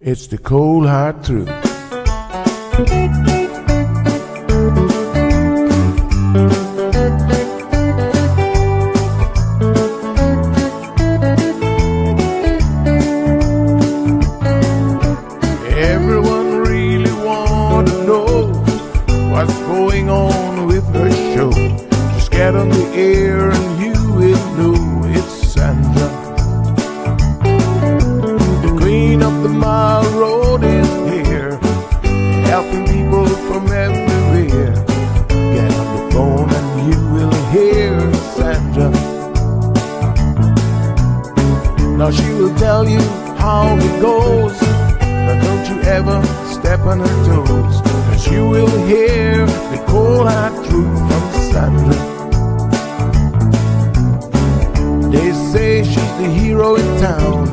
It's the cold hard truth. Everyone really want to know what's going on with her show. Just get on the air and you will know it's Sandra. The queen of the mile road is here, helping people from everywhere. Get on the phone and you will hear Sandra. Now she will tell you how it goes, but don't you ever step on her toes, 'cause you will hear the cold hard truth from Sandra. They say she's the hero in town,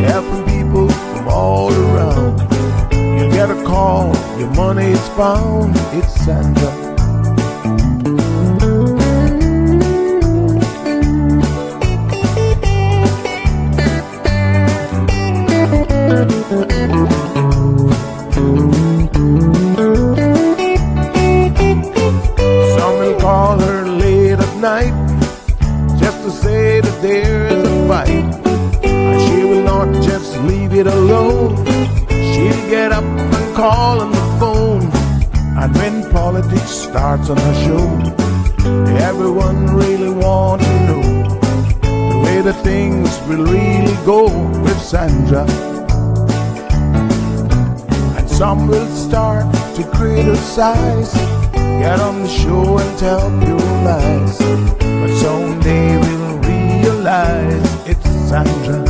helping people from all around. You get a call, your money is found, it's Sandra. Some will call her late at night just to say that there's a fight, and she will not just leave it alone. She'll get up and call on the phone, and when politics starts on her show, everyone really wants to know the way the things will really go with Sandra. Some will start to criticize, get on the show and tell pure lies, but someday we'll realize it's Sandra.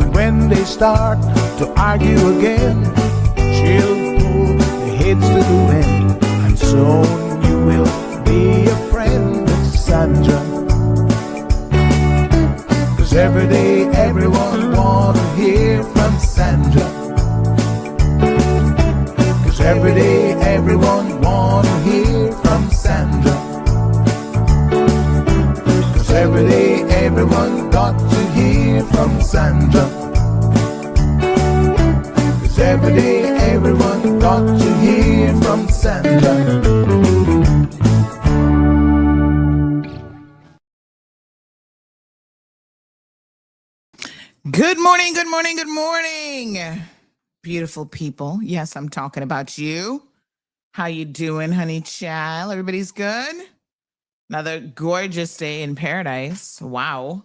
And when they start to argue again, she'll pull the heads to the wind, and soon you will be a friend of Sandra. 'Cause every day everyone wanna hear from Sandra. Every day everyone wanna hear from Sandra. 'Cause every day everyone got to hear from Sandra. 'Cause every day everyone got to hear from Sandra. Good morning, good morning, good morning, beautiful people. Yes, I'm talking about you. How you doing, honey child? Everybody's good? Another gorgeous day in paradise. Wow.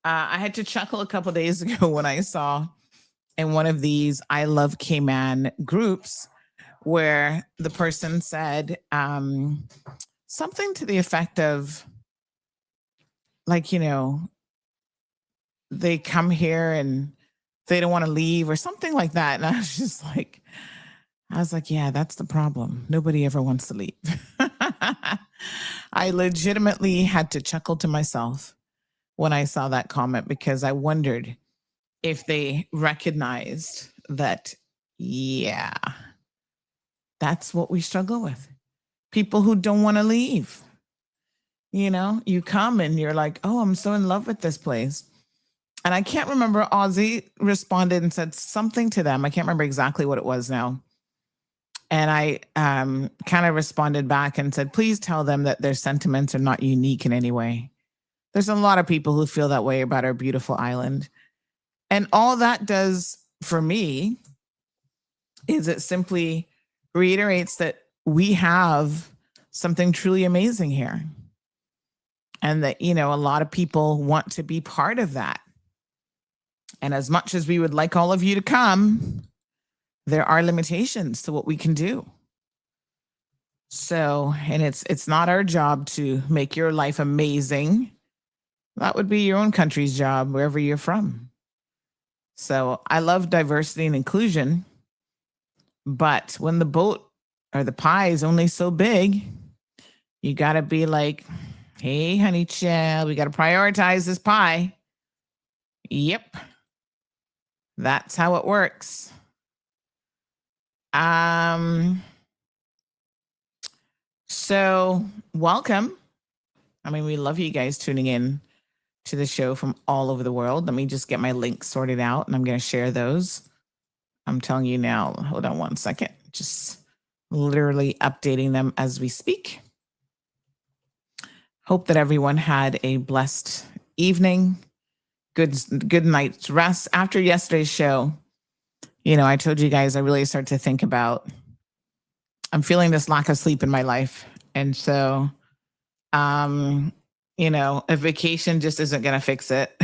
I had to chuckle a couple days ago when I saw in one of these I Love Cayman groups where the person said something to the effect of, like, they come here and they don't want to leave or something like that. And I was like, yeah, that's the problem. Nobody ever wants to leave. I legitimately had to chuckle to myself when I saw that comment, because I wondered if they recognized that, yeah, that's what we struggle with. People who don't want to leave. You come and you're like, oh, I'm so in love with this place. And I can't remember, Ozzy responded and said something to them. I can't remember exactly what it was now. And I kind of responded back and said, please tell them that their sentiments are not unique in any way. There's a lot of people who feel that way about our beautiful island. And all that does for me is it simply reiterates that we have something truly amazing here. And that, a lot of people want to be part of that. And as much as we would like all of you to come, there are limitations to what we can do. So, and it's not our job to make your life amazing. That would be your own country's job, wherever you're from. So I love diversity and inclusion. But when the boat or the pie is only so big, you got to be like, hey, honey child, we got to prioritize this pie. Yep. That's how it works. So welcome. I mean, we love you guys tuning in to the show from all over the world. Let me just get my links sorted out and I'm going to share those. I'm telling you now, hold on one second. Just literally updating them as we speak. Hope that everyone had a blessed evening, good night's rest. After yesterday's show, I told you guys I really started to think about, I'm feeling this lack of sleep in my life. And so, a vacation just isn't going to fix it.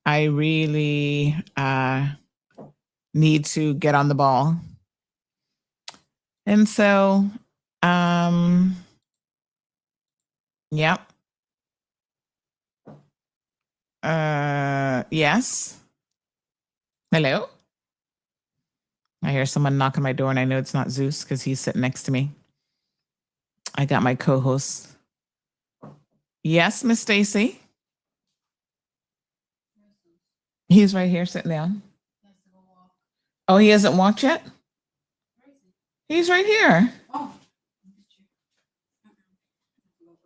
I really need to get on the ball. And so, yep. Yes. Hello. I hear someone knock on my door and I know it's not Zeus because he's sitting next to me. I got my co-host. Yes, Miss Stacy. He's right here sitting down. Oh, he hasn't walked yet? He's right here. Oh,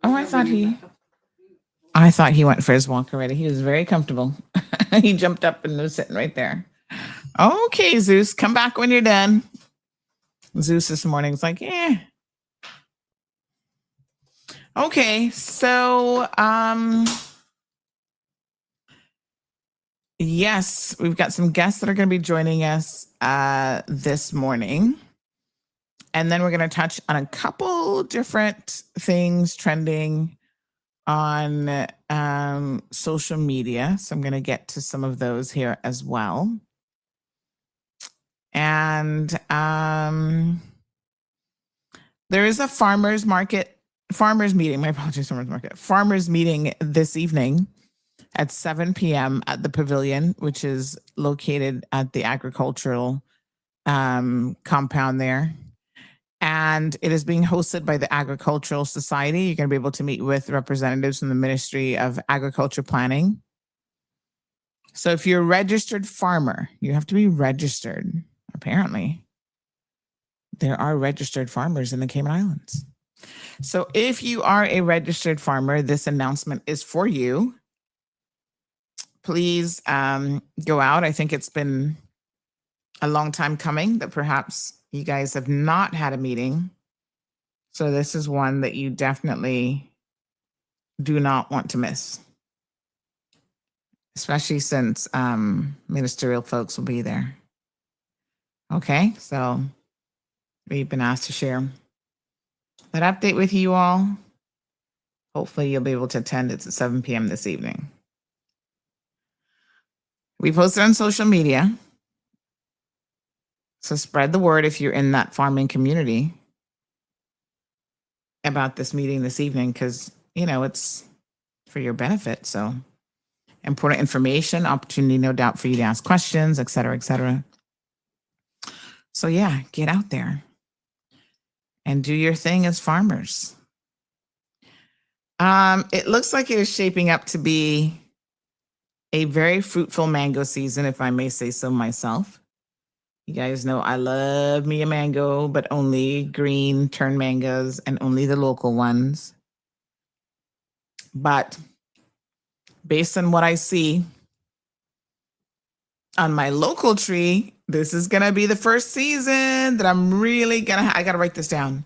I thought he went for his walk already. He was very comfortable. He jumped up and was sitting right there. Okay, Zeus, come back when you're done. Zeus this morning is like, yeah. Okay, so yes, we've got some guests that are going to be joining us this morning. And then we're going to touch on a couple different things trending on social media. So I'm going to get to some of those here as well. And there is a farmers meeting this evening at 7 p.m. at the Pavilion, which is located at the agricultural compound there. And it is being hosted by the Agricultural Society. You're going to be able to meet with representatives from the Ministry of Agriculture Planning. So if you're a registered farmer, you have to be registered. Apparently, there are registered farmers in the Cayman Islands. So if you are a registered farmer, this announcement is for you. Please go out. I think it's been a long time coming that perhaps you guys have not had a meeting. So this is one that you definitely do not want to miss, especially since ministerial folks will be there. Okay, so we've been asked to share that update with you all. Hopefully you'll be able to attend. It's at 7 p.m. this evening. We posted on social media. So spread the word if you're in that farming community about this meeting this evening, because, it's for your benefit. So important information, opportunity, no doubt, for you to ask questions, et cetera, et cetera. So yeah, get out there and do your thing as farmers. It looks like it is shaping up to be a very fruitful mango season, if I may say so myself. You guys know I love me a mango, but only green turned mangoes and only the local ones. But based on what I see on my local tree, this is going to be the first season that I'm really I got to write this down.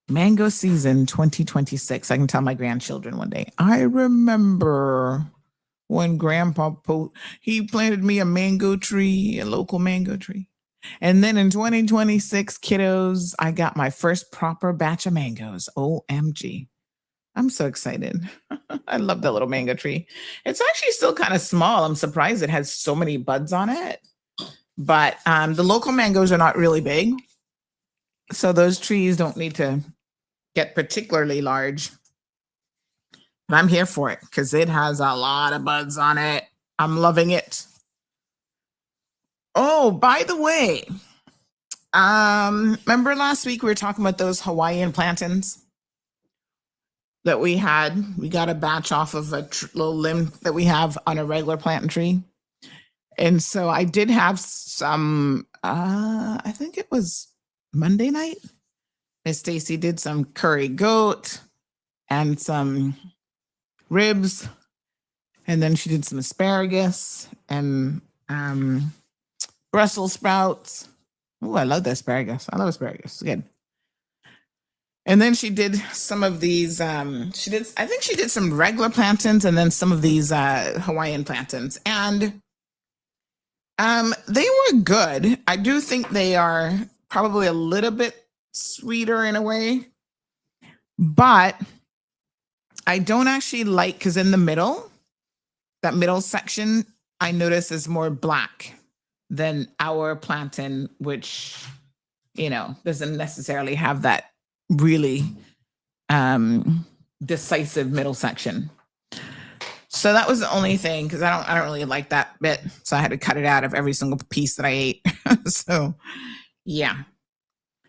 Mango season 2026. I can tell my grandchildren one day. I remember when Grandpa he planted me a mango tree, a local mango tree. And then in 2026, kiddos, I got my first proper batch of mangoes. OMG. I'm so excited. I love that little mango tree. It's actually still kind of small. I'm surprised it has so many buds on it. But the local mangoes are not really big. So those trees don't need to get particularly large. But I'm here for it because it has a lot of buds on it. I'm loving it. Oh, by the way, remember last week we were talking about those Hawaiian plantains that we had? We got a batch off of a little limb that we have on a regular plantain tree. And so I did have some, I think it was Monday night. Miss Stacy did some curry goat and some ribs, and then she did some asparagus and Brussels sprouts. Oh, I love the asparagus. I love asparagus. It's good. And then she did some of these. I think she did some regular plantains and then some of these Hawaiian plantains. And they were good. I do think they are probably a little bit sweeter in a way, but I don't actually like, because in the middle, that middle section, I notice is more black than our plantain, which, doesn't necessarily have that really decisive middle section. So that was the only thing, because I don't really like that bit. So I had to cut it out of every single piece that I ate. So yeah.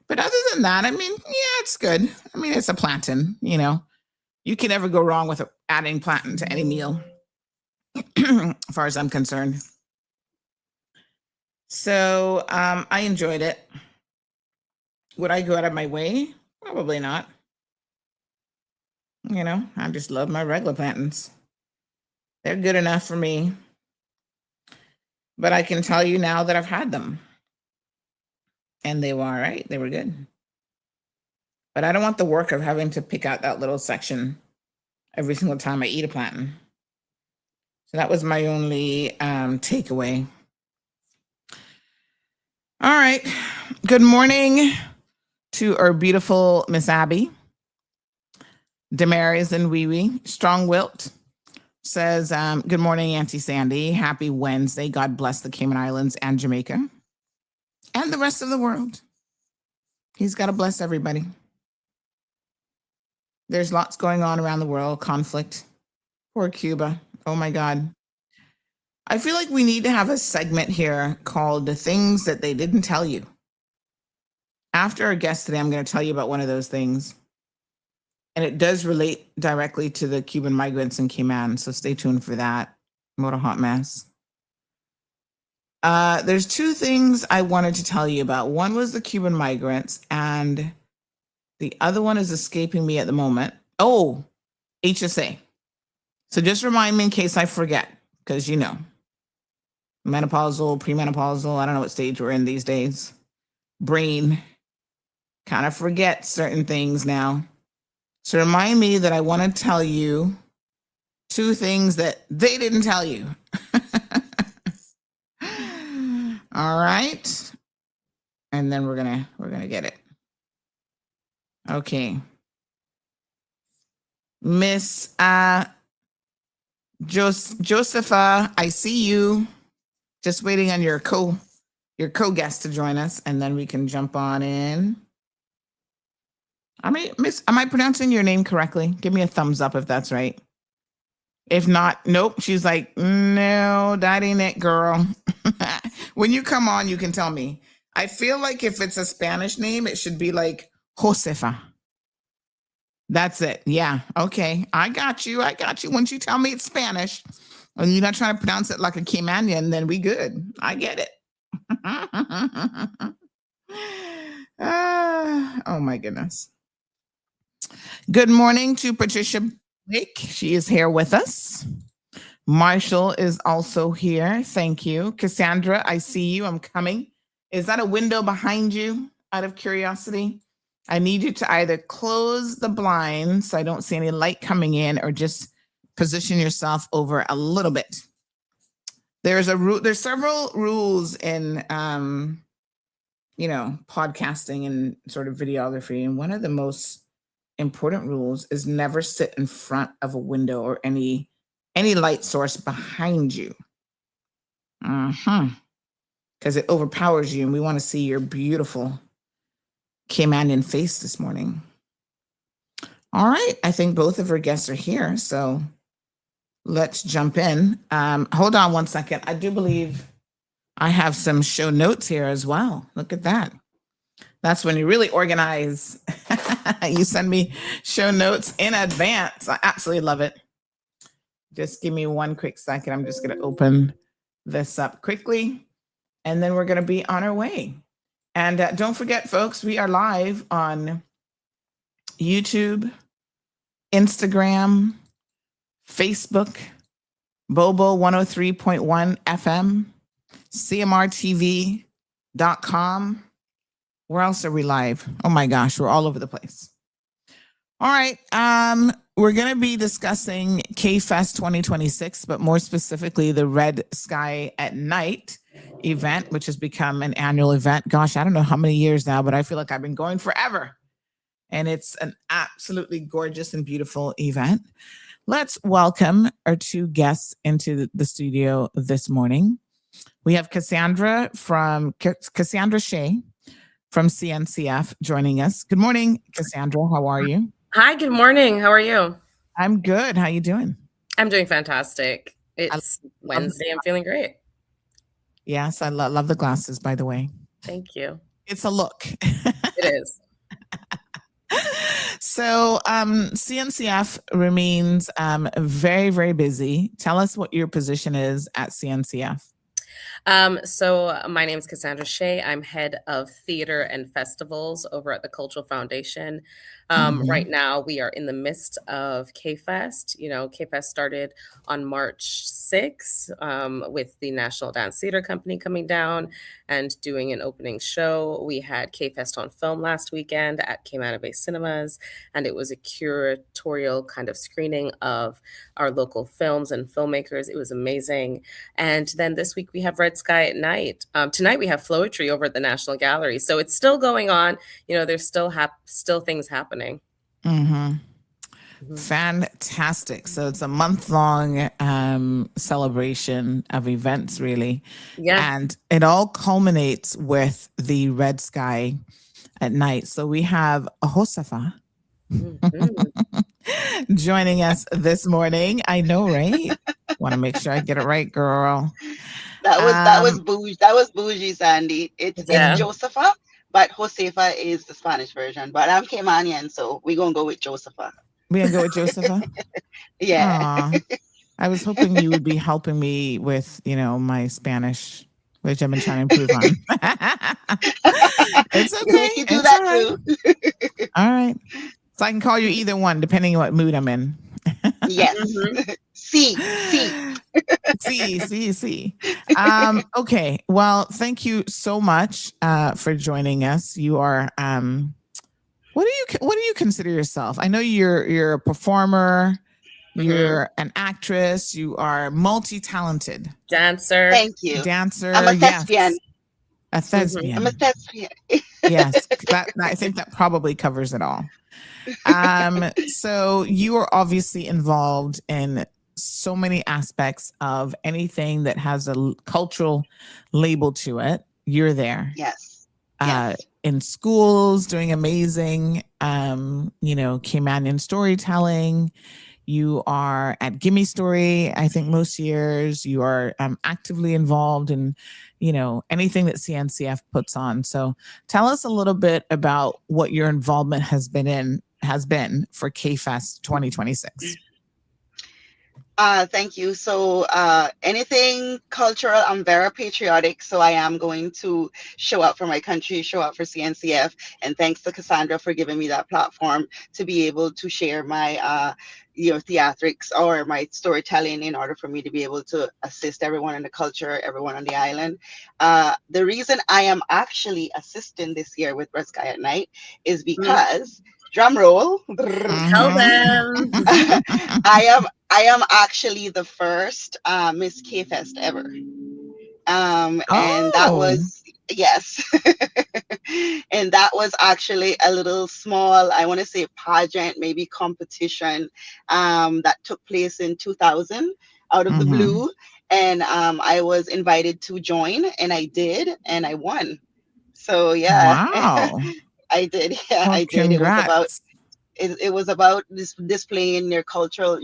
But other than that, I mean, yeah, it's good. I mean, it's a plantain, You can never go wrong with adding plantain to any meal, as far as I'm concerned. So I enjoyed it. Would I go out of my way? Probably not. I just love my regular plantains. They're good enough for me. But I can tell you now that I've had them. And they were all right. They were good. But I don't want the work of having to pick out that little section every single time I eat a plantain. So that was my only takeaway. All right. Good morning to our beautiful Miss Abby. Damaris and Wee Wee. Strong Wilt says, good morning, Auntie Sandy. Happy Wednesday. God bless the Cayman Islands and Jamaica and the rest of the world. He's got to bless everybody. There's lots going on around the world. Conflict. Poor Cuba. Oh my God. I feel like we need to have a segment here called The Things That They Didn't Tell You. After our guest today, I'm going to tell you about one of those things. And it does relate directly to the Cuban migrants in Cayman. So stay tuned for that. What a hot mess. There's two things I wanted to tell you about. One was the Cuban migrants, and the other one is escaping me at the moment. Oh, HSA. So just remind me in case I forget, because menopausal, premenopausal, I don't know what stage we're in these days. Brain kind of forgets certain things now. So remind me that I want to tell you two things that they didn't tell you. All right. And then we're gonna get it. Okay. Miss Josepha, I see you. Just waiting on your co-guest to join us, and then we can jump on in. Am I pronouncing your name correctly? Give me a thumbs up if that's right. If not, nope. She's like, no, that ain't it, girl. When you come on, you can tell me. I feel like if it's a Spanish name, it should be like Josefa. That's it. Yeah. Okay. I got you. Once you tell me it's Spanish and you're not trying to pronounce it like a Caymanian, then we good. I get it. Oh my goodness. Good morning to Patricia Blake. She is here with us. Marshall is also here. Thank you. Cassandra, I see you. I'm coming. Is that a window behind you, out of curiosity? I need you to either close the blinds so I don't see any light coming in, or just position yourself over a little bit. There's several rules in podcasting and sort of videography, and one of the most important rules is never sit in front of a window or any light source behind you. Because it overpowers you, and we want to see your beautiful Caymanian face this morning. All right, I think both of our guests are here, so let's jump in. Hold on one second. I do believe I have some show notes here as well. Look at that. That's when you really organize. You send me show notes in advance. I absolutely love it. Just give me one quick second. I'm just going to open this up quickly, and then we're going to be on our way. And don't forget, folks, we are live on YouTube, Instagram, Facebook, Bobo 103.1 FM, CMRTV.com. Where else are we live? Oh my gosh, we're all over the place. All right. We're going to be discussing KFest 2026, but more specifically, the Red Sky at Night event, which has become an annual event. Gosh, I don't know how many years now, but I feel like I've been going forever. And it's an absolutely gorgeous and beautiful event. Let's welcome our two guests into the studio this morning. We have Cassandra Shea from CNCF joining us. Good morning, Cassandra. How are you? Hi, good morning. How are you? I'm good. How you doing? I'm doing fantastic. It's Wednesday. I'm feeling great. Yes, I love the glasses, by the way. Thank you. It's a look. It is. So CNCF remains very, very busy. Tell us what your position is at CNCF. So my name is Cassandra Shea. I'm head of theater and festivals over at the Cultural Foundation. Right now, we are in the midst of KFest. You know, KFest started on March 6th with the National Dance Theater Company coming down and doing an opening show. We had KFest on film last weekend at Cayman Bay Cinemas, and it was a curatorial kind of screening of our local films and filmmakers. It was amazing. And then this week we have Red Sky at Night. Tonight we have Floetry over at the National Gallery. So it's still going on. You know, there's still things happening. Fantastic. So it's a month-long celebration of events, really. Yeah. And it all culminates with the Red Sky at Night. So we have Ahosafa joining us this morning. I know, right? Want to make sure I get it right, girl. That was bougie, Sandy. It's Josepha, but Josefa is the Spanish version. But I'm Caymanian, so we're gonna go with Josepha. We're gonna go with Josepha? Yeah. Aww. I was hoping you would be helping me with, my Spanish, which I've been trying to improve on. It's okay. We can do that too. All right. So I can call you either one, depending on what mood I'm in. Yes. See. Okay. Well, thank you so much for joining us. You are what do you consider yourself? I know you're a performer, you're an actress, you are multi-talented. Dancer. Thank you. Dancer. I'm a thespian. Yes. A thespian. I'm a thespian. Yes. I think that probably covers it all. So you are obviously involved in so many aspects of anything that has a cultural label to it. You're there. Yes. In schools, doing amazing, Caymanian storytelling. You are at Gimme Story, I think most years. You are actively involved in, anything that CNCF puts on. So tell us a little bit about what your involvement has been for KFest 2026. Thank you. So anything cultural, I'm very patriotic. So I am going to show up for my country, show up for CNCF. And thanks to Cassandra for giving me that platform to be able to share my theatrics or my storytelling in order for me to be able to assist everyone in the culture, everyone on the island. The reason I am actually assisting this year with Red Sky at Night is because drum roll. Tell them. I am actually the first Miss KFest ever. And that was, yes. And that was actually a little small, I want to say pageant, maybe competition that took place in 2000 out of the blue. And I was invited to join, and I did, and I won. So yeah. Wow. I did. Yeah, I did. Congrats. It was about displaying your culture,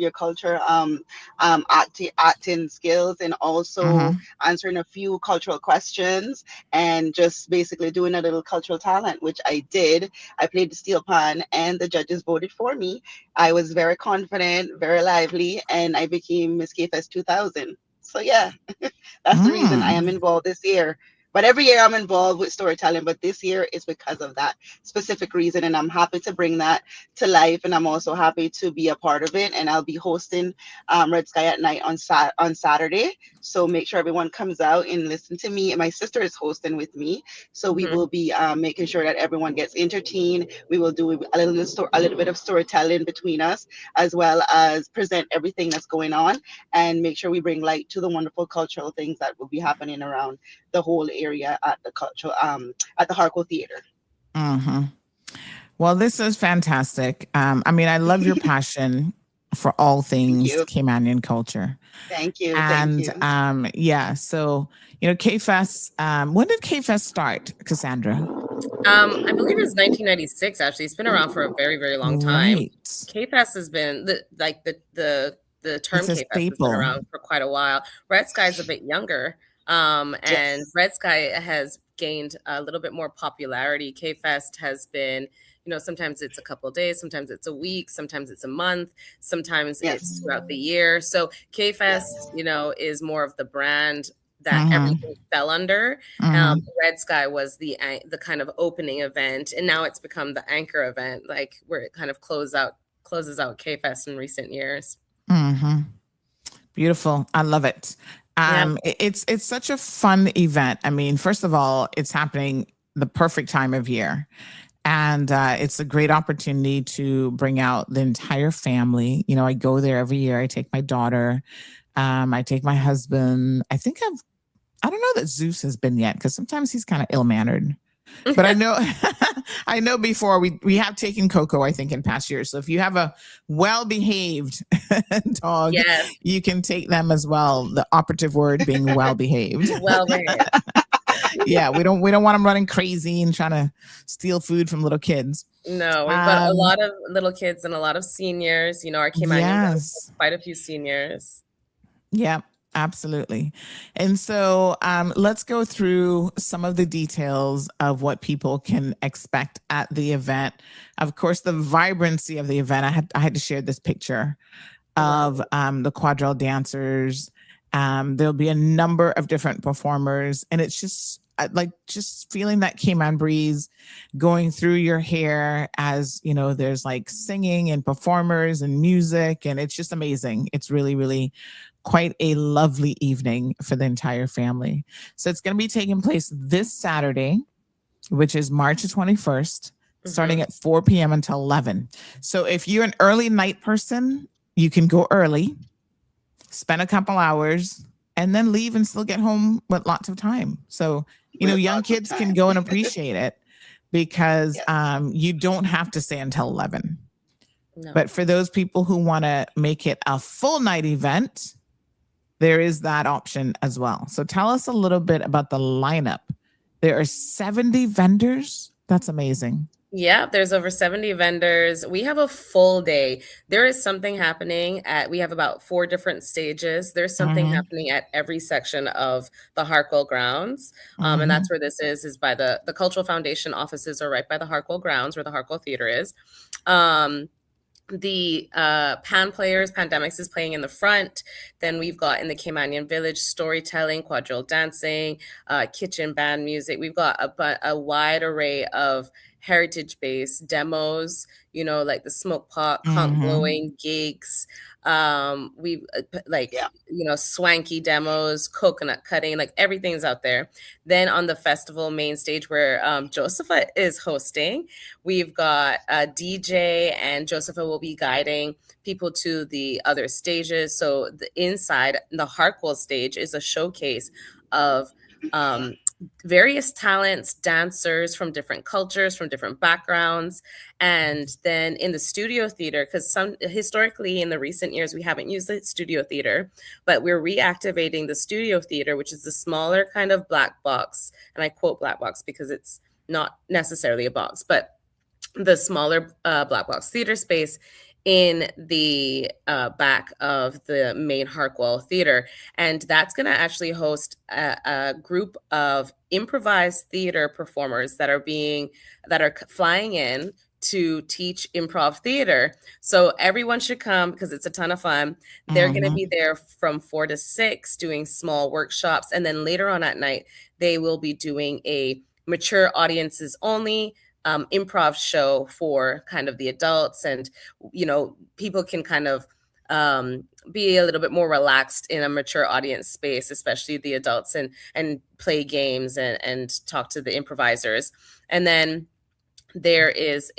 acting skills, and also answering a few cultural questions, and just basically doing a little cultural talent, which I did. I played the steel pan, and the judges voted for me. I was very confident, very lively, and I became Miss KFest 2000. So yeah, that's the reason I am involved this year But every year I'm involved with storytelling, but this year is because of that specific reason. And I'm happy to bring that to life. And I'm also happy to be a part of it. And I'll be hosting Red Sky at Night on Saturday. So make sure everyone comes out and listen to me. And my sister is hosting with me. So we Mhm. will be making sure that everyone gets entertained. We will do a little bit of storytelling between us, as well as present everything that's going on and make sure we bring light to the wonderful cultural things that will be happening around the whole area at the cultural at the Harco Theater. Hmm. Well, this is fantastic. I mean, I love your passion for all Thank things you. Caymanian culture. Thank you. Thank And you. yeah, so KFest. When did KFest start, Cassandra? I believe it's 1996. Actually, it's been around for a very, very long time. Right. KFest has been the term It's a KFest has been staple. around for quite a while. Red Sky is a bit younger, and Yes. Red Sky has gained a little bit more popularity. KFest has been, sometimes it's a couple of days, sometimes it's a week, sometimes it's a month, sometimes it's Yes. throughout the year. So KFest, Yes. is more of the brand that Hmm. everything fell under. Hmm. Red Sky was the kind of opening event, and now it's become the anchor event, like where it kind of closes out KFest in recent years. Hmm. Beautiful. I love it. Yeah. It's such a fun event. I mean, first of all, it's happening the perfect time of year. And it's a great opportunity to bring out the entire family. I go there every year. I take my daughter. I take my husband. I don't know that Zeus has been yet because sometimes he's kind of ill mannered. But I know, I know before we have taken Coco, I think, in past years. So if you have a well behaved dog, Yes. you can take them as well. The operative word being well behaved. Well behaved. Yeah, we don't want them running crazy and trying to steal food from little kids. No, we've got a Um, lot of little kids and a lot of seniors. Our Caymanian village has yes. quite a few seniors. Yeah, absolutely. And so let's go through some of the details of what people can expect at the event. Of course, the vibrancy of the event. I had to share this picture of Wow. the quadrille dancers. There'll be a number of different performers, and it's just like just feeling that Cayman breeze going through your hair as there's like singing and performers and music, and it's just amazing. It's really, really quite a lovely evening for the entire family. So it's going to be taking place this Saturday, which is March the 21st, starting Hmm. at 4 p.m. until 11. So if you're an early night person, you can go early, spend a couple hours, and then leave and still get home with lots of time. So, With young lots of kids can time. go and appreciate it because Yes. you don't have to stay until 11. No. But for those people who want to make it a full night event, there is that option as well. So tell us a little bit about the lineup. There are 70 vendors. That's amazing. Yeah, there's over 70 vendors. We have a full day. There is something happening we have about 4 different stages. There's something Mm-hmm. happening at every section of the Harkwell grounds. And Mm-hmm. that's where this is by the Cultural Foundation offices are right by the Harkwell grounds where the Harkwell Theater is. The Pandemics is playing in the front. Then we've got in the Caymanian Village storytelling, quadrille dancing, kitchen band music. We've got a wide array of heritage-based demos, like the smoke pot, conch Mm-hmm. blowing gigs. We like, Yeah. swanky demos, coconut cutting, like everything's out there. Then on the festival main stage where Josepha is hosting, we've got a DJ, and Josepha will be guiding people to the other stages. So the Harkwell stage is a showcase of various talents, dancers from different cultures, from different backgrounds. And then in the studio theater, because historically in the recent years, we haven't used the studio theater, but we're reactivating the studio theater, which is the smaller kind of black box. And I quote black box because it's not necessarily a box, but the smaller black box theater space in the back of the main Harkwell Theater. And that's going to actually host a group of improvised theater performers that are flying in to teach improv theater. So everyone should come because it's a ton of fun. They're going to be there from 4 to 6 doing small workshops. And then later on at night, they will be doing a mature audiences only improv show for kind of the adults. And, people can kind of be a little bit more relaxed in a mature audience space, especially the adults, and play games and talk to the improvisers. And then there is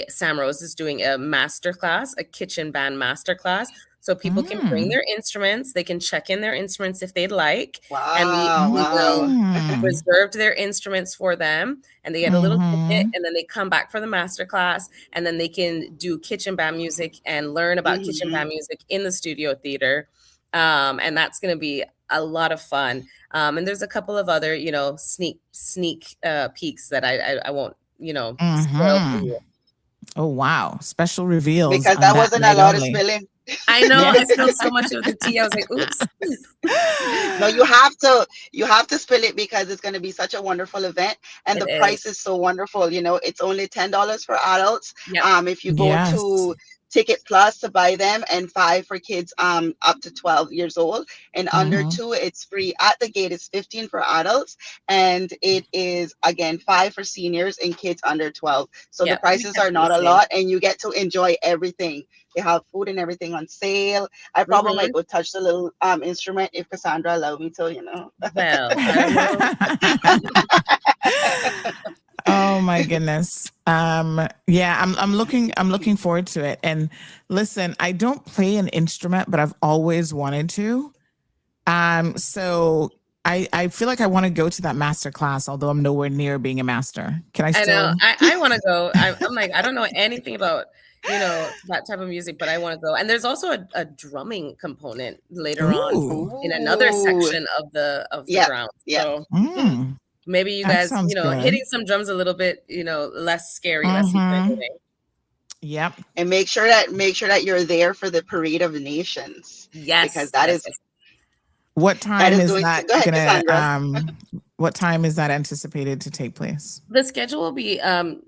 Sam Rose is doing a masterclass, a kitchen band masterclass. So people can bring their instruments. They can check in their instruments if they'd like. And we will reserve their instruments for them. And they get a little ticket. And then they come back for the masterclass. And then they can do kitchen band music and learn about kitchen band music in the studio theater. And that's going to be a lot of fun. And there's a couple of other, sneak peeks that I won't, spoil for you. Oh, wow. Special reveals. Because that wasn't a lot of spilling. I know. I spilled so much of the tea. I was like, oops. No, you have to spill it because it's going to be such a wonderful event. And the price is so wonderful. It's only $10 for adults. Yep. If you go to Ticket Plus to buy them, and $5 for kids up to 12 years old, and under 2 it's free. At the gate it's $15 for adults, and it is again $5 for seniors and kids under 12. So the prices are not a lot, and you get to enjoy everything. They have food and everything on sale. I probably might go touch the little instrument if Cassandra allowed me to, Well, I will. Oh my goodness. I'm looking forward to it. And listen, I don't play an instrument, but I've always wanted to. So I feel like I want to go to that master class, although I'm nowhere near being a master. Can I still? I know. I want to go. I'm like, I don't know anything about, that type of music, but I want to go. And there's also a drumming component later on in another section of the ground. So maybe you guys, hitting some drums a little bit, less scary, less intimidating. Yep. And make sure that you're there for the Parade of Nations. Yes. Because that is. What time is that going to what time is that anticipated to take place? The schedule will be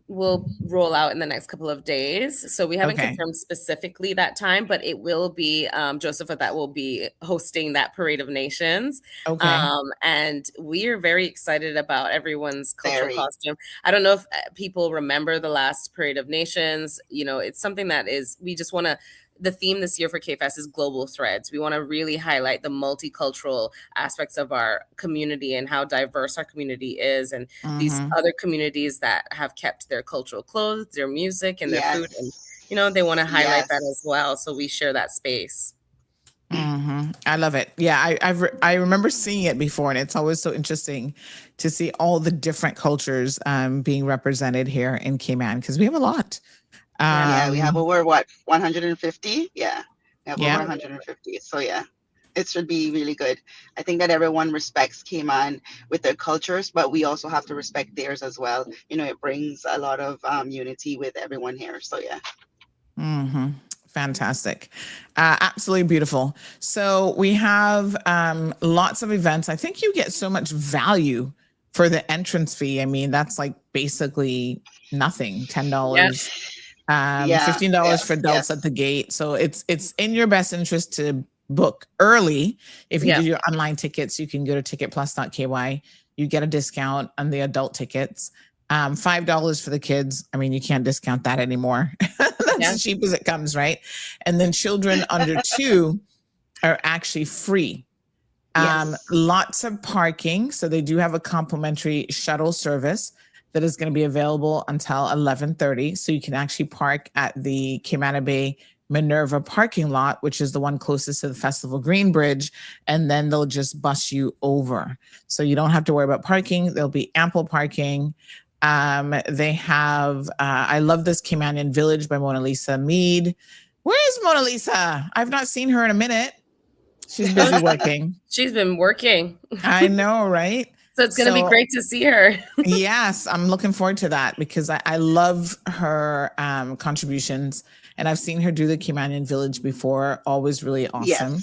will roll out in the next couple of days. So we haven't confirmed specifically that time, but it will be Joseph that will be hosting that Parade of Nations. Okay. And we are very excited about everyone's cultural costume. I don't know if people remember the last Parade of Nations. It's something that we just want to. The theme this year for KFest is global threads. We want to really highlight the multicultural aspects of our community and how diverse our community is, and these other communities that have kept their cultural clothes, their music, and their food. And, they want to highlight that as well. So we share that space. I love it. Yeah, I remember seeing it before, and it's always so interesting to see all the different cultures being represented here in Cayman, because we have a lot. We have over 150. Yeah, we have over 150. So it should be really good. I think that everyone respects Cayman with their cultures, but we also have to respect theirs as well. It brings a lot of unity with everyone here. So Fantastic. Absolutely beautiful. So we have lots of events. I think you get so much value for the entrance fee. I mean, that's like basically nothing, $10. $15 for adults at the gate. So it's in your best interest to book early. If you do your online tickets, you can go to ticketplus.ky. You get a discount on the adult tickets. $5 for the kids. I mean, you can't discount that anymore. That's as cheap as it comes, right? And then children under 2 are actually free. Lots of parking. So they do have a complimentary shuttle service that is going to be available until 11:30. So you can actually park at the Cayman Bay Minerva parking lot, which is the one closest to the Festival Green Bridge. And then they'll just bus you over. So you don't have to worry about parking. There'll be ample parking. They have, I love this Caymanian Village by Mona Lisa Mead. Where is Mona Lisa? I've not seen her in a minute. She's busy working. She's been working. I know, right? So it's going to be great to see her. Yes, I'm looking forward to that because I love her contributions, and I've seen her do the Caymanian Village before. Always really awesome.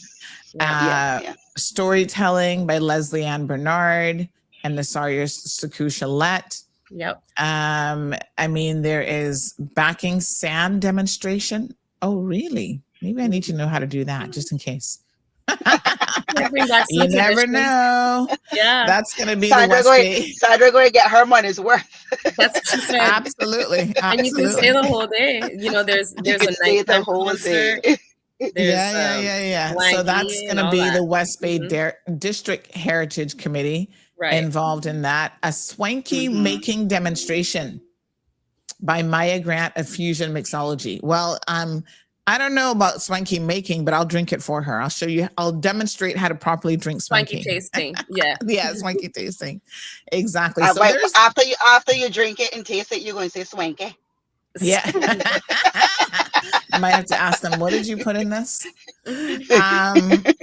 Storytelling by Leslie Ann Bernard and Nasaria Saku Shalette. Yep. I mean, there is backing sand demonstration. Oh, really? Maybe I need to know how to do that just in case. Yeah, bring back some You never traditions. know. Yeah, That's going to be the West Bay. Sandra going to get her money's worth. that's what she said. Absolutely. And you can stay Absolutely. the whole day. You know, there's You a could stay the nighttime whole concert. day. There's Yeah. So that's blankie going and to all be that. the West Bay Mhm. District Heritage Committee Right. involved in that. A swanky Mhm. making demonstration by Maya Grant of Fusion Mixology. Well, I don't know about swanky making, but I'll drink it for her. I'll demonstrate how to properly drink Swanky swanky. tasting. Yeah. Yeah, swanky tasting. Exactly. So But there's after you drink it and taste it, you're going to say swanky. yeah. I might have to ask them, what did you put in this?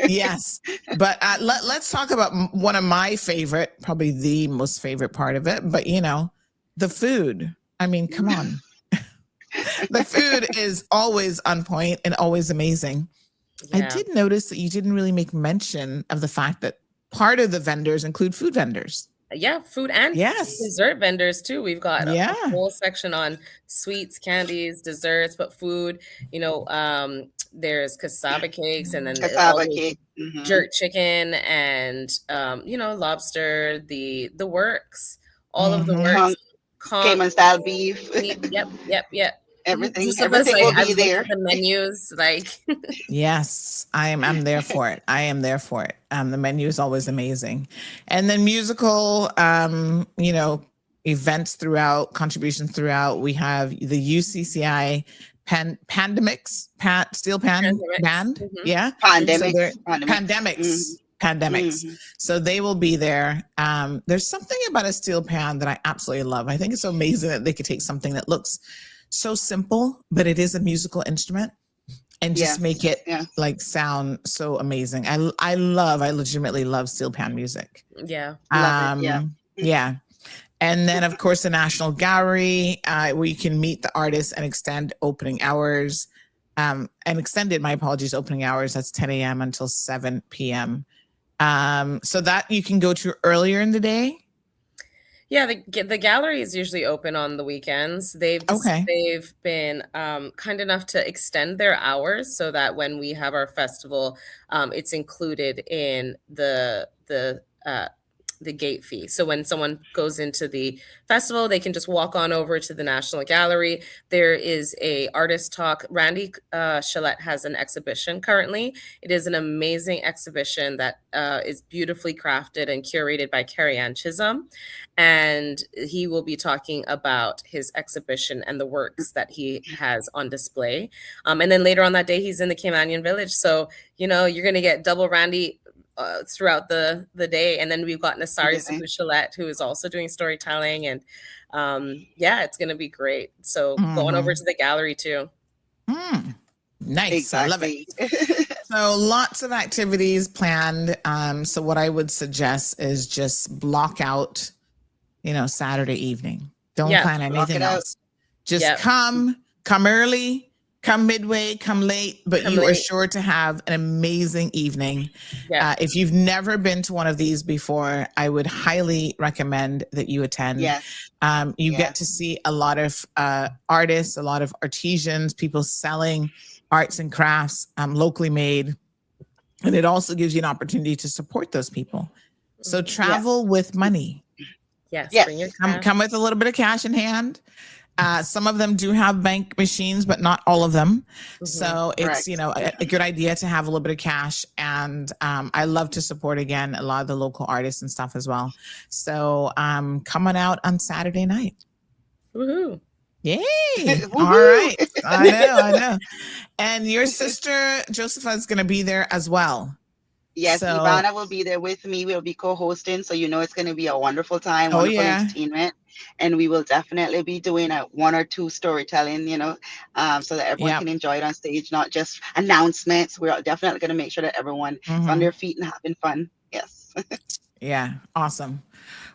Yes, but let's talk about one of my favorite, probably the most favorite part of it, but the food. I mean, come on. The food is always on point and always amazing. I Yeah. did notice that you didn't really make mention of the fact that part of the vendors include food vendors. Yeah, food and Yes. dessert vendors too. We've got a Yeah. whole section on sweets, candies, desserts, but food, there's cassava cakes and then all Cassava the cake. Mhm. jerk chicken and lobster, the works, all of the Mhm. works. Cayman style beef. Yep. Everything Giuseppe, will I've be looked there. at the menus, like Yes, I'm there for it. I am there for it. The menu is always amazing. And then musical, events throughout, contributions throughout. We have the UCCI Pandemics, Steel Pan Pandemics. Band. Mhm. Yeah. Pandemics. So they're Pandemics. pandemics. Mhm. So they will be there. There's something about a steel pan that I absolutely love. I think it's so amazing that they could take something that looks so simple, but it is a musical instrument and just make it like sound so amazing. I legitimately love steel pan music. Yeah. Love it. Yeah. And then of course the National Gallery, where you can meet the artists and extend opening hours. And extended, my apologies, opening hours. That's 10 a.m. until 7 p.m. So that you can go to earlier in the day. Yeah, the gallery is usually open on the weekends. They've been kind enough to extend their hours so that when we have our festival, it's included in the gate fee. So when someone goes into the festival, they can just walk on over to the National Gallery. There is a artist talk. Randy Chalette has an exhibition currently. It is an amazing exhibition that is beautifully crafted and curated by Carrie Ann Chisholm. And he will be talking about his exhibition and the works that he has on display. And then later on that day, he's in the Caymanian Village. So, you're going to get double Randy throughout the day. And then we've got Nasari Sabuchalet, who is also doing storytelling. And it's going to be great. So going over to the gallery too. Nice. Exactly. I love it. So lots of activities planned. So what I would suggest is just block out, Saturday evening. Don't plan anything else. Just come early, come midway, come late, but you are sure to have an amazing evening. If you've never been to one of these before, I would highly recommend that you attend. You get to see a lot of artists, a lot of artisans, people selling arts and crafts locally made. And it also gives you an opportunity to support those people. So travel with money. Yes. Bring your come with a little bit of cash in hand. Some of them do have bank machines, but not all of them. So it's, a good idea to have a little bit of cash. And I love to support, again, a lot of the local artists and stuff as well. So come on out on Saturday night. Woohoo. Yay. All right. I know. And your sister, Josepha, is going to be there as well. Yes, Ivana will be there with me. We'll be co-hosting. So, it's going to be a wonderful time, wonderful entertainment. And we will definitely be doing one or two storytelling, so that everyone can enjoy it on stage, not just announcements. We're definitely going to make sure that everyone is on their feet and having fun. Yes. Yeah. Awesome.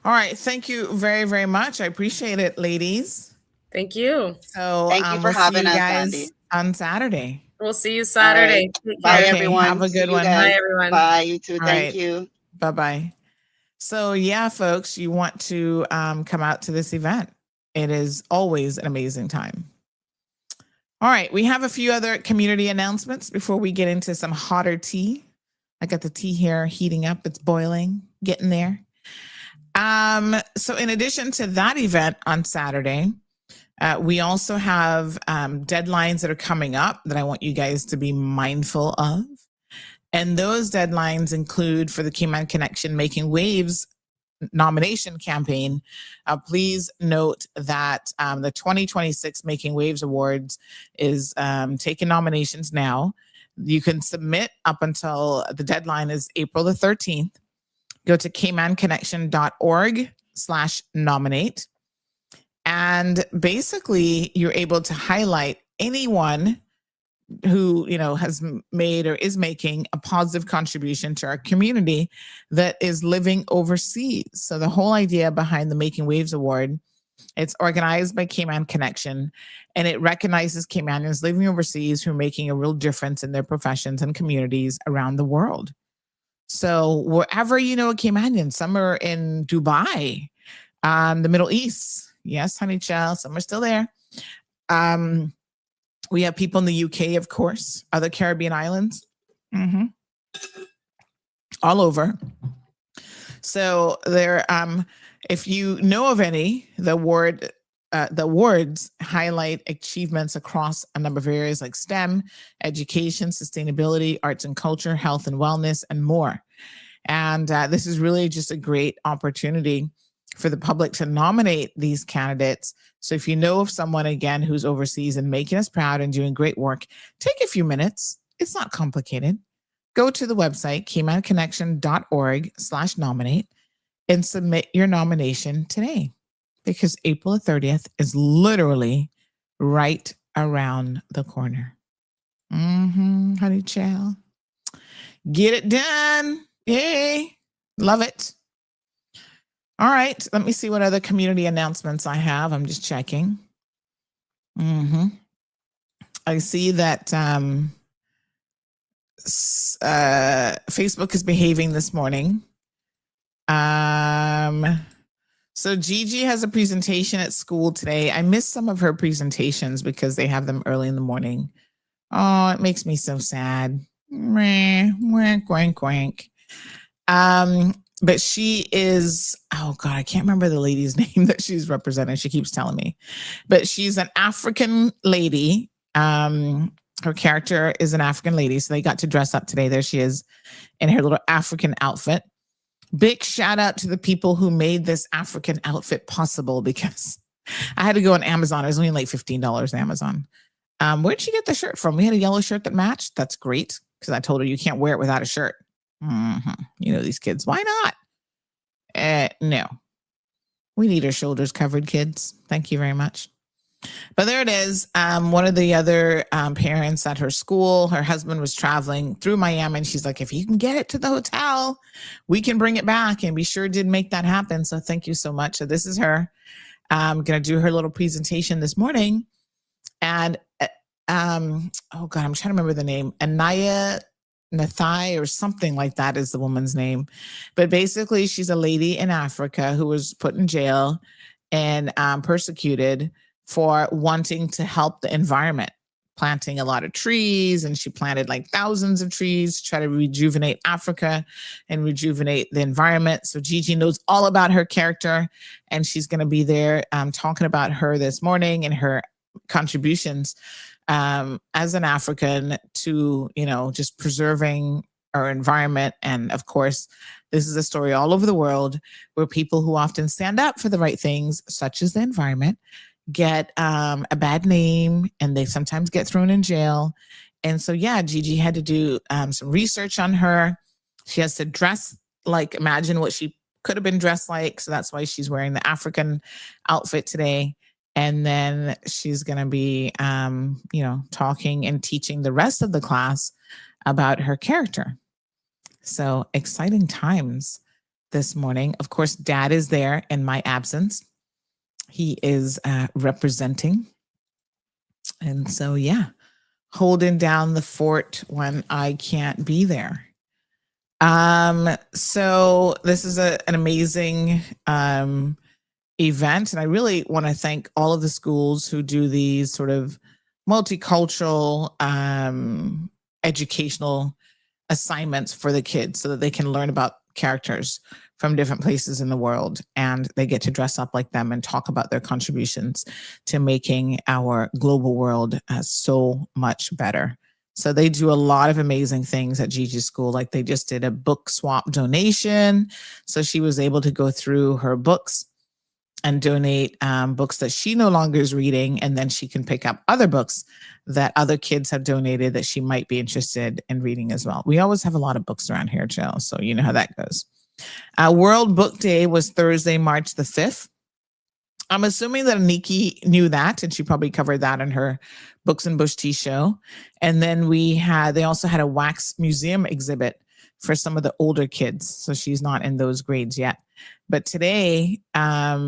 All right. Thank you very, very much. I appreciate it, ladies. Thank you. So thank you for having us, Sandy. On Saturday. We'll see you Saturday. Right. Bye, everyone. Have a good one. Bye, everyone. Bye, you too. All Thank you. Bye-bye. So yeah, folks, you want to come out to this event. It is always an amazing time. All right, we have a few other community announcements before we get into some hotter tea. I got the tea here heating up. It's boiling, getting there. So in addition to that event on Saturday, we also have deadlines that are coming up that I want you guys to be mindful of. And those deadlines include for the Cayman Connection Making Waves nomination campaign. Please note that the 2026 Making Waves Awards is taking nominations now. You can submit up until the deadline is April the 13th. Go to caymanconnection.org/nominate. And basically, you're able to highlight anyone who has made or is making a positive contribution to our community that is living overseas. So the whole idea behind the Making Waves Award, it's organized by Cayman Connection, and it recognizes Caymanians living overseas who are making a real difference in their professions and communities around the world. So wherever a Caymanian, some are in Dubai, the Middle East. Yes, honey child, some are still there. We have people in the UK, of course, other Caribbean islands, all over. So there, if you know of any, the awards highlight achievements across a number of areas like STEM, education, sustainability, arts and culture, health and wellness, and more. And this is really just a great opportunity for the public to nominate these candidates. So if you know of someone, again, who's overseas and making us proud and doing great work, take a few minutes. It's not complicated. Go to the website, caymanconnection.org/nominate, and submit your nomination today, because April 30th is literally right around the corner. Honey child. Get it done. Yay. Love it. All right, let me see what other community announcements I have. I'm just checking. I see that Facebook is behaving this morning. So Gigi has a presentation at school today. I missed some of her presentations because they have them early in the morning. Oh, it makes me so sad. Wank, wank, wank. But she is, oh God, I can't remember the lady's name that she's representing. She keeps telling me, but she's an African lady. Her character is an African lady. So they got to dress up today. There she is in her little African outfit. Big shout out to the people who made this African outfit possible, because I had to go on Amazon. It was only like $15 on Amazon. Where'd she get the shirt from? We had a yellow shirt that matched. That's great, because I told her you can't wear it without a shirt. These kids, why not? No, we need our shoulders covered, kids. Thank you very much. But there it is. One of the other parents at her school, her husband was traveling through Miami, and she's like, if you can get it to the hotel, we can bring it back. And we sure did make that happen. So thank you so much. So this is her. I'm going to do her little presentation this morning. And oh God, I'm trying to remember the name. Anaya Nathai or something like that is the woman's name. But basically, she's a lady in Africa who was put in jail and persecuted for wanting to help the environment, planting a lot of trees. And she planted like thousands of trees to try to rejuvenate Africa and rejuvenate the environment. So Gigi knows all about her character, and she's going to be there talking about her this morning and her contributions as an African to, just preserving our environment. And of course, this is a story all over the world where people who often stand up for the right things, such as the environment, get a bad name, and they sometimes get thrown in jail. And so, yeah, Gigi had to do some research on her. She has to dress like, imagine what she could have been dressed like. So that's why she's wearing the African outfit today. And then she's going to be, talking and teaching the rest of the class about her character. So exciting times this morning. Of course, Dad is there in my absence. He is representing. And so, yeah, holding down the fort when I can't be there. So this is an amazing event, and I really want to thank all of the schools who do these sort of multicultural educational assignments for the kids so that they can learn about characters from different places in the world, and they get to dress up like them and talk about their contributions to making our global world so much better. So they do a lot of amazing things at Gigi's school. Like they just did a book swap donation. So she was able to go through her books and donate books that she no longer is reading. And then she can pick up other books that other kids have donated that she might be interested in reading as well. We always have a lot of books around here, Jill. So you know how that goes. World Book Day was Thursday, March the 5th. I'm assuming that Aniki knew that, and she probably covered that in her Books and Bush Tea show. And then they also had a wax museum exhibit for some of the older kids. So she's not in those grades yet. But today, they have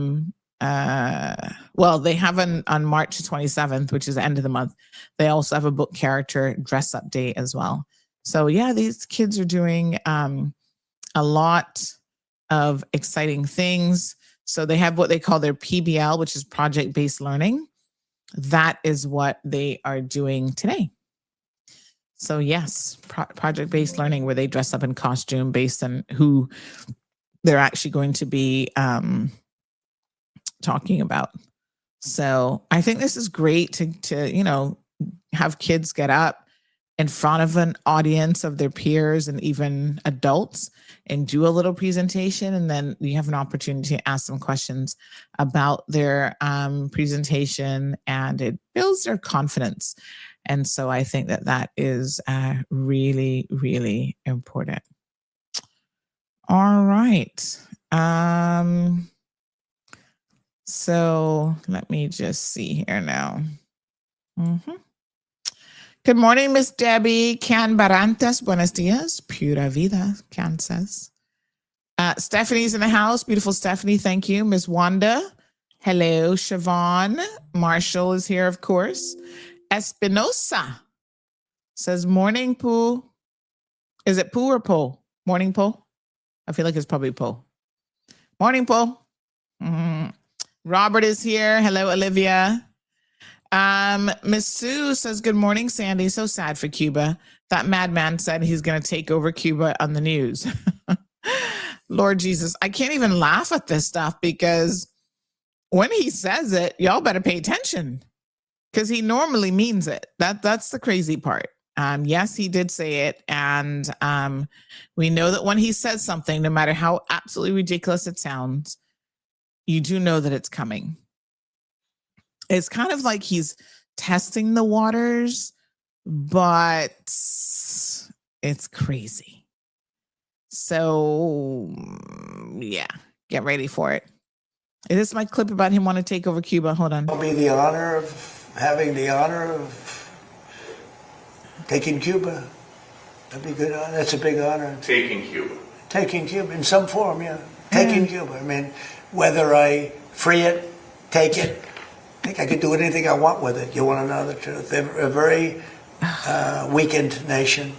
on March 27th, which is the end of the month, they also have a book character dress up day as well. So yeah, these kids are doing a lot of exciting things. So they have what they call their PBL, which is project-based learning. That is what they are doing today. So yes, project-based learning where they dress up in costume based on who they're actually going to be talking about. So I think this is great to have kids get up in front of an audience of their peers and even adults and do a little presentation. And then you have an opportunity to ask them questions about their presentation, and it builds their confidence. And so I think that is really, really important. All right. So let me just see here now. Good morning, Miss Debbie Can Barantes. Buenos dias. Pura vida, Can says. Stephanie's in the house. Beautiful Stephanie. Thank you. Miss Wanda. Hello, Siobhan. Marshall is here, of course. Espinosa says, morning, Pooh. Is it Pooh or Poe? Morning, Poe? I feel like it's probably Poe. Morning, Poe. Robert is here. Hello, Olivia. Miss Sue says, good morning, Sandy. So sad for Cuba. That madman said he's going to take over Cuba on the news. Lord Jesus, I can't even laugh at this stuff because when he says it, y'all better pay attention because he normally means it. That's the crazy part. Yes, he did say it. And we know that when he says something, no matter how absolutely ridiculous it sounds, you do know that it's coming. It's kind of like he's testing the waters, but it's crazy. So, yeah, get ready for it. Is this my clip about him wanting to take over Cuba? Hold on. I'll be having the honor of taking Cuba. That'd be good. That's a big honor. Taking Cuba. Taking Cuba in some form, yeah. Taking Cuba. I mean, whether I free it, take it, I think I could do anything I want with it. You want to know the truth? They're a very weakened nation.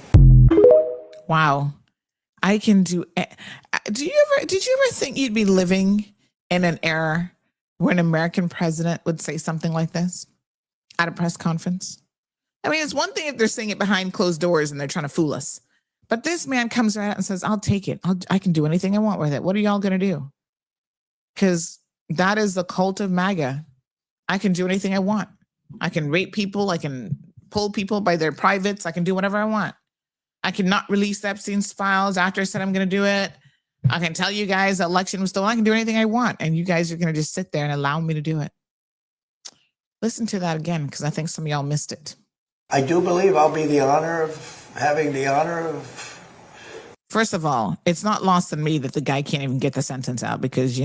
Wow. I can do. Did you ever think you'd be living in an era where an American president would say something like this at a press conference? I mean, it's one thing if they're saying it behind closed doors and they're trying to fool us. But this man comes right out and says, I'll take it. I can do anything I want with it. What are y'all going to do? Because that is the cult of MAGA. I can do anything I want. I can rape people. I can pull people by their privates. I can do whatever I want. I cannot release Epstein's files after I said I'm going to do it. I can tell you guys the election was stolen. I can do anything I want. And you guys are going to just sit there and allow me to do it. Listen to that again, because I think some of y'all missed it. I do believe I'll be having the honor of. First of all, it's not lost on me that the guy can't even get the sentence out because,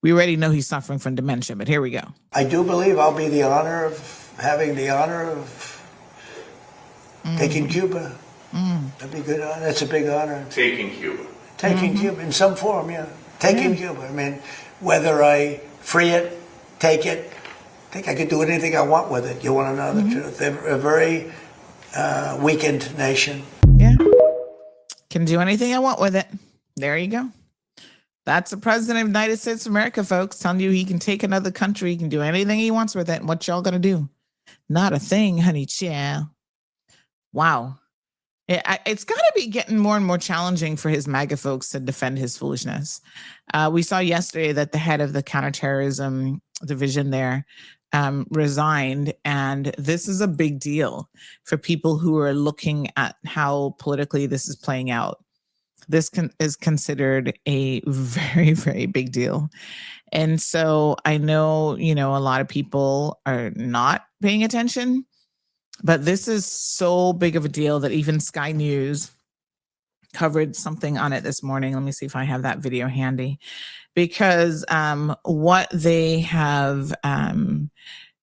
we already know he's suffering from dementia, but here we go. I do believe I'll be having the honor of taking Cuba. That'd be good. That's a big honor. Taking Cuba. Taking Cuba in some form, yeah. Taking Cuba. I mean, whether I free it, take it, I think I could do anything I want with it. You want to know the truth? They're a very weakened nation. Yeah. Can do anything I want with it. There you go. That's the president of the United States of America, folks, telling you he can take another country, he can do anything he wants with it. And what y'all gonna do? Not a thing, honey child. Wow. It's got to be getting more and more challenging for his MAGA folks to defend his foolishness. We saw yesterday that the head of the counterterrorism division there resigned, and this is a big deal for people who are looking at how politically this is playing out. This is considered a very, very big deal. And so I know, a lot of people are not paying attention, but this is so big of a deal that even Sky News covered something on it this morning. Let me see if I have that video handy, because what they have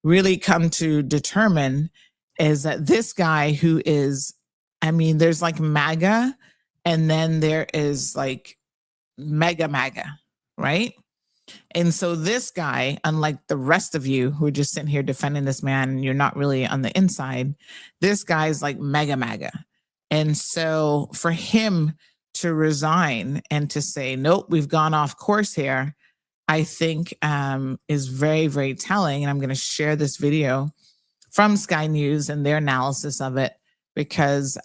really come to determine is that this guy who is, there's like MAGA, and then there is like mega MAGA, right? And so this guy, unlike the rest of you who are just sitting here defending this man, and you're not really on the inside, this guy's like mega MAGA. And so for him to resign and to say, nope, we've gone off course here, I think is very, very telling. And I'm going to share this video from Sky News and their analysis of it, because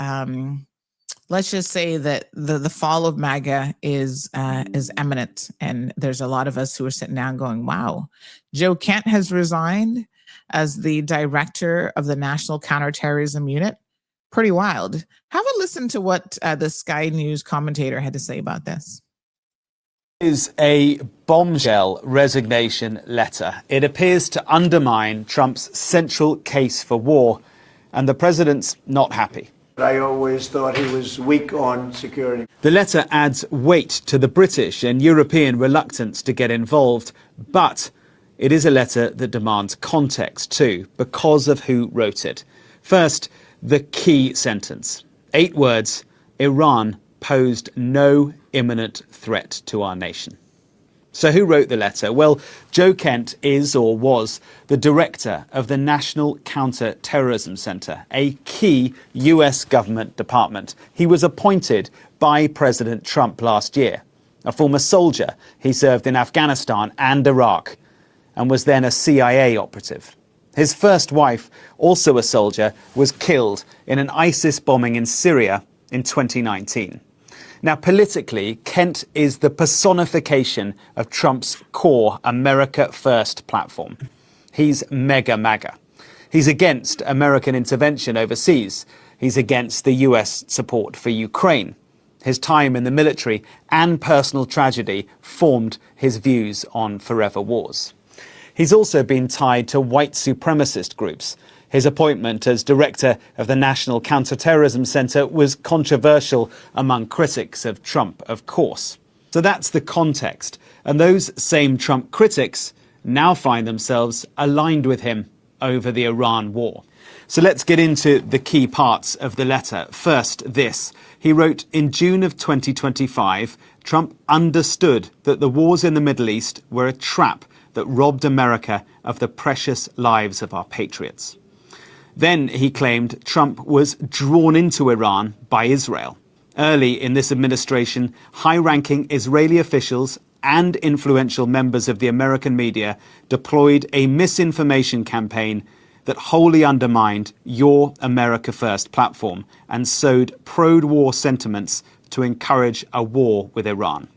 let's just say that the fall of MAGA is imminent. And there's a lot of us who are sitting down going, wow, Joe Kent has resigned as the director of the National Counterterrorism Unit. Pretty wild. Have a listen to what the Sky News commentator had to say about this. Is a bombshell resignation letter. It appears to undermine Trump's central case for war, and the president's not happy. I always thought he was weak on security. The letter adds weight to the British and European reluctance to get involved, but it is a letter that demands context too, because of who wrote it. First, the key sentence. 8 words: Iran posed no imminent threat to our nation. So who wrote the letter? Well, Joe Kent is, or was, the director of the National Counter-Terrorism Center, a key US government department. He was appointed by President Trump last year. A former soldier, he served in Afghanistan and Iraq, and was then a CIA operative. His first wife, also a soldier, was killed in an ISIS bombing in Syria in 2019. Now, politically, Kent is the personification of Trump's core America First platform. He's mega MAGA. He's against American intervention overseas. He's against the US support for Ukraine. His time in the military and personal tragedy formed his views on forever wars. He's also been tied to white supremacist groups. His appointment as director of the National Counterterrorism Center was controversial among critics of Trump, of course. So that's the context. And those same Trump critics now find themselves aligned with him over the Iran war. So let's get into the key parts of the letter. First, this. He wrote, in June of 2025, Trump understood that the wars in the Middle East were a trap that robbed America of the precious lives of our patriots. Then he claimed Trump was drawn into Iran by Israel. Early in this administration, high-ranking Israeli officials and influential members of the American media deployed a misinformation campaign that wholly undermined your America First platform and sowed pro-war sentiments to encourage a war with Iran.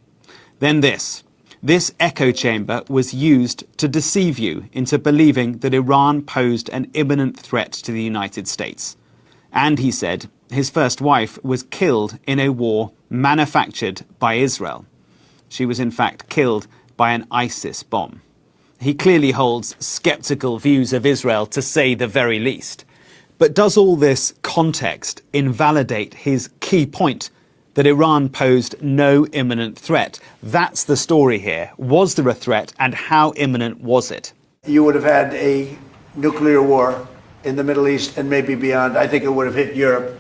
Then this. This echo chamber was used to deceive you into believing that Iran posed an imminent threat to the United States. And he said his first wife was killed in a war manufactured by Israel. She was in fact killed by an ISIS bomb. He clearly holds skeptical views of Israel, to say the very least. But does all this context invalidate his key point that Iran posed no imminent threat? That's the story here. Was there a threat, and how imminent was it? You would have had a nuclear war in the Middle East and maybe beyond. I think it would have hit Europe.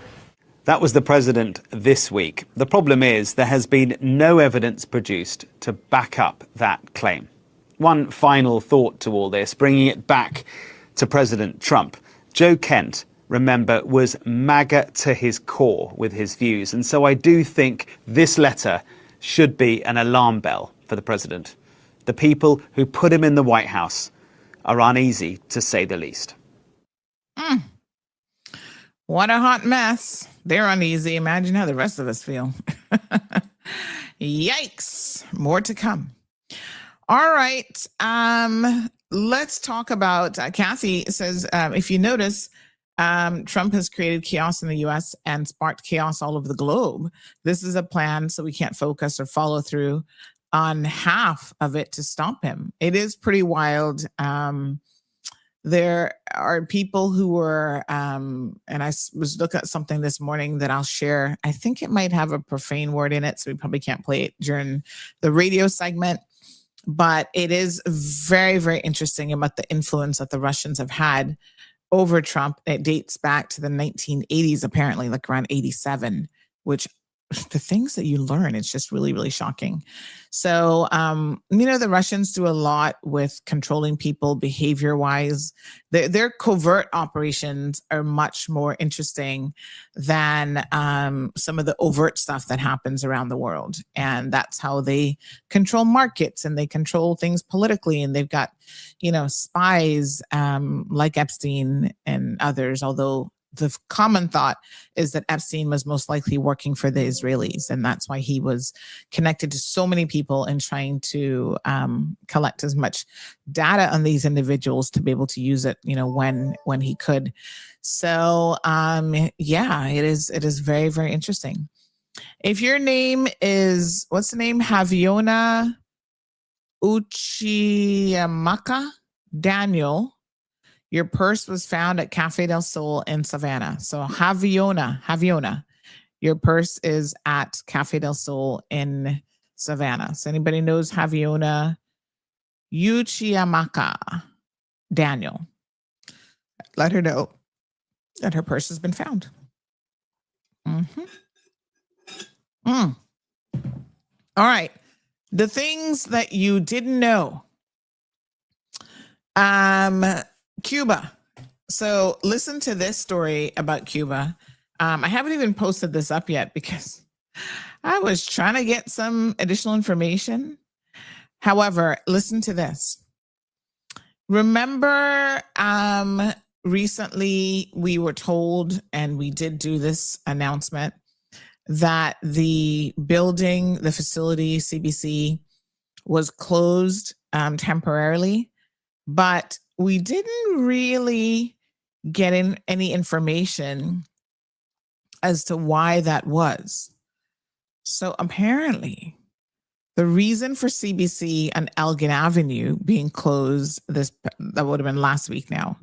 That was the president this week. The problem is there has been no evidence produced to back up that claim. One final thought to all this, bringing it back to President Trump. Joe Kent remember, was MAGA to his core with his views. And so I do think this letter should be an alarm bell for the president. The people who put him in the White House are uneasy, to say the least. What a hot mess. They're uneasy. Imagine how the rest of us feel. Yikes. More to come. All right. Let's talk about, Kathy says, if you notice, Trump has created chaos in the US and sparked chaos all over the globe. This is a plan so we can't focus or follow through on half of it to stop him. It is pretty wild. There are people who were, and I was looking at something this morning that I'll share. I think it might have a profane word in it, so we probably can't play it during the radio segment. But it is very, very interesting about the influence that the Russians have had over Trump. It dates back to the 1980s, apparently, like around 87, which the things that you learn, it's just really, really shocking. So, the Russians do a lot with controlling people behavior wise. Their covert operations are much more interesting than some of the overt stuff that happens around the world. And that's how they control markets and they control things politically. And they've got, spies like Epstein and others, although the common thought is that Epstein was most likely working for the Israelis, and that's why he was connected to so many people and trying to collect as much data on these individuals to be able to use it, when he could. So, it is very, very interesting. If your name is, what's the name? Javiona Uchiyamaka Daniel. Your purse was found at Cafe del Sol in Savannah. So Javiona, your purse is at Cafe del Sol in Savannah. So anybody knows Javiona Uchiyamaka Daniel, let her know that her purse has been found. All right. The things that you didn't know. Cuba. So listen to this story about Cuba. I haven't even posted this up yet because I was trying to get some additional information. However, listen to this. Remember, recently we were told, and we did do this announcement, that the building, the facility, CBC, was closed temporarily, but we didn't really get any information as to why that was. So apparently, the reason for CBC on Elgin Avenue being closed, that would have been last week now,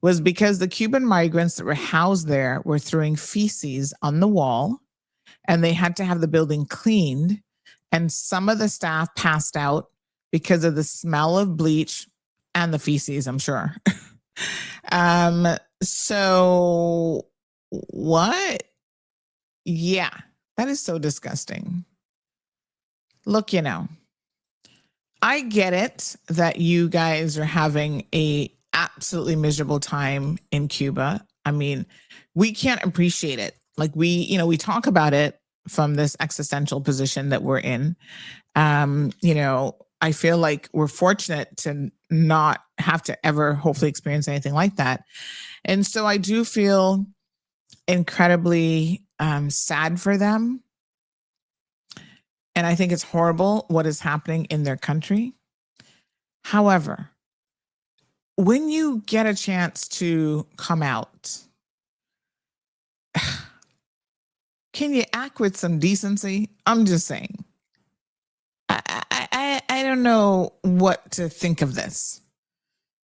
was because the Cuban migrants that were housed there were throwing feces on the wall, and they had to have the building cleaned. And some of the staff passed out because of the smell of bleach and the feces, I'm sure. So what? Yeah, that is so disgusting. Look, I get it that you guys are having a absolutely miserable time in Cuba. I mean, we can't appreciate it. Like we talk about it from this existential position that we're in. I feel like we're fortunate to not have to ever hopefully experience anything like that. And so I do feel incredibly sad for them. And I think it's horrible what is happening in their country. However, when you get a chance to come out, can you act with some decency? I'm just saying. I don't know what to think of this.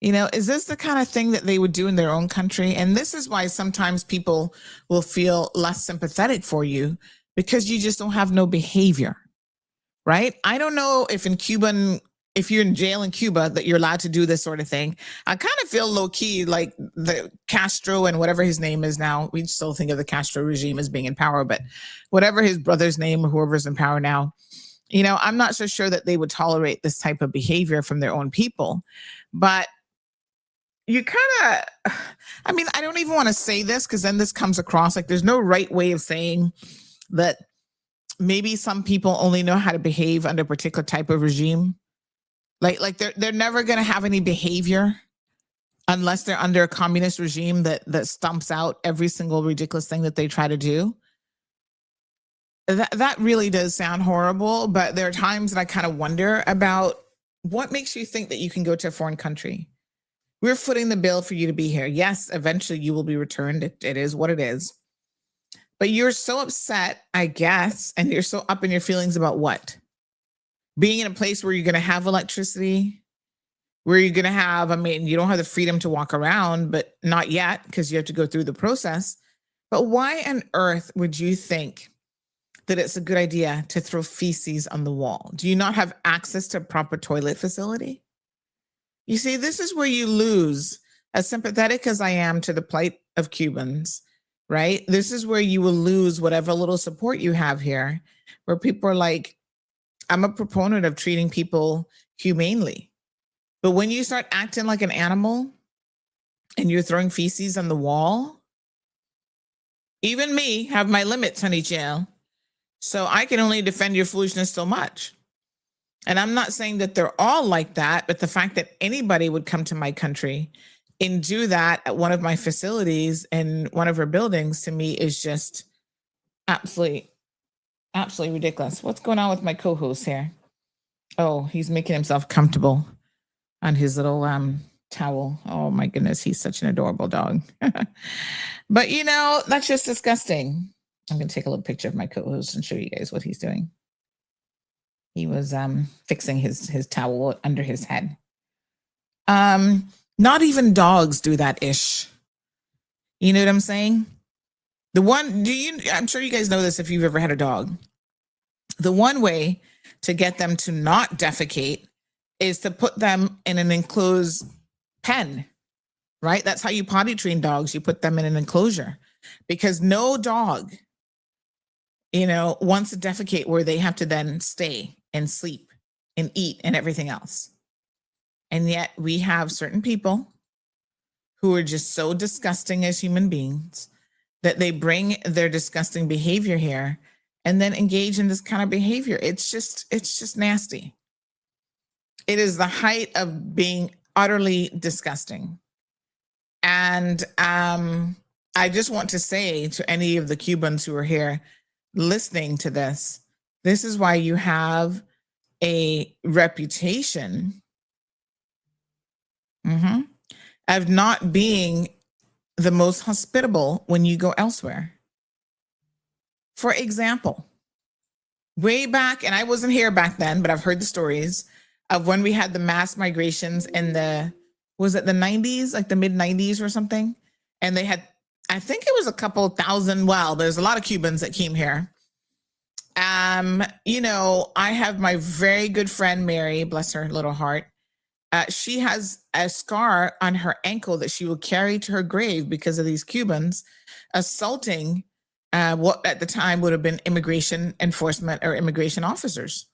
Is this the kind of thing that they would do in their own country? And this is why sometimes people will feel less sympathetic for you, because you just don't have no behavior, right? I don't know if if you're in jail in Cuba that you're allowed to do this sort of thing. I kind of feel low key like the Castro and whatever his name is now. We still think of the Castro regime as being in power, but whatever his brother's name or whoever's in power now, I'm not so sure that they would tolerate this type of behavior from their own people. But, you kind of, I mean, I don't even want to say this because then this comes across like there's no right way of saying that maybe some people only know how to behave under a particular type of regime. Like they're never going to have any behavior unless they're under a communist regime that stomps out every single ridiculous thing that they try to do. That really does sound horrible, but there are times that I kind of wonder about what makes you think that you can go to a foreign country. We're footing the bill for you to be here. Yes, eventually you will be returned. It is what it is. But you're so upset, I guess, and you're so up in your feelings about what? Being in a place where you're going to have electricity, where you're going to have, I mean, you don't have the freedom to walk around, but not yet because you have to go through the process. But why on earth would you think that it's a good idea to throw feces on the wall? Do you not have access to a proper toilet facility? You see, this is where you lose, as sympathetic as I am to the plight of Cubans, right? This is where you will lose whatever little support you have here, where people are like, I'm a proponent of treating people humanely. But when you start acting like an animal and you're throwing feces on the wall, even me have my limits, honey child. So I can only defend your foolishness so much. And I'm not saying that they're all like that, but the fact that anybody would come to my country and do that at one of my facilities in one of her buildings to me is just absolutely ridiculous. What's going on with my co-host here? Oh, he's making himself comfortable on his little towel. Oh my goodness, he's such an adorable dog. But you know, that's just disgusting. I'm going to take a little picture of my co-host and show you guys what he's doing. He was fixing his towel under his head. Not even dogs do that ish. You know what I'm saying? I'm sure you guys know this if you've ever had a dog. The one way to get them to not defecate is to put them in an enclosed pen, right? That's how you potty train dogs. You put them in an enclosure because no dog, wants to defecate where they have to then stay and sleep and eat and everything else. And yet we have certain people who are just so disgusting as human beings that they bring their disgusting behavior here and then engage in this kind of behavior. It's just nasty. It is the height of being utterly disgusting. And I just want to say to any of the Cubans who are here listening to this, this is why you have a reputation of not being the most hospitable when you go elsewhere. For example, way back, and I wasn't here back then, but I've heard the stories of when we had the mass migrations in was it the 90s, like the mid 90s or something? And they had, I think it was a couple thousand, there's a lot of Cubans that came here. I have my very good friend, Mary, bless her little heart. She has a scar on her ankle that she will carry to her grave because of these Cubans assaulting what at the time would have been immigration enforcement or immigration officers.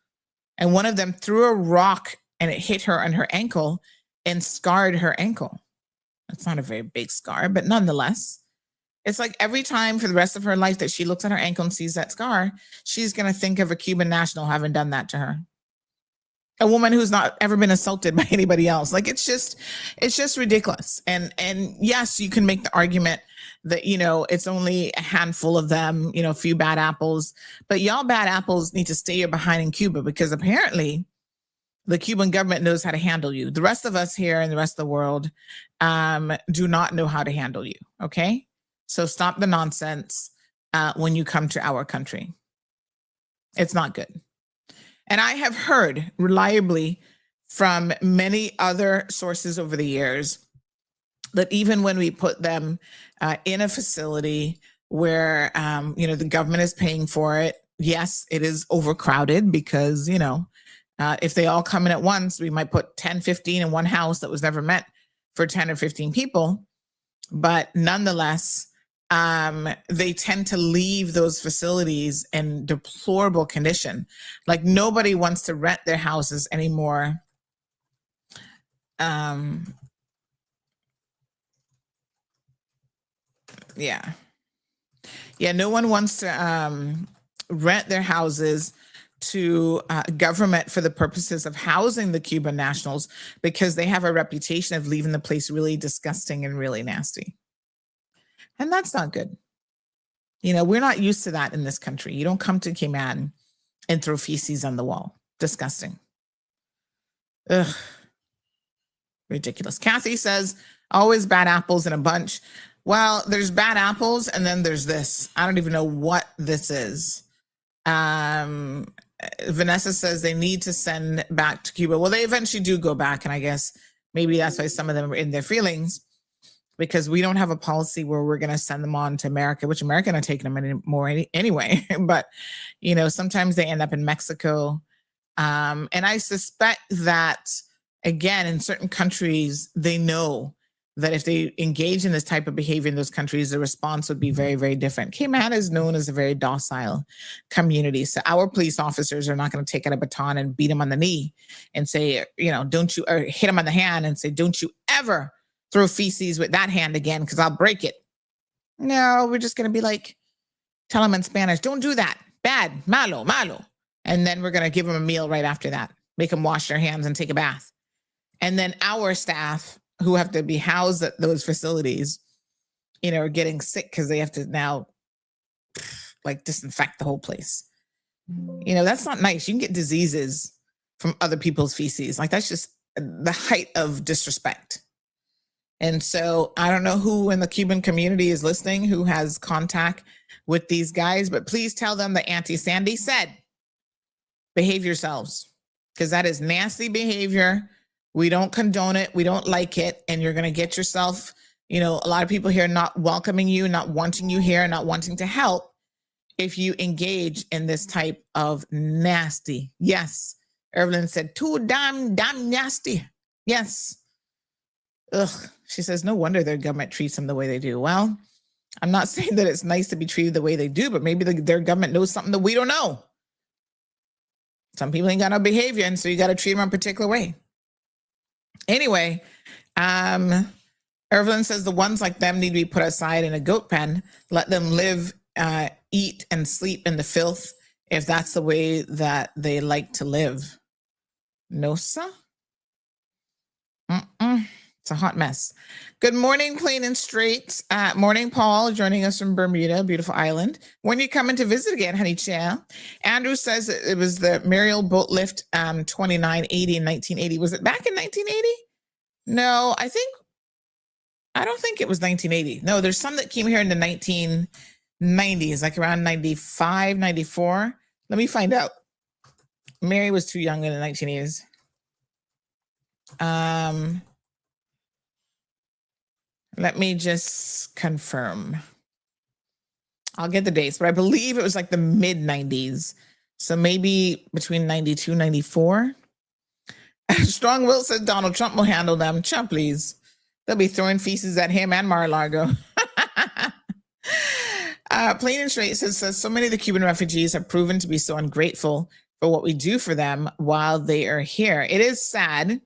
And one of them threw a rock and it hit her on her ankle and scarred her ankle. That's not a very big scar, but nonetheless, it's like every time for the rest of her life that she looks at her ankle and sees that scar, she's going to think of a Cuban national having done that to her. A woman who's not ever been assaulted by anybody else. Like, it's just ridiculous. And yes, you can make the argument that, it's only a handful of them, a few bad apples, but y'all bad apples need to stay your behind in Cuba because apparently the Cuban government knows how to handle you. The rest of us here and the rest of the world do not know how to handle you. Okay. So stop the nonsense when you come to our country. It's not good. And I have heard reliably from many other sources over the years that even when we put them in a facility where, the government is paying for it, yes, it is overcrowded because, if they all come in at once, we might put 10, 15 in one house that was never meant for 10 or 15 people. But nonetheless, they tend to leave those facilities in deplorable condition. Like nobody wants to rent their houses anymore. Yeah. Yeah, no one wants to rent their houses to government for the purposes of housing the Cuban nationals because they have a reputation of leaving the place really disgusting and really nasty. And that's not good. You know, we're not used to that in this country. You don't come to Cayman and throw feces on the wall. Disgusting. Ugh. Ridiculous. Kathy says, always bad apples in a bunch. Well, there's bad apples, and then there's this. I don't even know what this is. Vanessa says they need to send back to Cuba. Well, they eventually do go back, and I guess maybe that's why some of them are in their feelings, because we don't have a policy where we're going to send them on to America, which America not taking them anymore anyway. But, you know, sometimes they end up in Mexico. And I suspect that, again, in certain countries, they know that if they engage in this type of behavior in those countries, the response would be very, very different. Cayman is known as a very docile community. So our police officers are not going to take out a baton and beat him on the knee and say, you know, don't you, or hit him on the hand and say, don't you ever throw feces with that hand again, because I'll break it. No, we're just going to be like, tell him in Spanish, don't do that. Bad, malo, malo. And then we're going to give him a meal right after that. Make them wash their hands and take a bath. And then our staff who have to be housed at those facilities, you know, are getting sick because they have to now like disinfect the whole place. You know, that's not nice. You can get diseases from other people's feces. Like, that's just the height of disrespect. And so I don't know who in the Cuban community is listening, who has contact with these guys, but please tell them that Auntie Sandy said, behave yourselves, because that is nasty behavior. We don't condone it. We don't like it. And you're going to get yourself, you know, a lot of people here not welcoming you, not wanting you here, not wanting to help if you engage in this type of nasty. Yes. Evelyn said, too damn nasty. Yes. Ugh. She says, no wonder their government treats them the way they do. Well, I'm not saying that it's nice to be treated the way they do, but maybe their government knows something that we don't know. Some people ain't got no behavior, and so you got to treat them a particular way. Anyway, Evelyn says the ones like them need to be put aside in a goat pen. Let them live, eat, and sleep in the filth if that's the way that they like to live. No, sir. It's a hot mess. Good morning, Plain and Straight. Morning, Paul, joining us from Bermuda, beautiful island. When are you coming to visit again, honey child? Andrew says it was the Mariel boat lift 2980 in 1980. Was it back in 1980? No, I don't think it was 1980. No, there's some that came here in the 1990s, like around 95, 94. Let me find out. Mary was too young in the 1980s. Let me just confirm. I'll get the dates, but I believe it was like the mid 90s. So maybe between 92, 94. Strong Will said Donald Trump will handle them. Trump, please. They'll be throwing feces at him and Mar-a-Lago. Plain and Straight says so many of the Cuban refugees have proven to be so ungrateful for what we do for them while they are here. It is sad.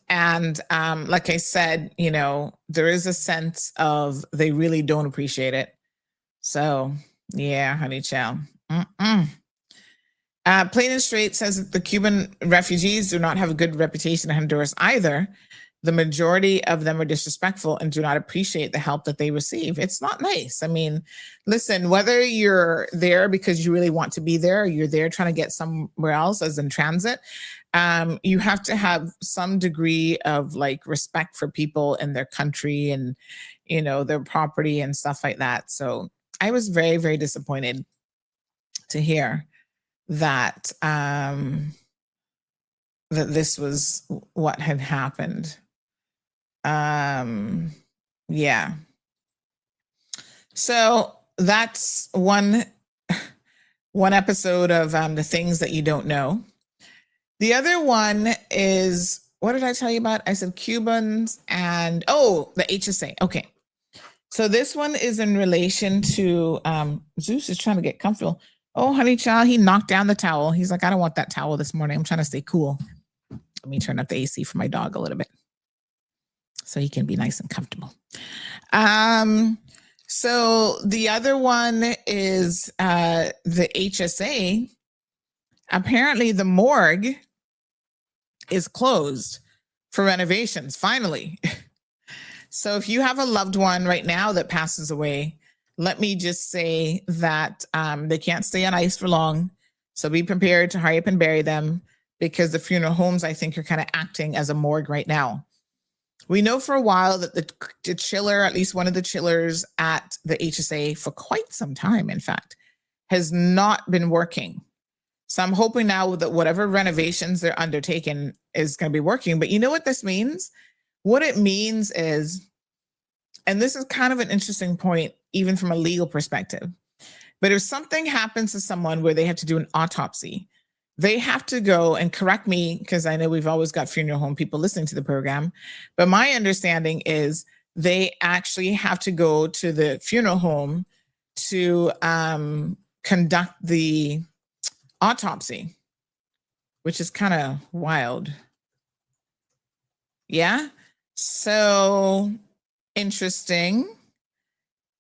And like I said, you know, there is a sense of they really don't appreciate it. So, yeah, honey child. Plain and Straight says that the Cuban refugees do not have a good reputation in Honduras either. The majority of them are disrespectful and do not appreciate the help that they receive. It's not nice. I mean, listen, whether you're there because you really want to be there, or you're there trying to get somewhere else as in transit, you have to have some degree of like respect for people in their country and, you know, their property and stuff like that. So I was very, very disappointed to hear that that this was what had happened. Yeah. So that's one episode of the things that you don't know. The other one is, what did I tell you about? I said Cubans and, the HSA. Okay. So this one is in relation to, Zeus is trying to get comfortable. Oh, honey child, he knocked down the towel. He's like, I don't want that towel this morning. I'm trying to stay cool. Let me turn up the AC for my dog a little bit so he can be nice and comfortable. So the other one is the HSA. Apparently, the morgue is closed for renovations, finally. So if you have a loved one right now that passes away, let me just say that they can't stay on ice for long. So be prepared to hurry up and bury them, because the funeral homes, I think, are kind of acting as a morgue right now. We know for a while that the chiller, at least one of the chillers at the HSA for quite some time, in fact, has not been working. So I'm hoping now that whatever renovations they're undertaking is going to be working. But you know what this means? What it means is, and this is kind of an interesting point, even from a legal perspective, but if something happens to someone where they have to do an autopsy, they have to go, and correct me, because I know we've always got funeral home people listening to the program, but my understanding is they actually have to go to the funeral home to conduct the autopsy, which is kind of wild. Yeah. So interesting.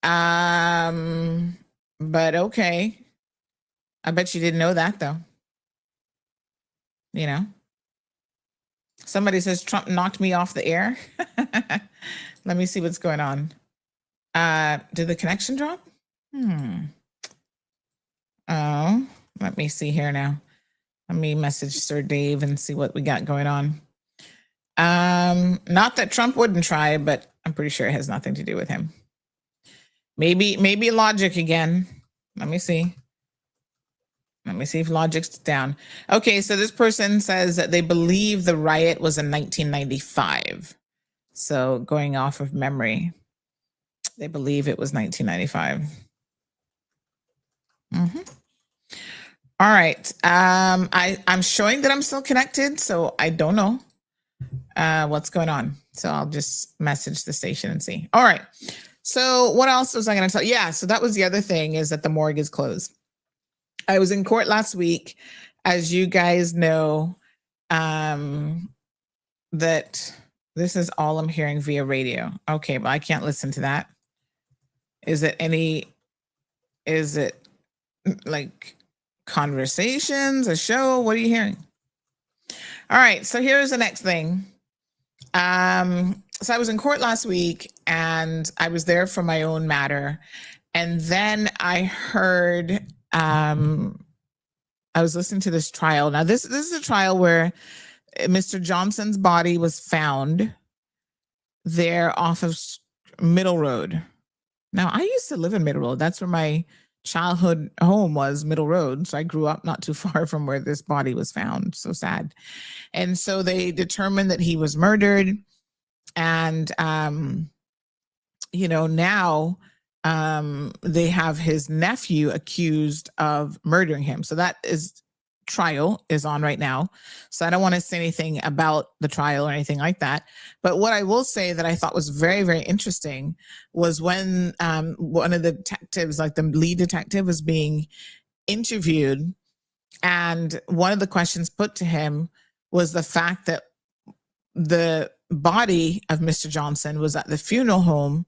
But okay. I bet you didn't know that, though. You know, somebody says Trump knocked me off the air. Let me see what's going on. Did the connection drop? Oh, let me see here now. Let me message Sir Dave and see what we got going on. Not that Trump wouldn't try, but I'm pretty sure it has nothing to do with him. Maybe logic again. Let me see. Let me see if logic's down. Okay, so this person says that they believe the riot was in 1995. So going off of memory, they believe it was 1995. All right. I'm showing that I'm still connected, so I don't know what's going on. So I'll just message the station and see. All right. So what else was I going to tell? Yeah, so that was the other thing, is that the morgue is closed. I was in court last week, as you guys know, that this is all I'm hearing via radio. Okay, but I can't listen to that. Is it like conversations, a show? What are you hearing? All right, so here's the next thing. So I was in court last week, and I was there for my own matter. And then I heard, I was listening to this trial. Now, this is a trial where Mr. Johnson's body was found there off of Middle Road. Now, I used to live in Middle Road. That's where my childhood home was, Middle Road. So I grew up not too far from where this body was found. So sad. And so they determined that he was murdered. And, now they have his nephew accused of murdering him. So that trial is on right now. So I don't want to say anything about the trial or anything like that. But what I will say that I thought was very, very interesting was when one of the detectives, like the lead detective, was being interviewed. And one of the questions put to him was the fact that the body of Mr. Johnson was at the funeral home,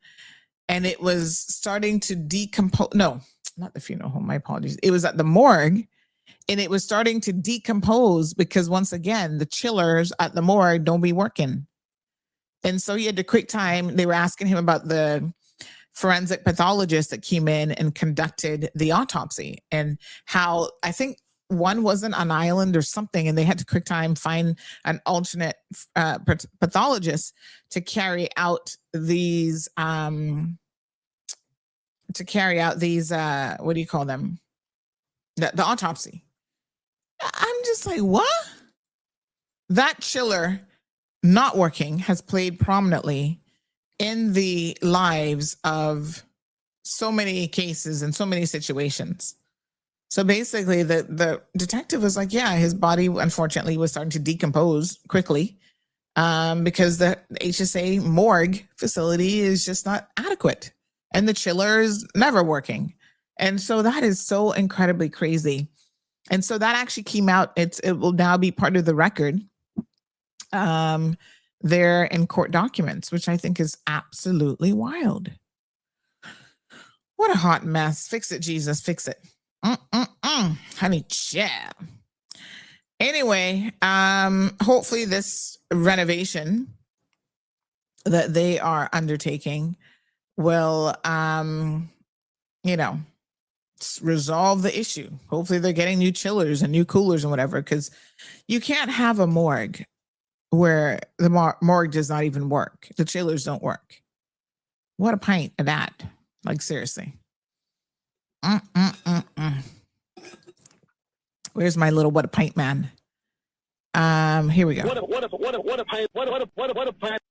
and it was starting to decompose. No, not the funeral home. My apologies. It was at the morgue, and it was starting to decompose because, once again, the chillers at the morgue don't be working. And so he had to quick time. They were asking him about the forensic pathologist that came in and conducted the autopsy, and how I think one wasn't on island or something, and they had to quick time find an alternate pathologist to carry out these what do you call them, the autopsy. I'm just like, what? That chiller not working has played prominently in the lives of so many cases and so many situations. So basically, the detective was like, yeah, his body, unfortunately, was starting to decompose quickly because the HSA morgue facility is just not adequate. And the chiller is never working. And so that is so incredibly crazy. And so that actually came out. It will now be part of the record there in court documents, which I think is absolutely wild. What a hot mess. Fix it, Jesus. Fix it. Honey, child. Anyway, hopefully this renovation that they are undertaking will, resolve the issue. Hopefully they're getting new chillers and new coolers and whatever, because you can't have a morgue where the morgue does not even work. The chillers don't work. What a pint of that. Like, seriously. Where's my little what a pint man? Here we go. What a pint.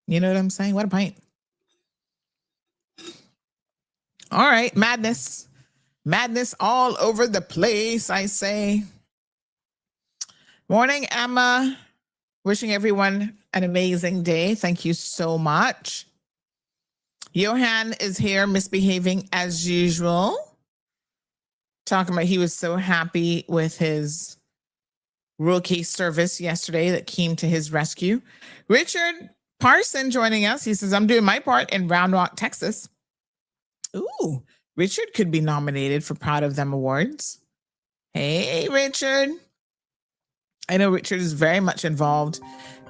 You know what I'm saying? What a pint. All right, madness. Madness all over the place, I say. Morning, Emma. Wishing everyone an amazing day. Thank you so much. Johan is here misbehaving as usual. Talking about he was so happy with his rural case service yesterday that came to his rescue. Richard Parson joining us. He says, I'm doing my part in Round Rock, Texas. Ooh, Richard could be nominated for Proud of Them Awards. Hey, Richard. I know Richard is very much involved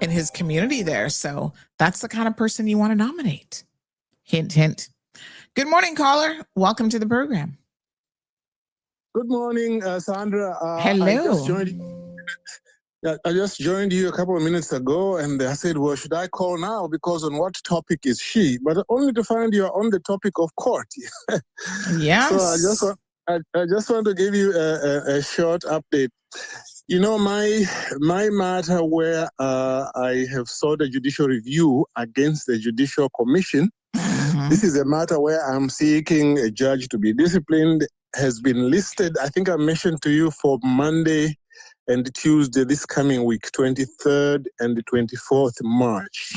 in his community there, so that's the kind of person you want to nominate. Hint, hint. Good morning, caller. Welcome to the program. Good morning, Sandra. Hello. I just joined you a couple of minutes ago, and I said, well, should I call now? Because on what topic is she? But only to find you're on the topic of court. Yes. So I just want to give you a short update. You know, my matter where I have sought a judicial review against the Judicial Commission, this is a matter where I'm seeking a judge to be disciplined, has been listed, I think I mentioned to you, for Monday and Tuesday this coming week, 23rd and the 24th March.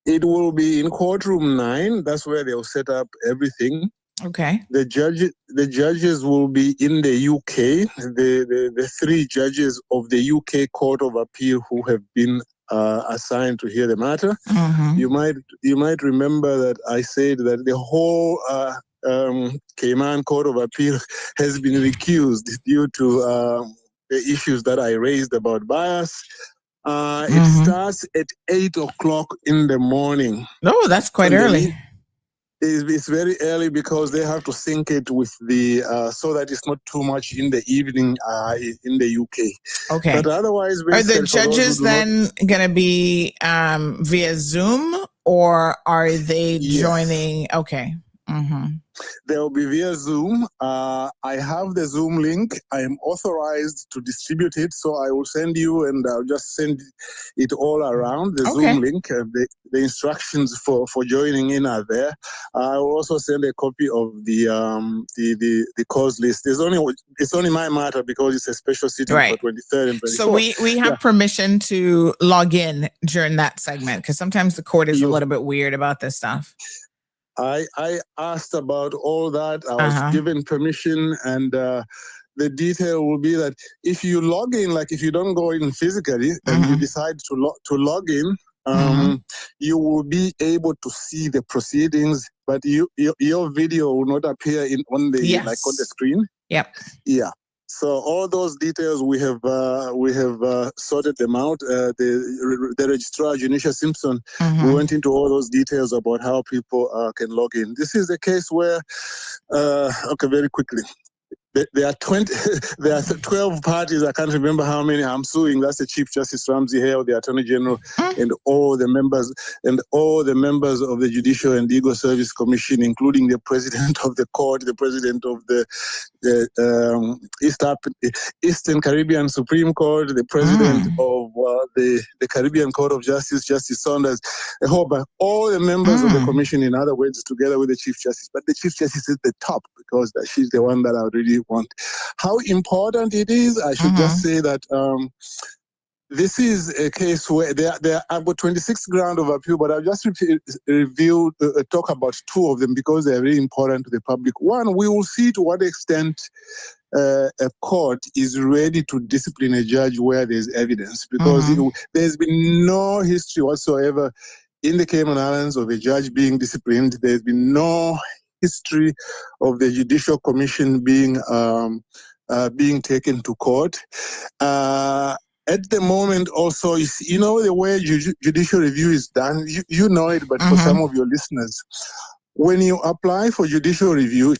It will be in courtroom 9. That's where they'll set up everything. Okay. The judges will be in the UK. The 3 judges of the UK Court of Appeal who have been assigned to hear the matter. You might remember that I said that the whole Cayman Court of Appeal has been recused due to the issues that I raised about bias. It starts at 8 o'clock in the morning. No, that's quite early. It's very early because they have to sync it with the so that it's not too much in the evening in the UK. Okay. But otherwise, are the judges then going to be via Zoom, or are they joining? Okay. They'll be via Zoom. I have the Zoom link. I am authorized to distribute it, so I will send you, and I'll just send it all around. The Zoom link, the instructions for joining in are there. I will also send a copy of the cause list. It's only my matter because it's a special sitting for 23rd and 24th. So we have permission to log in during that segment, because sometimes the court is a little bit weird about this stuff. I asked about all that. I was given permission, and the detail will be that if you log in, like if you don't go in physically and you decide to log in, you will be able to see the proceedings, but your video will not appear on the screen. Yep. Yeah. So all those details we have sorted them out. The registrar, Janisha Simpson, we went into all those details about how people can log in. This is a case where, very quickly. There are 12 parties. I can't remember how many I'm suing. That's the Chief Justice Ramsey Hale, the Attorney General, and all the members of the Judicial and Legal Service Commission, including the President of the Court, the President of the Eastern Caribbean Supreme Court, the President of the Caribbean Court of Justice, Justice Saunders, all the members of the Commission, in other words, together with the Chief Justice. But the Chief Justice is the top because she's the one that I really want. How important it is, I should just say that this is a case where I've got 26 grounds of appeal, but I'll just talk about 2 of them because they're really important to the public. One, we will see to what extent a court is ready to discipline a judge where there's evidence, because there's been no history whatsoever in the Cayman Islands of a judge being disciplined. There's been no history of the Judicial Commission being taken to court. At the moment, also, you know the way judicial review is done. You know it, but for some of your listeners, when you apply for judicial review,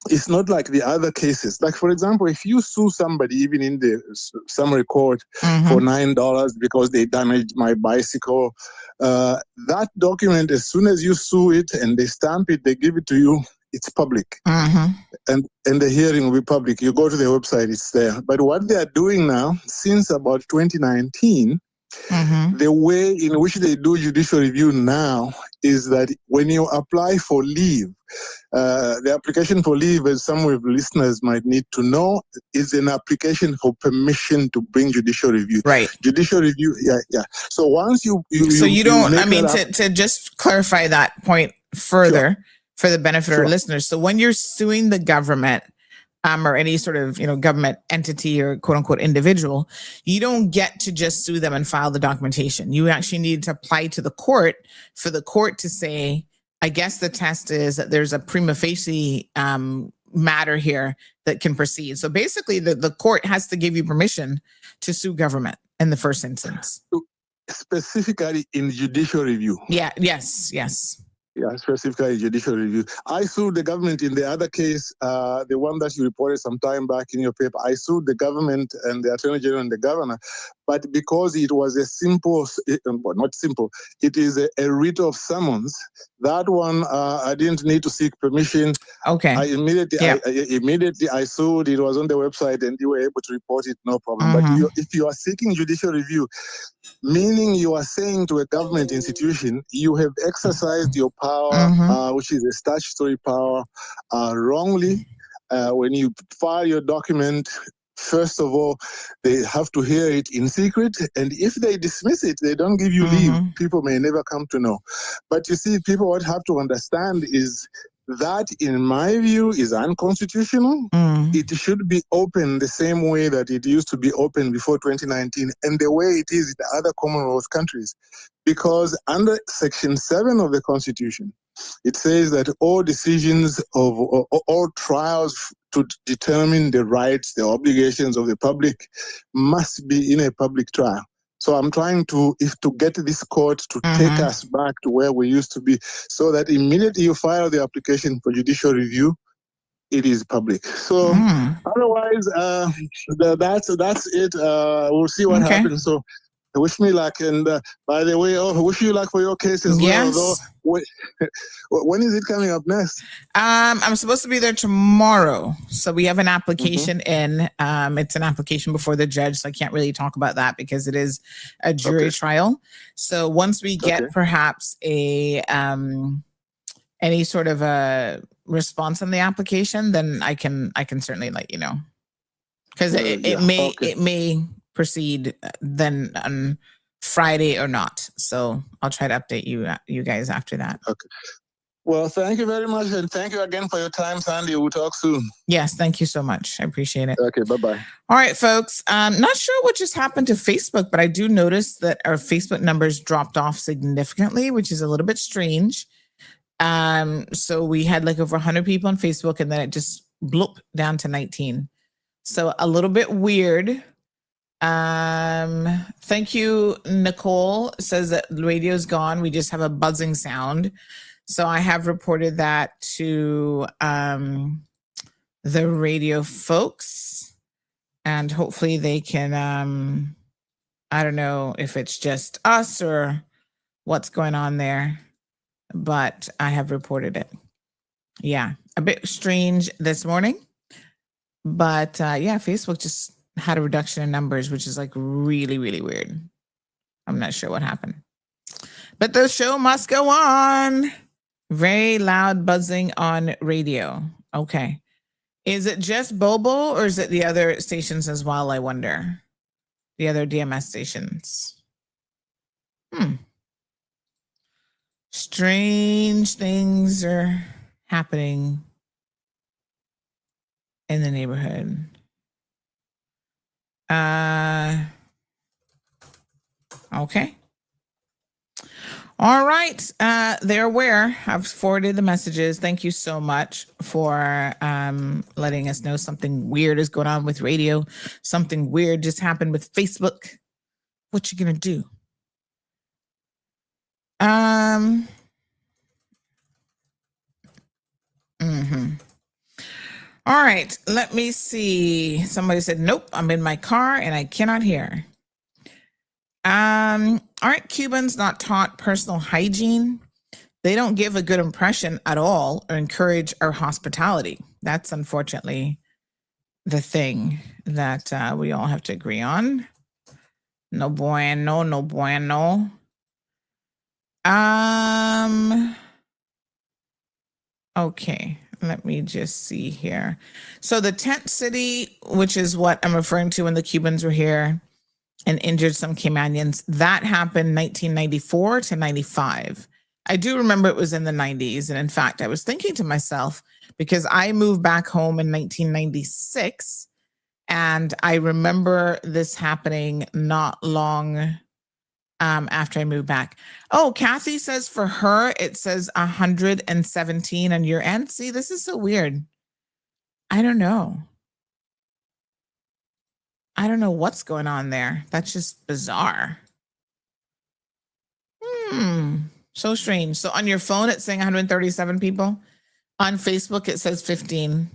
it's not like the other cases. Like, for example, if you sue somebody, even in the summary court, for $9 because they damaged my bicycle, that document, as soon as you sue it and they stamp it, they give it to you, it's public. And the hearing will be public. You go to the website, it's there. But what they are doing now, since about 2019, the way in which they do judicial review now is that when you apply for leave, the application for leave, as some of the listeners might need to know, is an application for permission to bring judicial review. Right. Judicial review, yeah. So once you don't, make I mean, that to just clarify that point further for the benefit of our listeners. So when you're suing the government, or any sort of, government entity or quote unquote individual, you don't get to just sue them and file the documentation. You actually need to apply to the court for the court to say, I guess the test is that there's a prima facie matter here that can proceed. So basically the court has to give you permission to sue government in the first instance. specifically in judicial review. Yes. Yeah, specifically judicial review. I sued the government in the other case, the one that you reported some time back in your paper. I sued the government and the Attorney General and the governor, but because it was a simple, not simple, it is a writ of summons. That one, I didn't need to seek permission. Okay. I immediately sued. It was on the website, and you were able to report it, no problem. But if you are seeking judicial review, meaning you are saying to a government institution, you have exercised your power, which is a statutory power, wrongly. When you file your document, first of all, they have to hear it in secret. And if they dismiss it, they don't give you leave. People may never come to know. But you see, people what have to understand is that, in my view, is unconstitutional. It should be open the same way that it used to be open before 2019 and the way it is in other Commonwealth countries. Because under Section 7 of the Constitution, it says that all decisions of all trials to determine the rights, the obligations of the public must be in a public trial. So I'm trying to get this court to take us back to where we used to be, so that immediately you file the application for judicial review, it is public. So otherwise, that's it. We'll see what happens. So wish me luck. And by the way, wish you luck for your case as well. Although, when is it coming up next? I'm supposed to be there tomorrow. So we have an application in. It's an application before the judge. So I can't really talk about that because it is a jury trial. So once we get perhaps a any sort of a response on the application, then I can certainly let you know. Because it may proceed then on Friday or not. So I'll try to update you guys after that. Okay. Well, thank you very much. And thank you again for your time, Sandy. We'll talk soon. Yes, thank you so much. I appreciate it. Okay, bye-bye. All right, folks. Not sure what just happened to Facebook, but I do notice that our Facebook numbers dropped off significantly, which is a little bit strange. So we had like over 100 people on Facebook, and then it just blooped down to 19. So a little bit weird. Thank you, Nicole. Says that the radio's gone. We just have a buzzing sound. So I have reported that to the radio folks, and hopefully they can, I don't know if it's just us or what's going on there, but I have reported it. Yeah, a bit strange this morning, but Facebook just had a reduction in numbers, which is like really, really weird. I'm not sure what happened, but the show must go on. Very loud buzzing on radio. Okay. Is it just Bobo or is it the other stations as well? I wonder. The other DMS stations. Strange things are happening in the neighborhood. Okay. All right. They're aware. I've forwarded the messages. Thank you so much for letting us know something weird is going on with radio. Something weird just happened with Facebook. What you gonna do? All right. Let me see. Somebody said, nope, I'm in my car and I cannot hear. Aren't Cubans not taught personal hygiene? They don't give a good impression at all or encourage our hospitality. That's unfortunately the thing that we all have to agree on. No bueno, no bueno. Okay, let me just see here. So the tent city, which is what I'm referring to when the Cubans were here and injured some Caymanians, that happened 1994 to 95. I do remember it was in the 90s. And in fact, I was thinking to myself, because I moved back home in 1996, and I remember this happening not long after I moved back. Oh, Kathy says for her, it says 117 on your end. See, this is so weird. I don't know. I don't know what's going on there. That's just bizarre. So strange. So on your phone, it's saying 137 people. On Facebook, it says 15.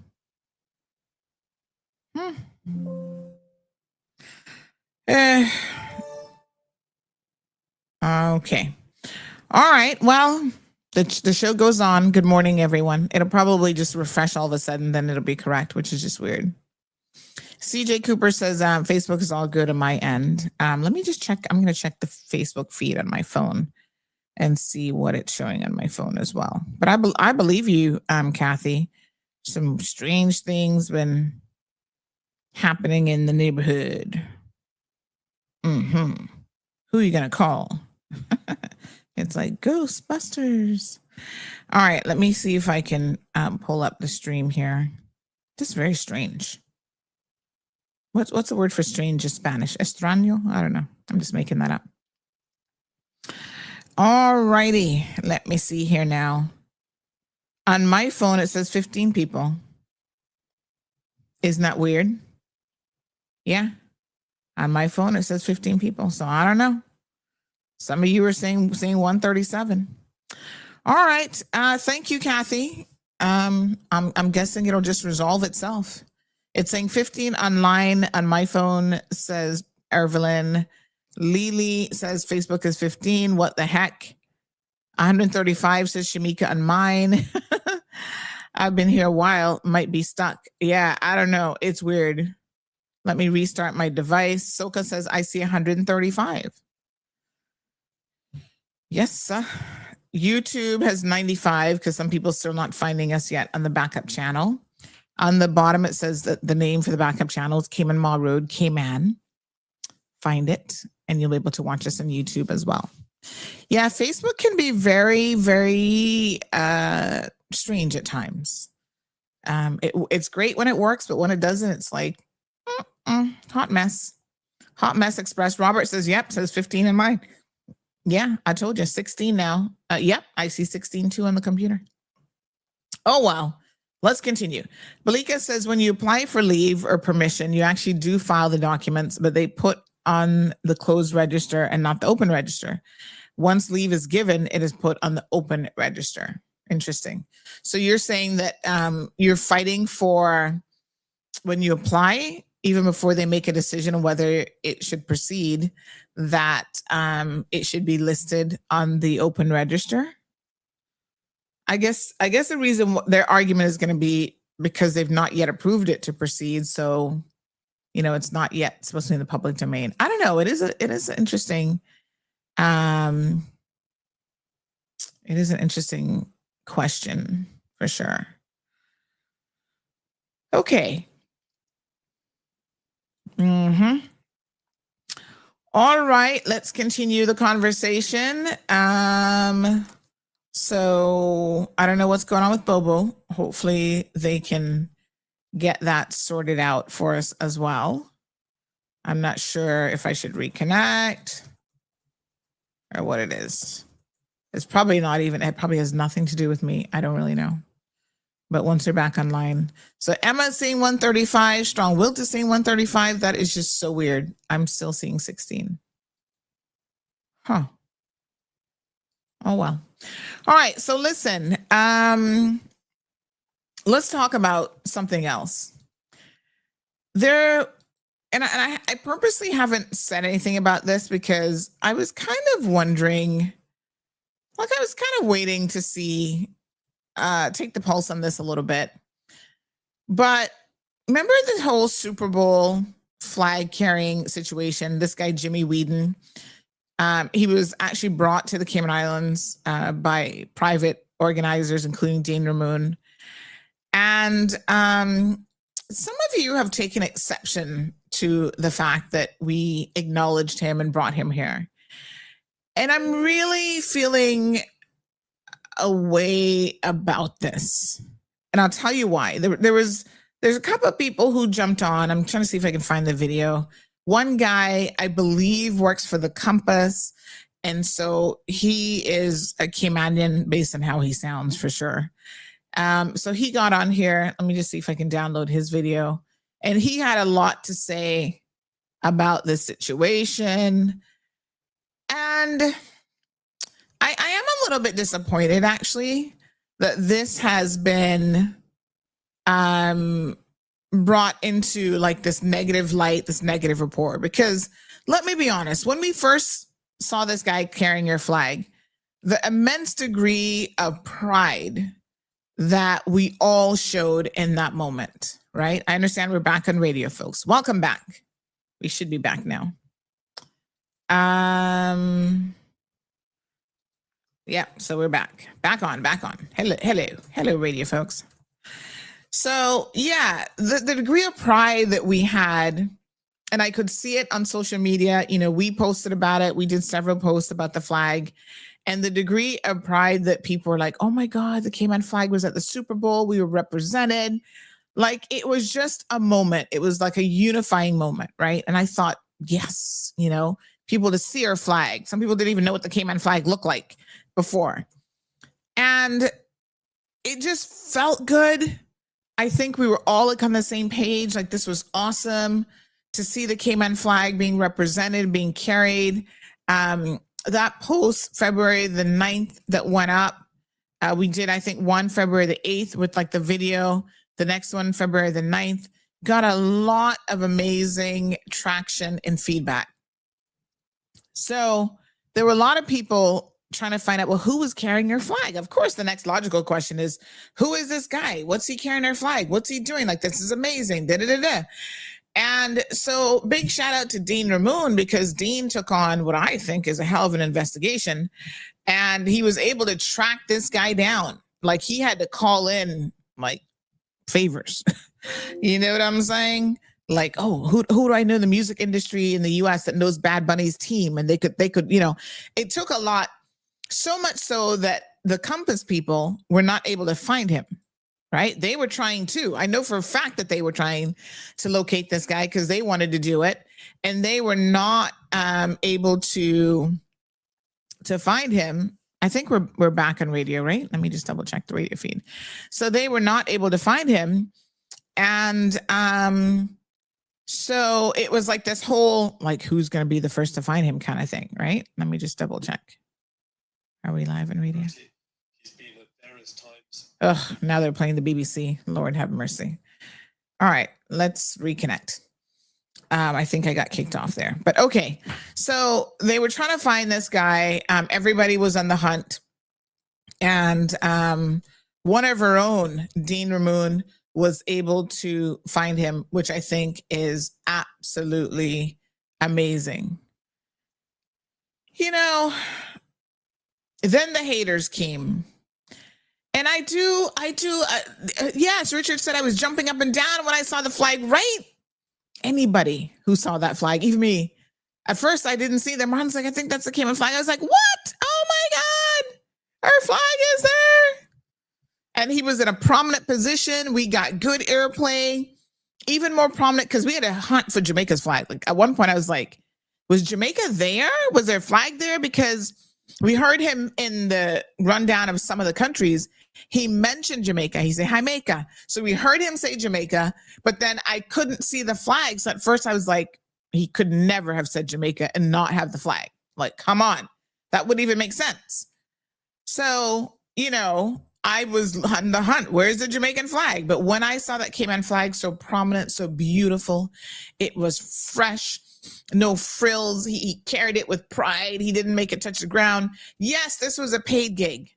Okay. All right. Well, the show goes on. Good morning, everyone. It'll probably just refresh all of a sudden, then it'll be correct, which is just weird. CJ Cooper says Facebook is all good on my end. Let me just check. I'm going to check the Facebook feed on my phone and see what it's showing on my phone as well. But I believe you, Kathy. Some strange things been happening in the neighborhood. Who are you going to call? It's like Ghostbusters. All right, let me see if I can pull up the stream here. This is very strange. What's the word for strange in Spanish? Extraño? I don't know. I'm just making that up. All righty. Let me see here now. On my phone, it says 15 people. Isn't that weird? Yeah. On my phone, it says 15 people. So I don't know. Some of you are saying 137. All right. Thank you, Kathy. I'm guessing it'll just resolve itself. It's saying 15 online on my phone, says Evelyn. Lily says Facebook is 15. What the heck? 135 says Shamika on mine. I've been here a while. Might be stuck. Yeah, I don't know. It's weird. Let me restart my device. Soka says I see 135. Yes, YouTube has 95 because some people still not finding us yet on the backup channel. On the bottom, it says that the name for the backup channel is Cayman Mall Road, Cayman. Find it, and you'll be able to watch us on YouTube as well. Yeah, Facebook can be very, very strange at times. It's great when it works, but when it doesn't, it's like, hot mess. Hot mess express. Robert says, yep, says 15 in mine. Yeah, I told you, 16 now. Yep, I see 16 too on the computer. Oh, wow. Let's continue. Balika says when you apply for leave or permission, you actually do file the documents, but they put on the closed register and not the open register. Once leave is given, it is put on the open register. Interesting. So you're saying that you're fighting for when you apply, even before they make a decision on whether it should proceed, that it should be listed on the open register. I guess the reason their argument is going to be because they've not yet approved it to proceed. So, it's not yet supposed to be in the public domain. I don't know. It is an interesting, it is an interesting question for sure. Okay. All right, let's continue the conversation. So I don't know what's going on with Bobo. Hopefully they can get that sorted out for us as well. I'm not sure if I should reconnect or what it is. It's probably not even, it probably has nothing to do with me. I don't really know. But once they're back online. So Emma's seeing 135, Strong Wilt is seeing 135. That is just so weird. I'm still seeing 16. Huh. Oh, well. All right. So listen, let's talk about something else. I purposely haven't said anything about this because I was kind of wondering, like I was kind of waiting to see, take the pulse on this a little bit. But remember the whole Super Bowl flag carrying situation? This guy, Jimmy Whedon, he was actually brought to the Cayman Islands by private organizers, including Dean Ramon. And some of you have taken exception to the fact that we acknowledged him and brought him here. And I'm really feeling a way about this. And I'll tell you why. There's a couple of people who jumped on. I'm trying to see if I can find the video. One guy, I believe, works for the Compass. And so he is a Caymanian based on how he sounds for sure. So he got on here. Let me just see if I can download his video. And he had a lot to say about the situation. And I am a little bit disappointed, actually, that this has been brought into like this negative light, this negative report. Because let me be honest, when we first saw this guy carrying your flag, the immense degree of pride that we all showed in that moment, right? I understand we're back on radio, folks. Welcome back. We should be back now. Yeah, so we're back on. Hello, radio folks. So yeah, the degree of pride that we had, and I could see it on social media. You know, we posted about it. We did several posts about the flag. And the degree of pride that people were like, oh my God, the Cayman flag was at the Super Bowl. We were represented. Like, it was just a moment. It was like a unifying moment, right? And I thought, yes, you know, people to see our flag. Some people didn't even know what the Cayman flag looked like before. And it just felt good. I think we were all like on the same page. Like, this was awesome to see the Cayman flag being represented, being carried. That post February the 9th that went up, we did, I think, one February the 8th with like the video. The next one, February the 9th, got a lot of amazing traction and feedback. So there were a lot of people trying to find out, well, who was carrying your flag? Of course, the next logical question is, who is this guy? What's he carrying our flag? What's he doing? Like, this is amazing. And so big shout out to Dean Ramon, because Dean took on what I think is a hell of an investigation. And he was able to track this guy down. Like, he had to call in like favors. You know what I'm saying? Like, oh, who do I know in the music industry in the US that knows Bad Bunny's team? And they could, you know, it took a lot, so much so that the Compass people were not able to find him. Right? They were trying to. I know for a fact that they were trying to locate this guy because they wanted to do it, and they were not able to find him. I think we're back on radio, right? Let me just double check the radio feed. So they were not able to find him, and so it was like this whole like, who's going to be the first to find him kind of thing, right? Let me just double check. Are we live on radio? He's been at various times. Ugh, now they're playing the BBC. Lord have mercy. All right, let's reconnect. I think I got kicked off there, but okay. So they were trying to find this guy. Everybody was on the hunt. And one of our own, Dean Ramon, was able to find him, which I think is absolutely amazing. You know, then the haters came. And yes, Richard said I was jumping up and down when I saw the flag, right? Anybody who saw that flag, even me. At first, I didn't see them. Ron's like, I think that's the Cayman flag. I was like, what? Oh my God, our flag is there. And he was in a prominent position. We got good airplay, even more prominent because we had a hunt for Jamaica's flag. Like, at one point I was like, was Jamaica there? Was their flag there? Because We heard him in the rundown of some of the countries. He mentioned Jamaica. He said Jamaica. So we heard him say Jamaica, but then I couldn't see the flags. At first I was like, he could never have said Jamaica and not have the flag. Like, come on. That wouldn't even make sense. So, I was on the hunt. Where's the Jamaican flag? But when I saw that Cayman flag so prominent, so beautiful, it was fresh, no frills. He carried it with pride. He didn't make it touch the ground. Yes, this was a paid gig,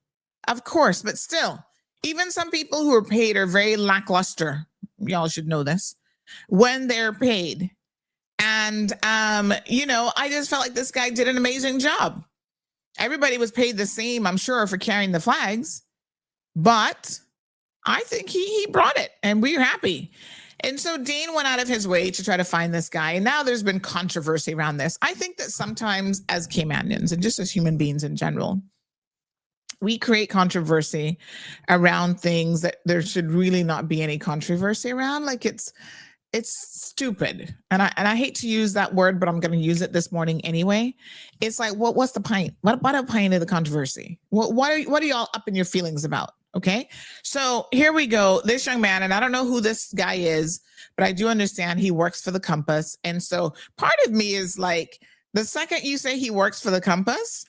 of course, but still, even some people who are paid are very lackluster. Y'all should know this when they're paid. And, I just felt like this guy did an amazing job. Everybody was paid the same, I'm sure, for carrying the flags. But I think he brought it, and we're happy. And so Dean went out of his way to try to find this guy. And now there's been controversy around this. I think that sometimes as Caymanians and just as human beings in general, we create controversy around things that there should really not be any controversy around. Like it's stupid. And I hate to use that word, but I'm going to use it this morning anyway. It's like, what's the pint? What a pint of the controversy? What are y'all up in your feelings about? Okay. So here we go. This young man, and I don't know who this guy is, but I do understand he works for the Compass. And so part of me is like, the second you say he works for the Compass,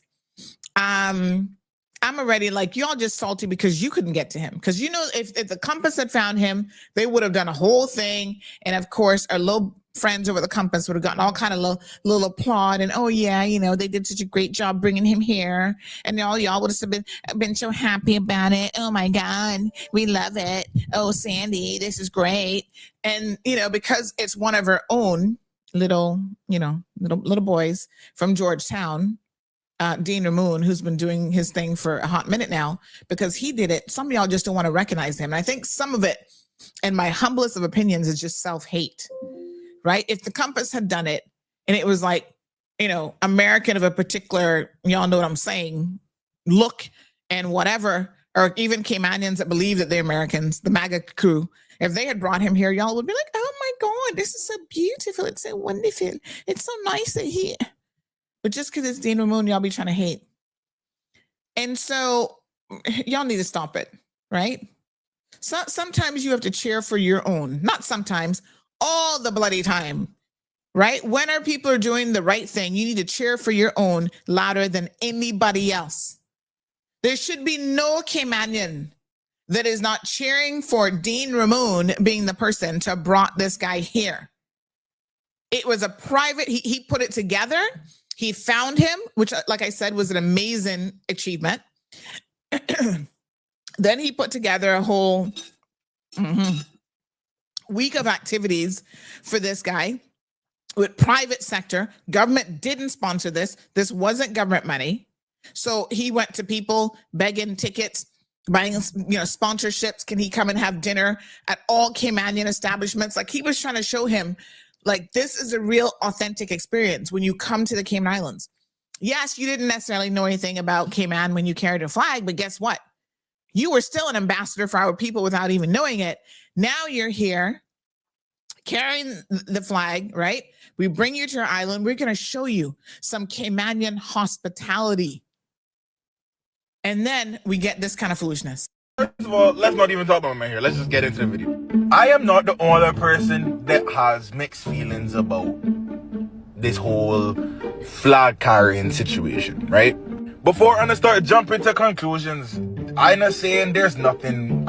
I'm already like, y'all just salty because you couldn't get to him. Because if the Compass had found him, they would have done a whole thing. And of course, our little friends over the Compass would have gotten all kind of little applaud. And oh yeah, they did such a great job bringing him here. And y'all would have been so happy about it. Oh my God, we love it. Oh Sandy, this is great. And because it's one of our own little boys from Georgetown. Dean Ramon, who's been doing his thing for a hot minute now, because he did it. Some of y'all just don't want to recognize him. And I think some of it, in my humblest of opinions, is just self-hate, right? If the Compass had done it and it was like, American of a particular, y'all know what I'm saying, look and whatever, or even Caymanians that believe that they're Americans, the MAGA crew, if they had brought him here, y'all would be like, oh my God, this is so beautiful. It's so wonderful. It's so nice that he... But just because it's Dean Ramon, y'all be trying to hate. And so y'all need to stop it, right? So sometimes you have to cheer for your own. Not sometimes, all the bloody time, right? When our people are doing the right thing, you need to cheer for your own louder than anybody else. There should be no Caymanian that is not cheering for Dean Ramon being the person to have brought this guy here. It was a private, he put it together. He found him, which, like I said, was an amazing achievement. Then he put together a whole week of activities for this guy with private sector. Government didn't sponsor this. This wasn't government money. So he went to people begging tickets, buying, sponsorships. Can he come and have dinner at all Caymanian establishments? Like, he was trying to show him, like, this is a real authentic experience when you come to the Cayman Islands. Yes, you didn't necessarily know anything about Cayman when you carried a flag, but guess what? You were still an ambassador for our people without even knowing it. Now you're here carrying the flag, right? We bring you to our island. We're going to show you some Caymanian hospitality. And then we get this kind of foolishness. First of all, let's not even talk about my hair. Let's just get into the video. I am not the only person that has mixed feelings about this whole flag carrying situation, right? Before I start jumping to conclusions, I'm not saying there's anything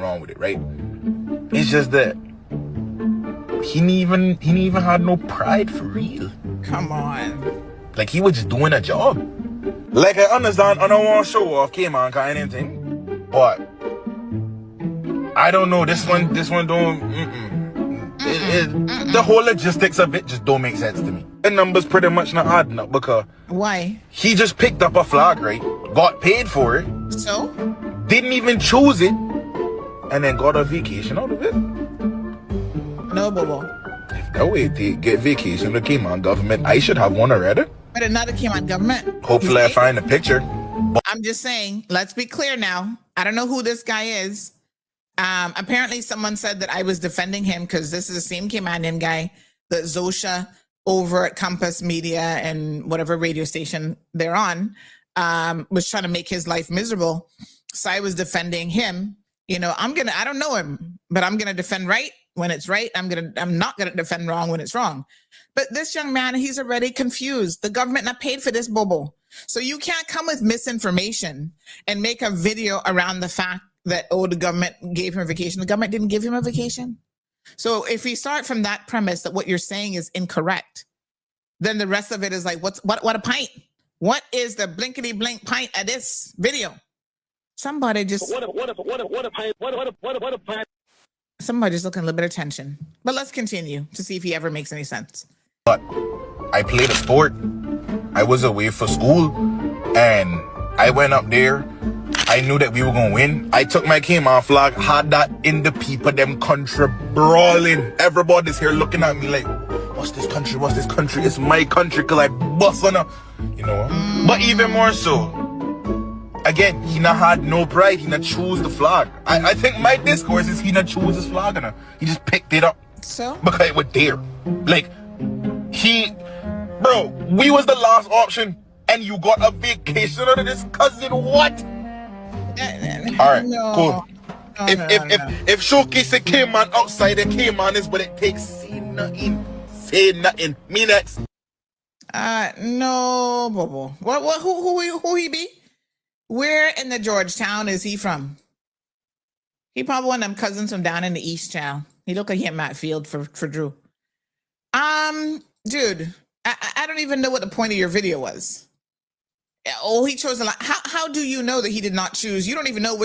wrong with it, right? It's just that he didn't even had no pride for real. Come on. Like, he was just doing a job. Like, I understand I don't want to show off Cayman kind of anything. But I don't know, this one don't, the whole logistics of it just don't make sense to me. The numbers pretty much not adding up because why? He just picked up a flag, right? Got paid for it. So? Didn't even choose it. And then got a vacation out of it. No, Bobo. If that way to get vacation with the Cayman government, I should have one already. But another Cayman government. Hopefully I find a picture. I'm just saying, let's be clear now. I don't know who this guy is. Apparently someone said that I was defending him because this is the same Caymanian guy that Zosha over at Compass Media and whatever radio station they're on, was trying to make his life miserable. So I was defending him. You know, I don't know him, but I'm going to defend right when it's right. I'm not going to defend wrong when it's wrong. But this young man, he's already confused. The government not paid for this bobo. So you can't come with misinformation and make a video around the fact that, oh, the government gave him a vacation. The government didn't give him a vacation. So if we start from that premise that what you're saying is incorrect, then the rest of it is like, what a pint? What is the blinkety blink pint of this video? Somebody just somebody just looking a little bit of tension. But let's continue to see if he ever makes any sense. But I played a sport. I was away for school, and I went up there. I knew that we were gonna win. I took my Cayman flag, had that in the people, them country brawling. Everybody's here looking at me like, what's this country? What's this country? It's my country, cause I bust on her, you know. But even more so, again, he not had no pride. He not choose the flag. I think my discourse is he not choose his flag, and he just picked it up. So? Because it was there. Like, bro, we was the last option, and you got a vacation out of this cousin. What? All right, cool. If showcase Cayman outside the Cayman is what it takes, say nothing. Me next. No, Bobo. What? Who he be? Where in the Georgetown is he from? He probably one of them cousins from down in the East Town. He looked like he had Matt Field for Drew. Dude, I don't even know what the point of your video was. Oh, he chose a lot. How do you know that he did not choose? You don't even know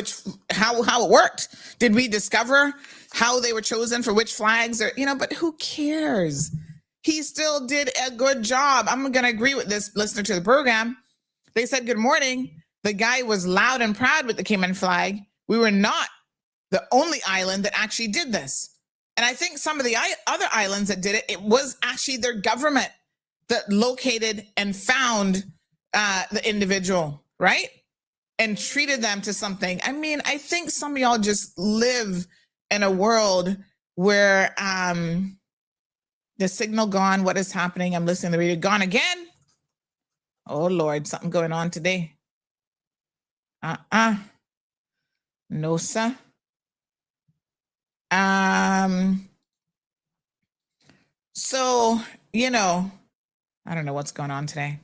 how it worked. Did we discover how they were chosen for which flags? Or but who cares? He still did a good job. I'm gonna agree with this listener to the program. They said good morning. The guy was loud and proud with the Cayman flag. We were not the only island that actually did this. And I think some of the other islands that did it, it was actually their government that located and found the individual, right? And treated them to something. I mean, I think some of y'all just live in a world where the signal gone. What is happening? I'm listening to the radio. Gone again? Oh, Lord, something going on today. No, sir. So, I don't know what's going on today.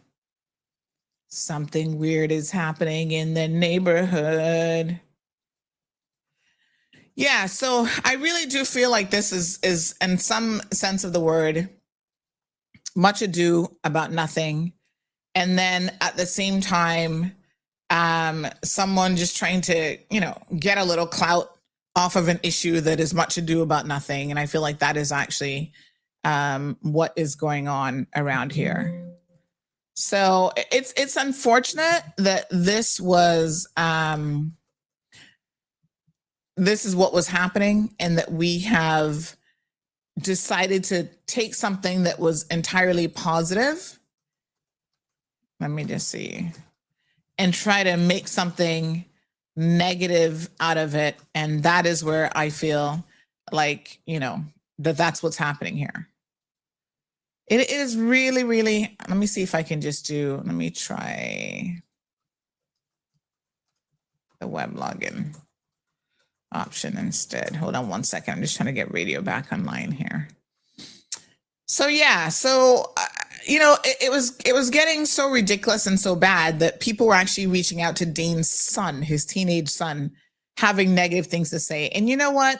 Something weird is happening in the neighborhood. Yeah, so I really do feel like this is in some sense of the word, much ado about nothing. And then at the same time, someone just trying to, get a little clout off of an issue that is much ado about nothing. And I feel like that is actually what is going on around here. So it's unfortunate that this was this is what was happening, and that we have decided to take something that was entirely positive. Let me just see. And try to make something negative out of it. And that is where I feel like, that's what's happening here. It is really, really, let me see if I can let me try the web login option instead. Hold on one second. I'm just trying to get radio back online here. So yeah, it was getting so ridiculous and so bad that people were actually reaching out to Dane's son, his teenage son, having negative things to say. And you know what?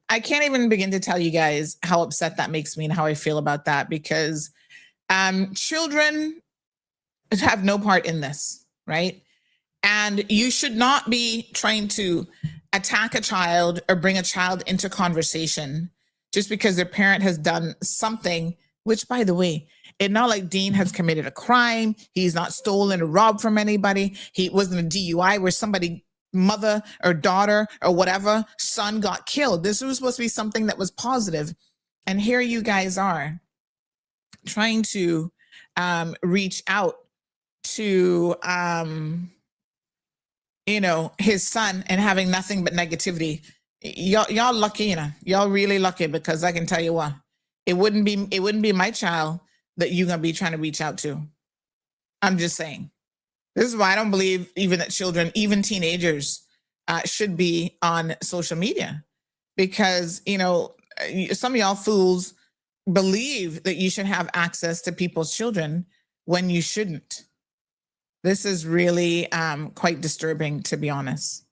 I can't even begin to tell you guys how upset that makes me and how I feel about that, because children have no part in this, right? And you should not be trying to attack a child or bring a child into conversation just because their parent has done something, which, by the way, it's not like Dean has committed a crime. He's not stolen or robbed from anybody. He wasn't a DUI where somebody, mother or daughter or whatever, son got killed. This was supposed to be something that was positive. And here you guys are trying to reach out to, his son and having nothing but negativity. Y'all lucky, y'all really lucky, because I can tell you what, it wouldn't be my child that you're going to be trying to reach out to. I'm just saying. This is why I don't believe even that children, even teenagers, should be on social media, because, you know, some of y'all fools believe that you should have access to people's children when you shouldn't. This is really quite disturbing, to be honest.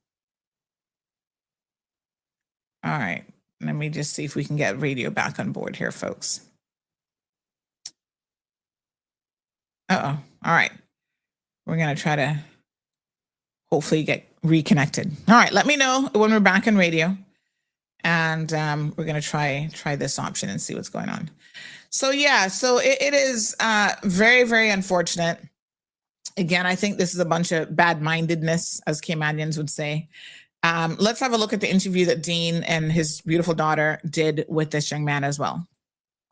All right, let me just see if we can get radio back on board here, folks. All right. We're going to try to hopefully get reconnected. All right, let me know when we're back on radio. And we're going to try this option and see what's going on. So, yeah, so it is very, very unfortunate. Again, I think this is a bunch of bad-mindedness, as Caymanians would say. Let's have a look at the interview that Dean and his beautiful daughter did with this young man as well.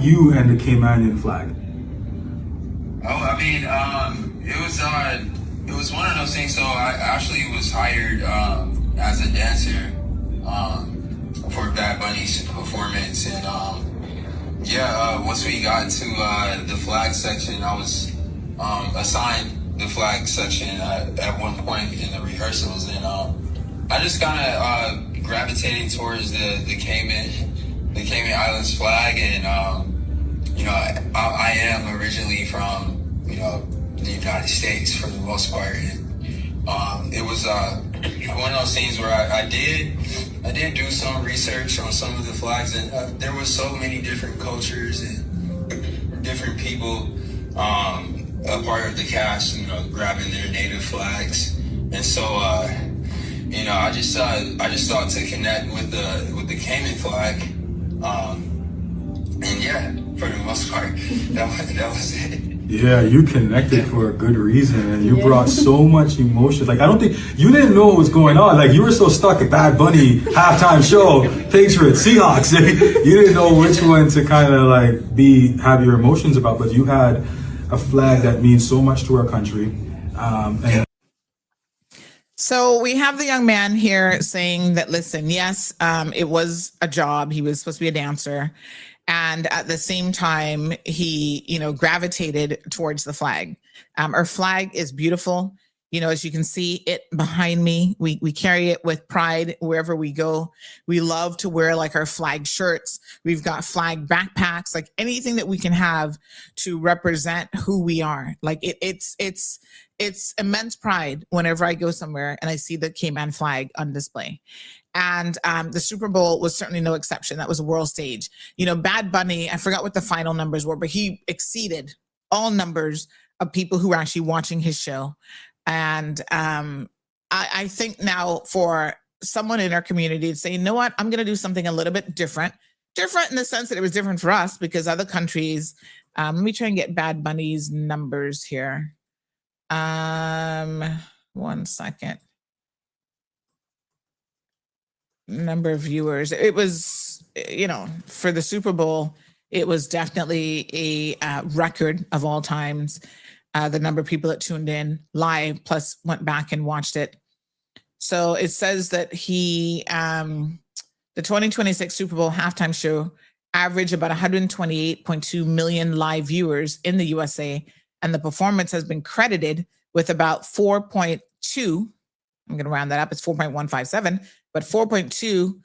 You and the Caymanian flag. Oh, I mean, it was one of those things. So I actually was hired as a dancer for Bad Bunny's performance, and once we got to the flag section, I was assigned the flag section at one point in the rehearsals, and I just kind of gravitated towards the Cayman Islands flag, and I am originally from the United States for the most part, and it was one of those things where I did do some research on some of the flags, and there was so many different cultures and different people a part of the cast, grabbing their native flags, and so I just thought to connect with the Cayman flag, and yeah, for the most part, that was it. Yeah, you connected for a good reason, and you brought so much emotion. Like, I don't think you didn't know what was going on. Like, you were so stuck at Bad Bunny halftime show, Patriots, Seahawks. You didn't know which one to kind of like have your emotions about. But you had a flag that means so much to our country. So we have the young man here saying that, listen, yes, it was a job. He was supposed to be a dancer. And at the same time, he, gravitated towards the flag. Our flag is beautiful. As you can see it behind me, we carry it with pride wherever we go. We love to wear like our flag shirts. We've got flag backpacks, like anything that we can have to represent who we are. Like it's immense pride whenever I go somewhere and I see the Cayman flag on display. And the Super Bowl was certainly no exception. That was a world stage. Bad Bunny, I forgot what the final numbers were, but he exceeded all numbers of people who were actually watching his show. And I think now for someone in our community to say, you know what, I'm going to do something a little bit different in the sense that it was different for us because other countries, let me try and get Bad Bunny's numbers here. 1 second. Number of viewers. It was, for the Super Bowl, it was definitely a record of all times. The number of people that tuned in live plus went back and watched it. So it says that the 2026 Super Bowl halftime show averaged about 128.2 million live viewers in the USA. And the performance has been credited with about 4.2. I'm going to round that up. It's 4.157, but 4.2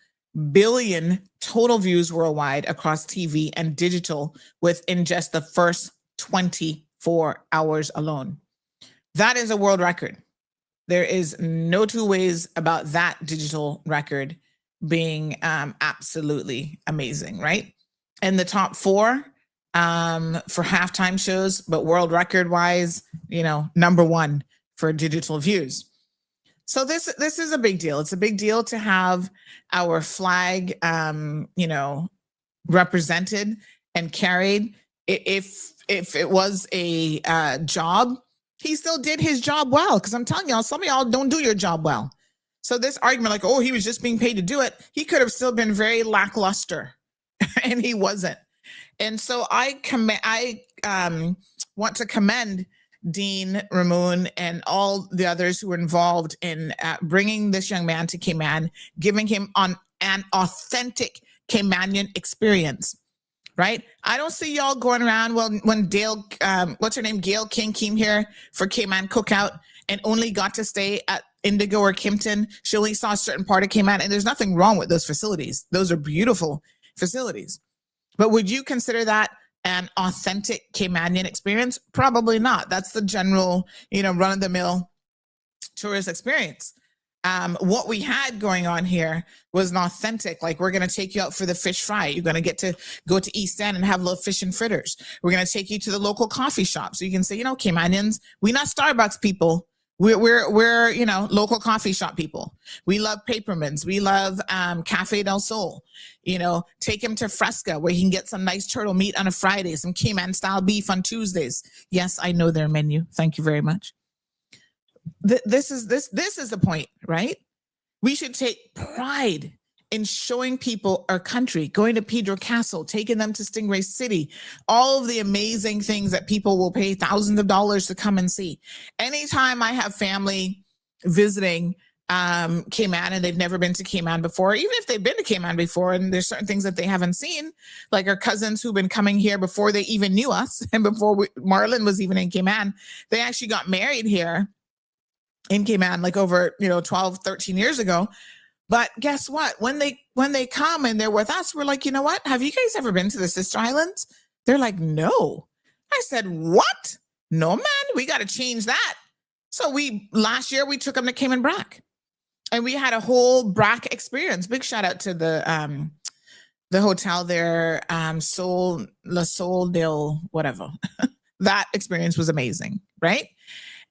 billion total views worldwide across TV and digital within just the first 24 hours alone. That is a world record. There is no two ways about that digital record being absolutely amazing, right? In the top 4 for halftime shows, but world record wise, number 1 for digital views. So this is a big deal. It's a big deal to have our flag, represented and carried. If it was a job, he still did his job well. Because I'm telling y'all, some of y'all don't do your job well. So this argument like, oh, he was just being paid to do it, he could have still been very lackluster, and he wasn't. And so I want to commend Dean, Ramon, and all the others who were involved in bringing this young man to Cayman, giving him an authentic Caymanian experience. right? I don't see y'all going around. Well, when Dale, what's her name? Gail King came here for Cayman Cookout and only got to stay at Indigo or Kimpton. She only saw a certain part of Cayman, and there's nothing wrong with those facilities. Those are beautiful facilities. But would you consider that an authentic Caymanian experience? Probably not. That's the general, run-of-the-mill tourist experience. What we had going on here was an authentic, like, we're going to take you out for the fish fry. You're going to get to go to East End and have little fish and fritters. We're going to take you to the local coffee shop. So you can say, Caymanians, we're not Starbucks people. We're local coffee shop people. We love Paperman's. We love Cafe del Sol. Take him to Fresca where he can get some nice turtle meat on a Friday, some Cayman style beef on Tuesdays. Yes, I know their menu. Thank you very much. This is the point, right? We should take pride in showing people our country, going to Pedro Castle, taking them to Stingray City, all of the amazing things that people will pay thousands of dollars to come and see. Anytime I have family visiting Cayman and they've never been to Cayman before, even if they've been to Cayman before and there's certain things that they haven't seen, like our cousins who've been coming here before they even knew us and before Marlon was even in Cayman, they actually got married here in Cayman like over 12, 13 years ago. But guess what? When they come and they're with us, we're like, you know what? Have you guys ever been to the Sister Islands? They're like, no. I said, what? No, man, we got to change that. So last year we took them to Cayman Brac and we had a whole Brac experience. Big shout out to the hotel there, La Sol del whatever. That experience was amazing, right?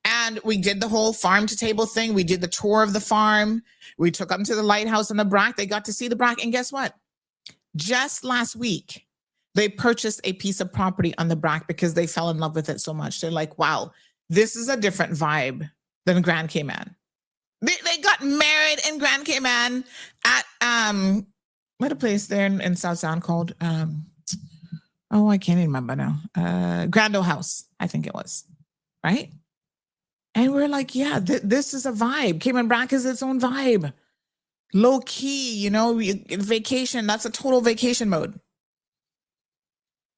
And we did the whole farm to table thing. We did the tour of the farm. We took them to the lighthouse in the Brac. They got to see the Brac. And guess what? Just last week, they purchased a piece of property on the Brac because they fell in love with it so much. They're like, wow, this is a different vibe than Grand Cayman. They got married in Grand Cayman at, what a place there in South Sound called? I can't even remember now. Grand Ole House, I think it was, right? And we're like, yeah, this is a vibe. Cayman Brac is its own vibe. Low key, vacation. That's a total vacation mode.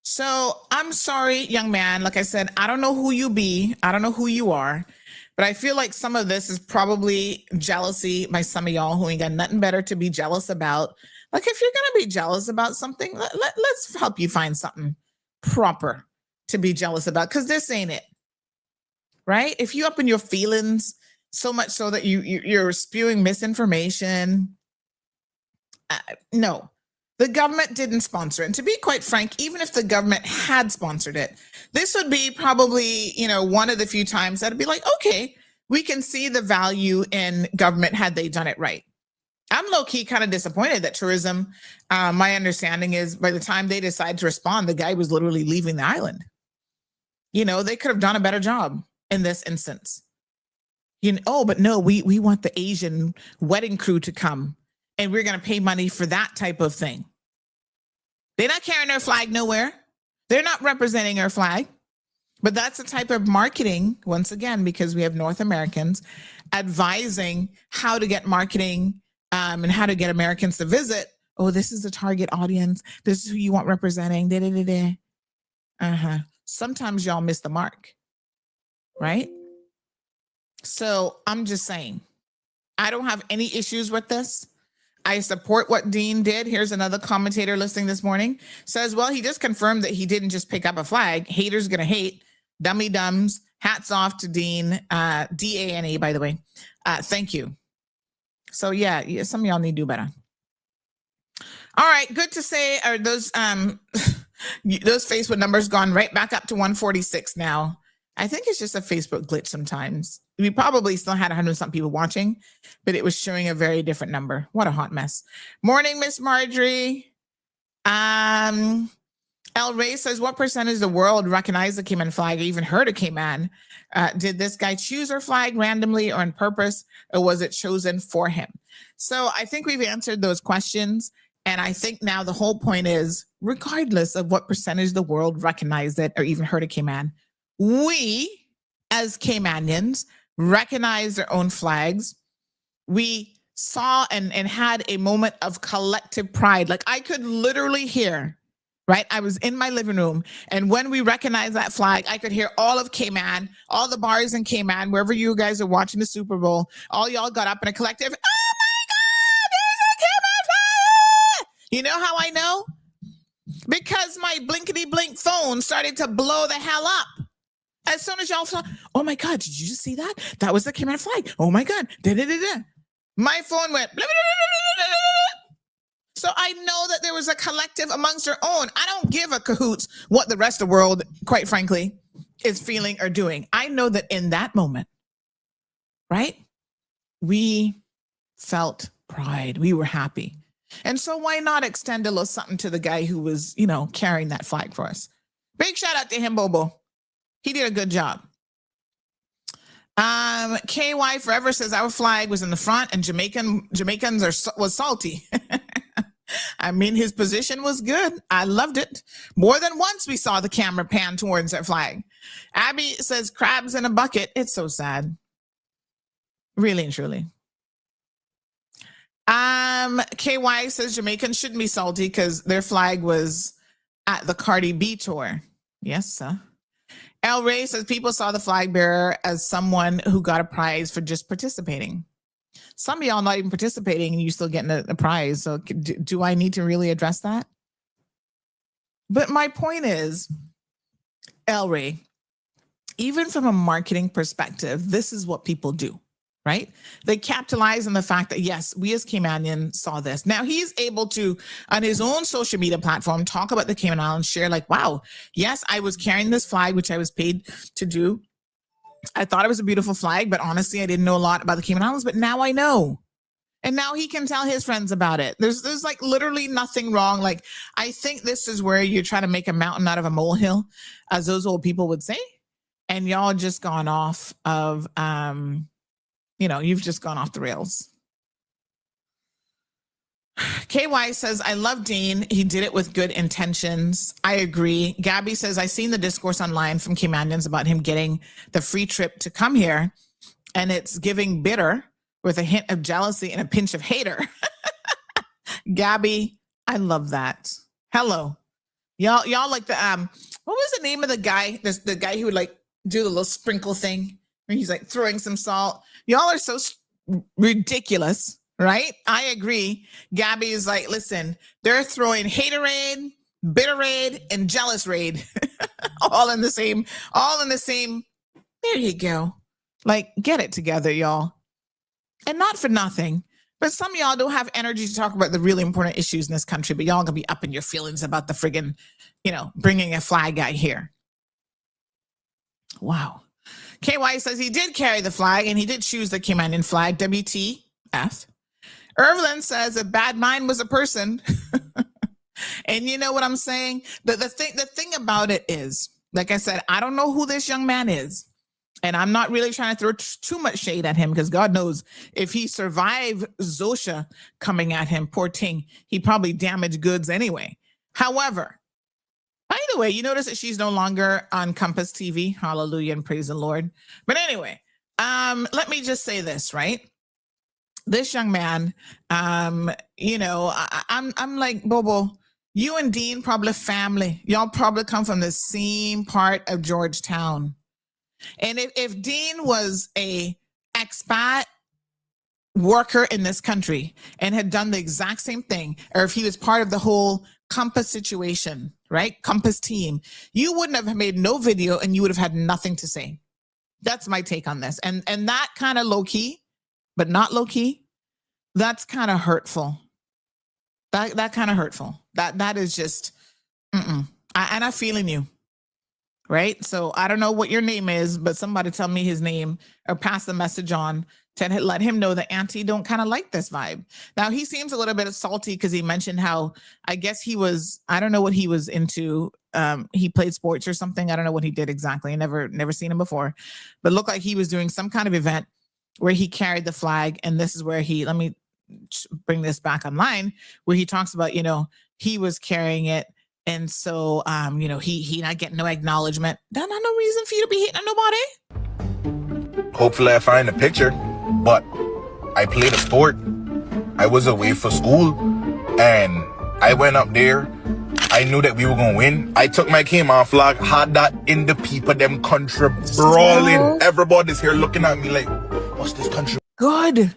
So I'm sorry, young man. Like I said, I don't know who you be. I don't know who you are. But I feel like some of this is probably jealousy by some of y'all who ain't got nothing better to be jealous about. Like, if you're going to be jealous about something, let's help you find something proper to be jealous about, because this ain't it. Right? If you up in your feelings so much so that you're spewing misinformation, no, the government didn't sponsor it. And to be quite frank, even if the government had sponsored it, this would be probably, one of the few times that'd be like, okay, we can see the value in government had they done it right. I'm low-key kind of disappointed that tourism, my understanding is by the time they decided to respond, the guy was literally leaving the island. They could have done a better job in this instance. But no, we want the Asian wedding crew to come and we're going to pay money for that type of thing. They're not carrying our flag nowhere. They're not representing our flag. But that's the type of marketing, once again, because we have North Americans advising how to get marketing and how to get Americans to visit. Oh, this is the target audience. This is who you want representing. Sometimes y'all miss the mark. Right? So I'm just saying, I don't have any issues with this. I support what Dean did. Here's another commentator listening this morning. Says, well, he just confirmed that he didn't just pick up a flag. Haters gonna hate. Dummy dumbs. Hats off to Dean. D-A-N-E, by the way. Thank you. So yeah, some of y'all need to do better. All right, good to say, are those Facebook numbers gone right back up to 146 now. I think it's just a Facebook glitch sometimes. We probably still had 100-something people watching, but it was showing a very different number. What a hot mess. Morning, Miss Marjorie. El Ray says, what percentage of the world recognize the Cayman flag or even heard of Cayman? Did this guy choose our flag randomly or on purpose, or was it chosen for him? So I think we've answered those questions. And I think now the whole point is, regardless of what percentage of the world recognized it or even heard of Cayman, we, as Caymanians, recognize their own flags. We saw and had a moment of collective pride. Like, I could literally hear right? I was in my living room, and when we recognized that flag, I could hear all of Cayman, all the bars in Cayman, wherever you guys are watching the Super Bowl, all y'all got up in a collective, oh my God, there's a Cayman flag! You know how I know? Because my blinkety-blink phone started to blow the hell up. As soon as y'all saw, oh my God, did you just see that? That was the Cayman flag. Oh my God. Da-da-da-da. My phone went. Blah, blah, blah, blah, blah. So I know that there was a collective amongst their own. I don't give a cahoots what the rest of the world, quite frankly, is feeling or doing. I know that in that moment, right, we felt pride. We were happy. And so why not extend a little something to the guy who was, carrying that flag for us? Big shout out to him, Bobo. He did a good job. KY Forever says our flag was in the front and Jamaicans was salty. I mean, his position was good. I loved it. More than once we saw the camera pan towards our flag. Abby says crabs in a bucket. It's so sad. Really and truly. KY says Jamaicans shouldn't be salty because their flag was at the Cardi B tour. Yes, sir. El Ray says people saw the flag bearer as someone who got a prize for just participating. Some of y'all not even participating and you still getting a prize. So do I need to really address that? But my point is, El Ray, even from a marketing perspective, this is what people do, right? They capitalize on the fact that, yes, we as Caymanian saw this. Now he's able to, on his own social media platform, talk about the Cayman Islands, share like, wow, yes, I was carrying this flag, which I was paid to do. I thought it was a beautiful flag, but honestly, I didn't know a lot about the Cayman Islands, but now I know. And now he can tell his friends about it. There's like literally nothing wrong. Like, I think this is where you're trying to make a mountain out of a molehill, as those old people would say. And y'all just gone off of, you've just gone off the rails. KY says, I love Dean. He did it with good intentions. I agree. Gabby says, I've seen the discourse online from Caymanians about him getting the free trip to come here. And it's giving bitter with a hint of jealousy and a pinch of hater. Gabby, I love that. Hello. Y'all like the, what was the name of the guy? The guy who would like do the little sprinkle thing where he's like throwing some salt. Y'all are so ridiculous. Right? I agree. Gabby is like, listen, they're throwing haterade, bitterade, and jealousrade all in the same. There you go. Like, get it together, y'all. And not for nothing, but some of y'all don't have energy to talk about the really important issues in this country, but y'all gonna be up in your feelings about the friggin', bringing a flag out here. Wow. KY says he did carry the flag and he did choose the Caymanian flag, WTF. Irvlin says a bad mind was a person. And you know what I'm saying? The thing about it is, like I said, I don't know who this young man is. And I'm not really trying to throw too much shade at him because God knows if he survived Zosha coming at him, poor ting, he probably damaged goods anyway. However, by the way, you notice that she's no longer on Compass TV. Hallelujah and praise the Lord. But anyway, let me just say this, right? This young man, I'm like, Bobo, you and Dean probably family. Y'all probably come from the same part of Georgetown. And if Dean was a expat worker in this country and had done the exact same thing, or if he was part of the whole Compass situation, right? Compass team, you wouldn't have made no video and you would have had nothing to say. That's my take on this. And that kind of low key, but not low key, that's kind of hurtful. That kind of hurtful. That is just, and I'm feeling you, right? So I don't know what your name is, but somebody tell me his name or pass the message on to let him know that Auntie don't kind of like this vibe. Now he seems a little bit salty because he mentioned how, I guess he was, I don't know what he was into. He played sports or something. I don't know what he did exactly. I never seen him before, but looked like he was doing some kind of event where he carried the flag. And this is where let me bring this back online, where he talks about, he was carrying it. And so, he not getting no acknowledgement. That's not no reason for you to be hitting on nobody. Hopefully I find a picture, but I played a sport. I was away for school and I went up there I knew that we were gonna win. I took my Cayman flag, had that in the people, them country brawling. Everybody's here looking at me like, what's this country? Good.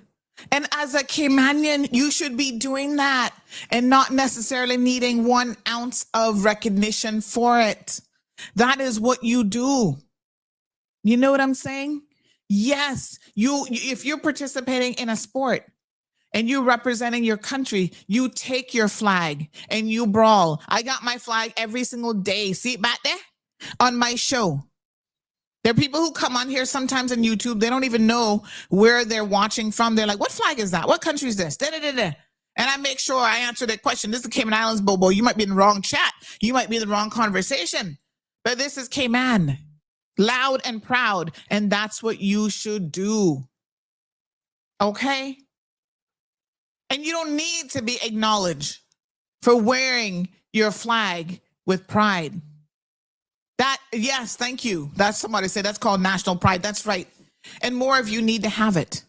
And as a Caymanian, you should be doing that and not necessarily needing 1 ounce of recognition for it. That is what you do. You know what I'm saying? Yes, if you're participating in a sport and you're representing your country, you take your flag and you brawl. I got my flag every single day. See it back there on my show. There are people who come on here sometimes on YouTube. They don't even know where they're watching from. They're like, what flag is that? What country is this? Da, da, da, da. And I make sure I answer that question. This is the Cayman Islands, Bobo. You might be in the wrong chat. You might be in the wrong conversation. But this is Cayman. Loud and proud. And that's what you should do. Okay? And you don't need to be acknowledged for wearing your flag with pride. That, yes, thank you. That's somebody said that's called national pride. That's right. And more of you need to have it.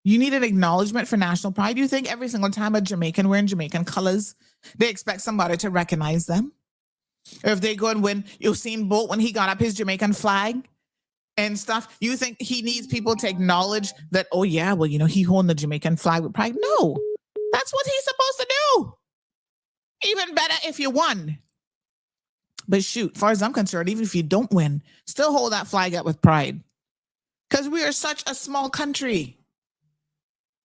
You need an acknowledgement for national pride. You think every single time a Jamaican wearing Jamaican colors, they expect somebody to recognize them? Or if they go and win Usain Bolt when he got up his Jamaican flag and stuff, you think he needs people to acknowledge that, oh yeah, well, you know, he holding the Jamaican flag with pride? No, that's what he's supposed to do. Even better if you won. But shoot, as far as I'm concerned, even if you don't win, still hold that flag up with pride. Because we are such a small country.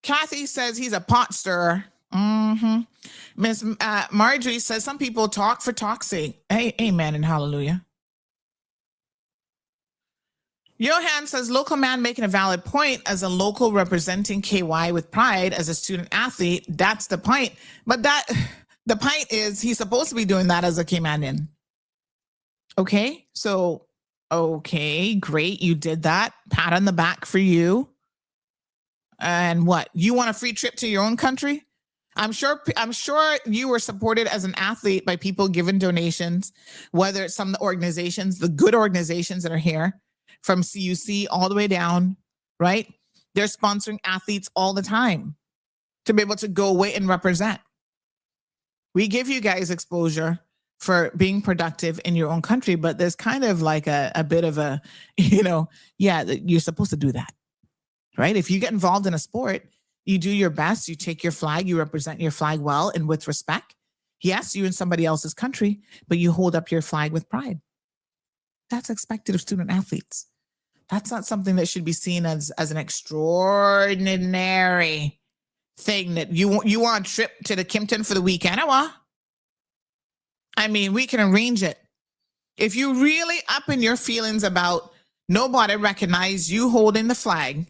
Kathy says he's a pot stirrer. Miss Marjorie says some people talk for talk's sake. Hey, amen and hallelujah. Johan says local man making a valid point as a local representing KY with pride as a student athlete. That's the point. But the point is he's supposed to be doing that as a Caymanian. Okay, so, okay, great. You did that. Pat on the back for you. And what? You want a free trip to your own country? I'm sure you were supported as an athlete by people giving donations, whether it's some of the organizations, the good organizations that are here, from CUC all the way down, right? They're sponsoring athletes all the time to be able to go away and represent. We give you guys exposure for being productive in your own country, but there's kind of like a bit of a, yeah, you're supposed to do that, right? If you get involved in a sport, you do your best, you take your flag, you represent your flag well and with respect. Yes, you're in somebody else's country, but you hold up your flag with pride. That's expected of student athletes. That's not something that should be seen as an extraordinary thing that you want a trip to the Kimpton for the weekend. I mean, we can arrange it. If you really up in your feelings about nobody recognize you holding the flag,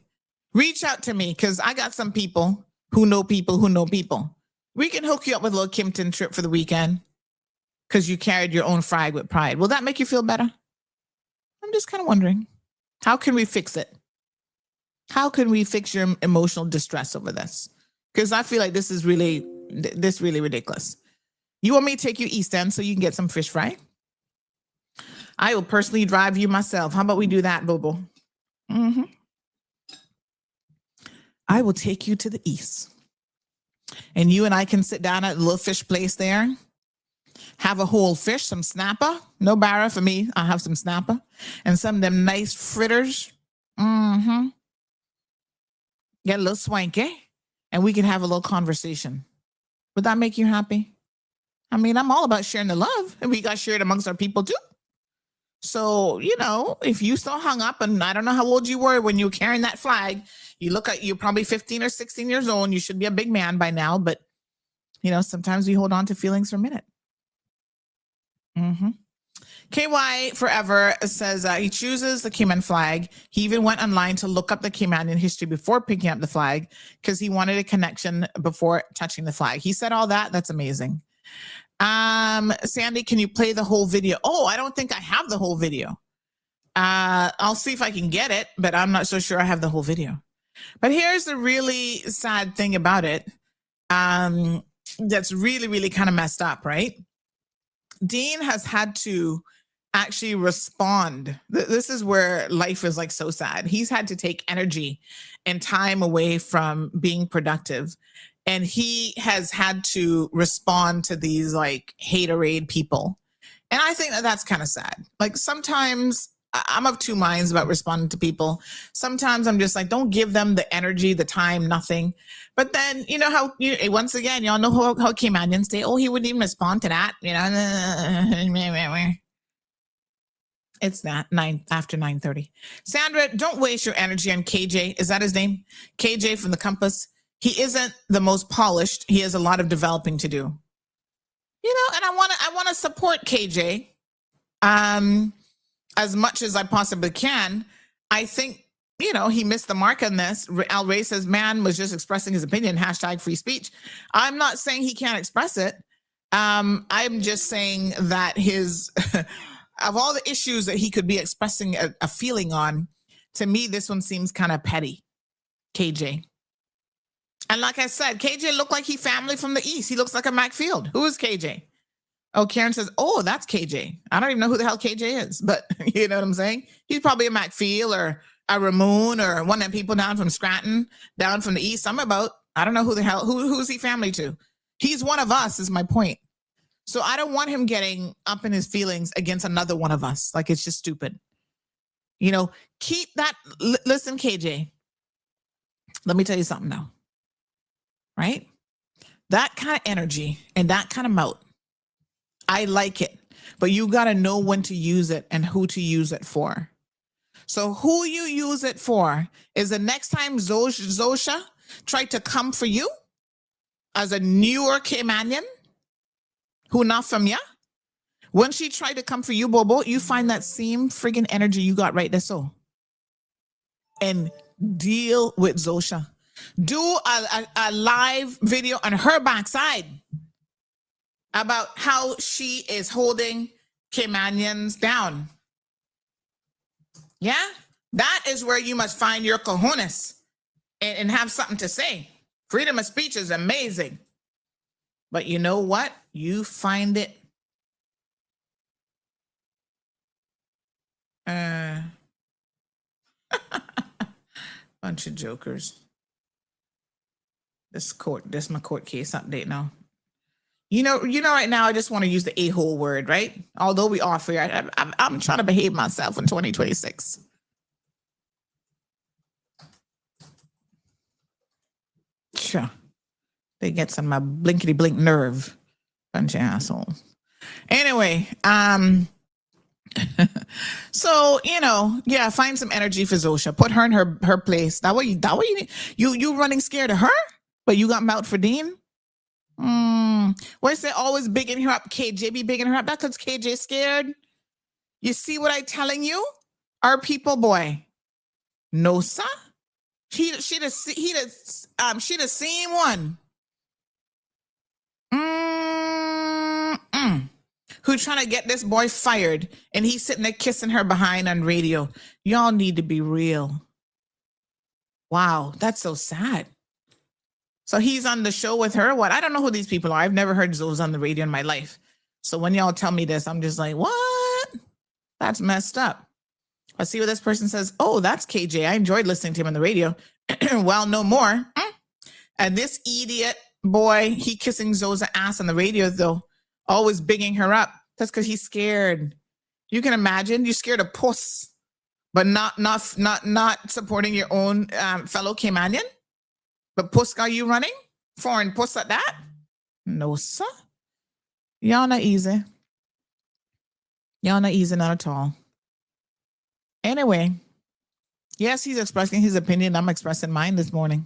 reach out to me because I got some people who know people who know people. We can hook you up with a little Kimpton trip for the weekend because you carried your own flag with pride. Will that make you feel better? I'm just kind of wondering, how can we fix it? How can we fix your emotional distress over this? Because I feel like this is really ridiculous. You want me to take you East End so you can get some fish fry? I will personally drive you myself. How about we do that, Bobo? I will take you to the East. And you and I can sit down at a little fish place there. Have a whole fish, some snapper. No barra for me. I'll have some snapper. And some of them nice fritters. Get a little swanky. And we can have a little conversation. Would that make you happy? I mean, I'm all about sharing the love. And we got to share it amongst our people too. So, if you still hung up, and I don't know how old you were when you were carrying that flag, you're probably 15 or 16 years old, and you should be a big man by now. But, sometimes we hold on to feelings for a minute. KY Forever says he chooses the Cayman flag. He even went online to look up the Caymanian history before picking up the flag because he wanted a connection before touching the flag. He said all that. That's amazing. Sandy, can you play the whole video? Oh, I don't think I have the whole video. I'll see if I can get it, but I'm not so sure I have the whole video. But here's the really sad thing about it. That's really, really kind of messed up, right? Dean has had to actually respond. This is where life is like so sad. He's had to take energy and time away from being productive And he has had to respond to these like haterade people. And I think that that's kind of sad. Like sometimes I'm of two minds about responding to people. Sometimes I'm just like, don't give them the energy, the time, nothing. But then, you know how, once again, y'all know how Caymanians say, oh, he wouldn't even respond to that. You know, it's not after 9:30. Sandra, don't waste your energy on KJ. Is that his name? KJ from the Compass. He isn't the most polished. He has a lot of developing to do. You know, and I want to support KJ as much as I possibly can. I think, you know, he missed the mark on this. Al Ray says, man was just expressing his opinion, # free speech. I'm not saying he can't express it. I'm just saying that his, of all the issues that he could be expressing a feeling on, to me, this one seems kind of petty, KJ. And like I said, KJ looked like he family from the East. He looks like a Macfield. Who is KJ? Oh, Karen says, oh, that's KJ. I don't even know who the hell KJ is, but you know what I'm saying? He's probably a Macfield or a Ramon or one of them people down from Scranton, down from the East. I don't know who the hell, who's he family to? He's one of us is my point. So I don't want him getting up in his feelings against another one of us. Like, it's just stupid. You know, keep that. Listen, KJ, let me tell you something now. Right? That kind of energy and that kind of mouth, I like it, but you got to know when to use it and who to use it for. So who you use it for is the next time Zosha tried to come for you as a newer Caymanian who not from ya. When she tried to come for you, Bobo, you find that same friggin' energy you got right there. So, and deal with Zosha. Do a live video on her backside about how she is holding Caymanians down. Yeah, that is where you must find your cojones and have something to say. Freedom of speech is amazing. But you know what? You find it bunch of jokers. This my court case update now. You know, right now I just want to use the a-hole word, right? Although we offer, I'm trying to behave myself in 2026. Sure. They get some my blinkety blink nerve. Bunch of assholes. Anyway, so, you know, yeah, find some energy for Zosha. Put her in her place. That way you running scared of her, but you got mouth for Dean. Why is it always bigging her up? KJ be bigging her up. That's because KJ scared. You see what I telling you? Our people, boy. No, sir. She the same one. Who trying to get this boy fired, and he's sitting there kissing her behind on radio. Y'all need to be real. Wow, that's so sad. So he's on the show with her. What? I don't know who these people are. I've never heard Zoes on the radio in my life. So when y'all tell me this, I'm just like, what? That's messed up. I see what this person says. Oh, that's KJ. I enjoyed listening to him on the radio. Well, no more. And this idiot boy, he kissing Zoe's ass on the radio, though, always bigging her up. That's because he's scared. You can imagine you're scared of puss, but not supporting your own fellow Caymanian. But puss got you running? Foreign puss at that? No, sir. Y'all not easy. Y'all not easy, not at all. Anyway, yes, he's expressing his opinion. I'm expressing mine this morning.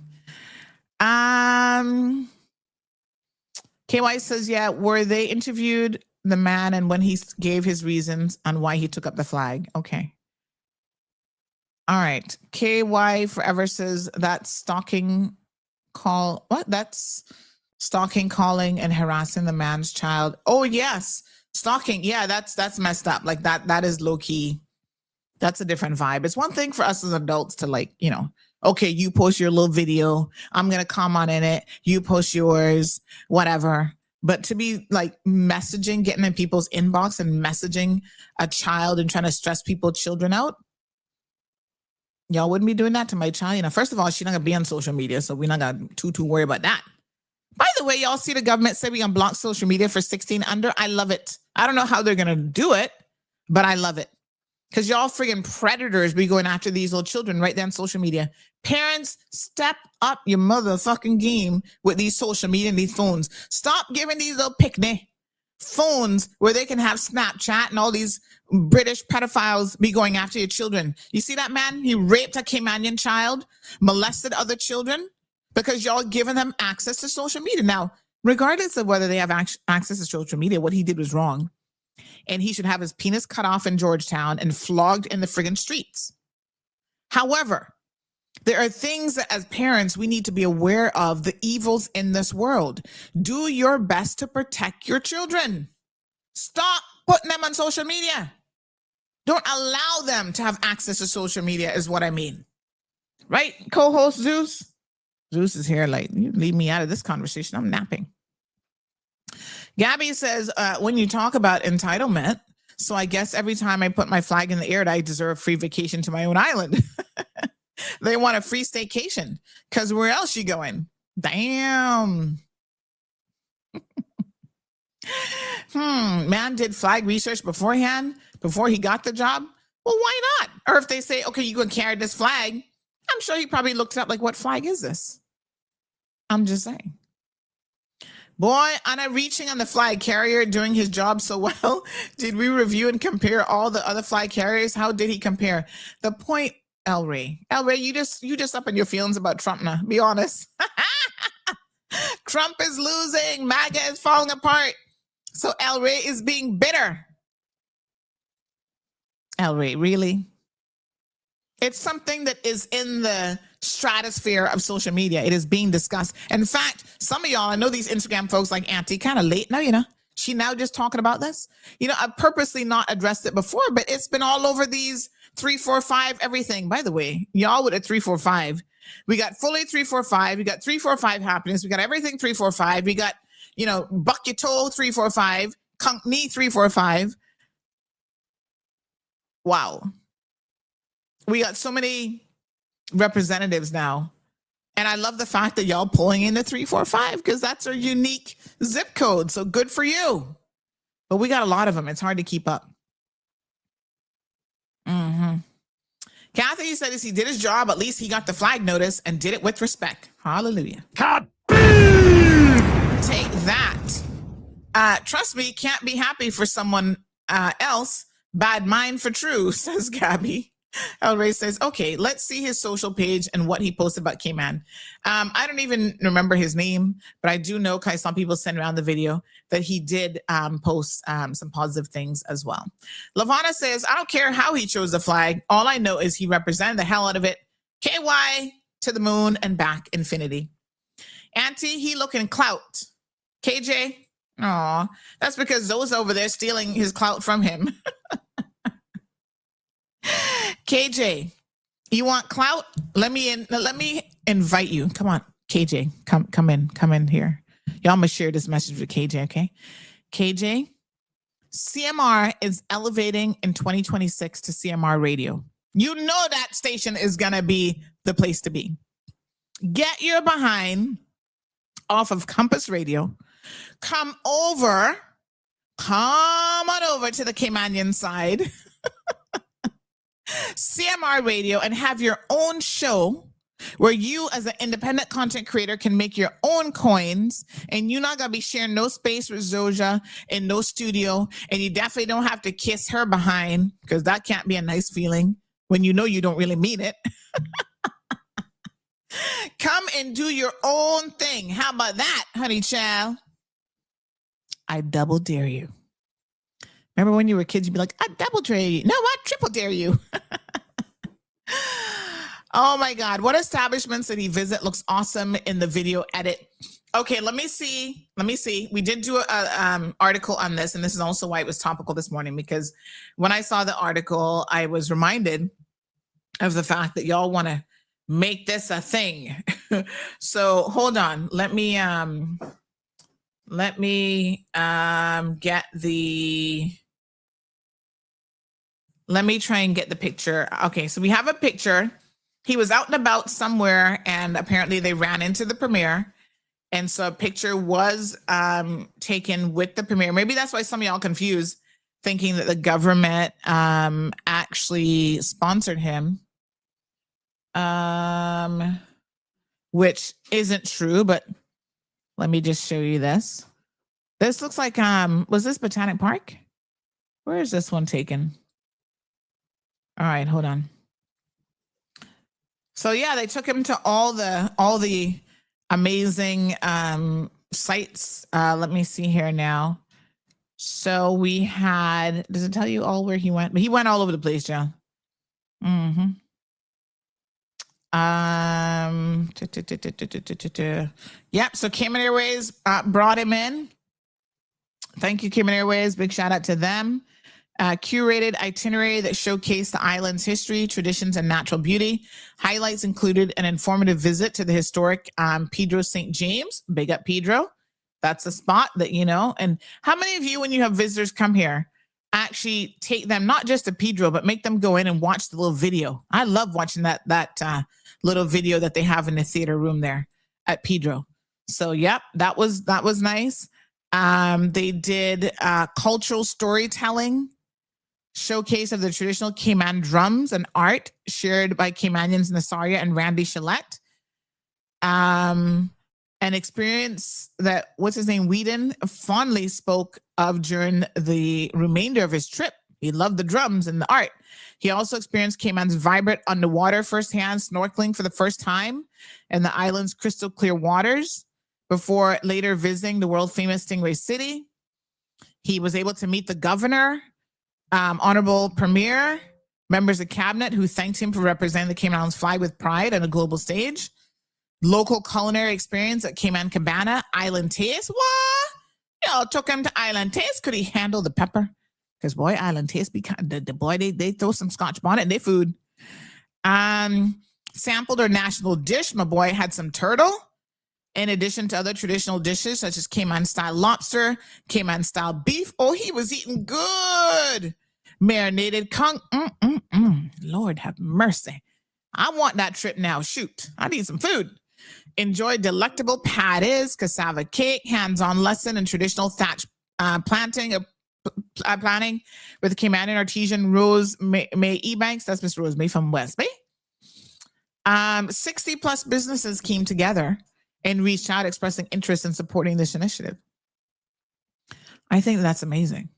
KY says, yeah, were they interviewed the man and when he gave his reasons on why he took up the flag? Okay. All right. KY Forever says that's stalking call. What? That's stalking, calling, and harassing the man's child. Oh, yes. Stalking. Yeah, that's messed up. Like that is low key. That's a different vibe. It's one thing for us as adults to, like, you know, okay, you post your little video, I'm going to comment in it. You post yours, whatever. But to be like messaging, getting in people's inbox and messaging a child and trying to stress people's children out. Y'all wouldn't be doing that to my child. You know, first of all, she's not going to be on social media, so we're not going to too worry about that. By the way, y'all see the government say we're going to block social media for 16 under. I love it. I don't know how they're going to do it, but I love it. Because y'all friggin' predators be going after these little children right there on social media. Parents, step up your motherfucking game with these social media and these phones. Stop giving these little picnic phones where they can have Snapchat and all these British pedophiles be going after your children. You see that man? He raped a Caymanian child, molested other children because y'all giving them access to social media. Now, regardless of whether they have access to social media, what he did was wrong. And he should have his penis cut off in Georgetown and flogged in the friggin' streets. However, there are things that as parents we need to be aware of, the evils in this world. Do your best to protect your children. Stop putting them on social media. Don't allow them to have access to social media is what I mean. Right, co-host Zeus? Zeus is here like, you leave me out of this conversation. I'm napping. Gabby says, when you talk about entitlement, so I guess every time I put my flag in the air, I deserve a free vacation to my own island. They want a free staycation because where else you going? Damn. Man did flag research beforehand, before he got the job. Well, why not? Or if they say, okay, you can carry this flag, I'm sure he probably looked it up like, what flag is this? I'm just saying. Boy, Anna reaching on the flag carrier doing his job so well. Did we review and compare all the other flag carriers? How did he compare? The point, El Rey, you just up in your feelings about Trump now. Be honest. Trump is losing. MAGA is falling apart. So El Rey is being bitter. El Rey, really? It's something that is in the stratosphere of social media. It is being discussed. In fact, some of y'all, I know these Instagram folks like Auntie, kind of late now, she now just talking about this. I've purposely not addressed it before, but it's been all over these 345 everything. By the way, y'all with a 345, we got fully 345, we got 345 happiness, we got everything 345, we got, buck your toe 345, kunk knee 345. Wow. We got so many representatives now. And I love the fact that y'all pulling in the 345 because that's our unique zip code. So good for you. But we got a lot of them. It's hard to keep up. Kathy said he did his job. At least he got the flag notice and did it with respect. Hallelujah. Take that. Trust me, can't be happy for someone else. Bad mind for true, says Gabby. El Rey says, okay, let's see his social page and what he posted about Cayman. I don't even remember his name, but I do know because some people send around the video that he did post some positive things as well. Lavana says, I don't care how he chose the flag. All I know is he represented the hell out of it. KY to the moon and back infinity. Auntie, he looking clout. KJ, aw, that's because those over there stealing his clout from him. KJ, you want clout? Let me invite you. Come on, KJ, come in here. Y'all must share this message with KJ, okay? KJ, CMR is elevating in 2026 to CMR radio. You know that station is gonna be the place to be. Get your behind off of Compass Radio. Come on over to the Caymanian side. CMR Radio and have your own show where you as an independent content creator can make your own coins and you're not going to be sharing no space with Zoja in no studio, and you definitely don't have to kiss her behind because that can't be a nice feeling when you know you don't really mean it. Come and do your own thing. How about that, honey child? I double dare you. Remember when you were kids, you'd be like, I double dare you. No, I triple dare you. Oh my God. What establishments did he visit? Looks awesome in the video edit. Okay, let me see. We did do an article on this, and this is also why it was topical this morning, because when I saw the article, I was reminded of the fact that y'all want to make this a thing. So hold on. Let me try and get the picture. Okay, so we have a picture. He was out and about somewhere, and apparently they ran into the premiere. And so a picture was taken with the premiere. Maybe that's why some of y'all confused, thinking that the government actually sponsored him, which isn't true. But let me just show you this. This looks like, was this Botanic Park? Where is this one taken? All right, hold on. So yeah, they took him to all the amazing sites. Let me see here now. So we had, does it tell you all where he went? But he went all over the place, John. Yep. So Cayman Airways brought him in. Thank you, Cayman Airways. Big shout out to them. Curated itinerary that showcased the island's history, traditions, and natural beauty. Highlights included an informative visit to the historic Pedro St. James. Big up, Pedro. That's a spot that, you know. And how many of you, when you have visitors come here, actually take them not just to Pedro, but make them go in and watch the little video? I love watching that little video that they have in the theater room there at Pedro. So, yep, that was nice. They did cultural storytelling, showcase of the traditional Cayman drums and art shared by Caymanians Nasaria and Randy Shillette. An experience that, what's his name, Whedon fondly spoke of during the remainder of his trip. He loved the drums and the art. He also experienced Cayman's vibrant underwater firsthand, snorkeling for the first time in the island's crystal clear waters before later visiting the world famous Stingray City. He was able to meet the governor, honorable premier, members of cabinet who thanked him for representing the Cayman Islands flag with pride on a global stage. Local culinary experience at Cayman Cabana, Island Taste. What? Y'all took him to Island Taste. Could he handle the pepper? Because boy, Island Taste, they throw some Scotch bonnet in their food. Sampled our national dish. My boy had some turtle, in addition to other traditional dishes such as Cayman-style lobster, Cayman-style beef. Oh, he was eating good. Marinated conch. Lord have mercy. I want that trip now. Shoot, I need some food. Enjoy delectable patties, cassava cake, hands-on lesson in traditional thatch planting with the Caymanian artisan Rose May Ebanks. That's Miss Rose May from West Bay. 60 plus businesses came together and reached out expressing interest in supporting this initiative. I think that's amazing.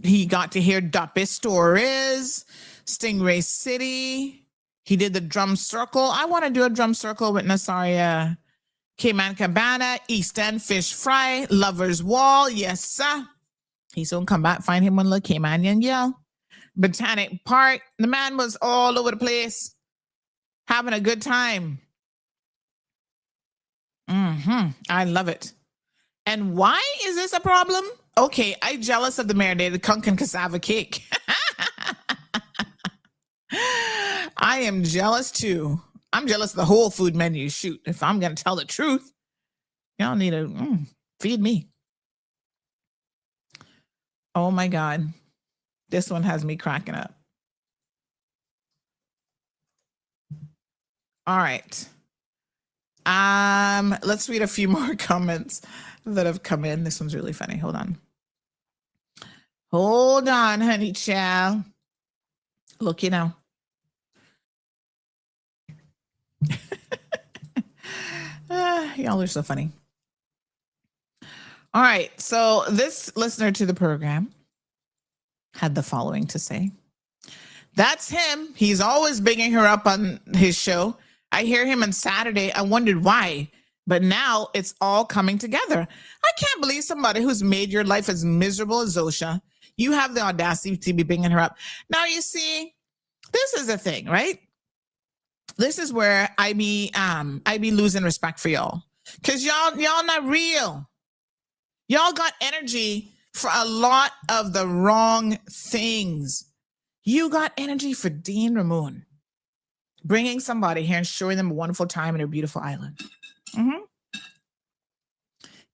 He got to hear Duppe stories, Stingray City. He did the drum circle. I want to do a drum circle with Nasaria, Cayman Cabana, East End Fish Fry, Lover's Wall. Yes, sir. He's going to come back, find him one little Caymanian yell. Botanic Park. The man was all over the place, having a good time. I love it. And why is this a problem? Okay, I'm jealous of the marinated conch and cassava cake. I am jealous too. I'm jealous of the whole food menu. Shoot, if I'm going to tell the truth, y'all need to feed me. Oh my God. This one has me cracking up. All right. Let's read a few more comments that have come in. This one's really funny. Hold on. Hold on, honey child. Look, you know. Y'all are so funny. All right. So this listener to the program had the following to say. That's him. He's always bigging her up on his show. I hear him on Saturday. I wondered why, but now it's all coming together. I can't believe somebody who's made your life as miserable as Zosha, you have the audacity to be bigging her up. Now, you see, this is the thing, right? This is where I be losing respect for y'all. Because y'all not real. Y'all got energy for a lot of the wrong things. You got energy for Dean Ramon. Bringing somebody here and showing them a wonderful time in their beautiful island. And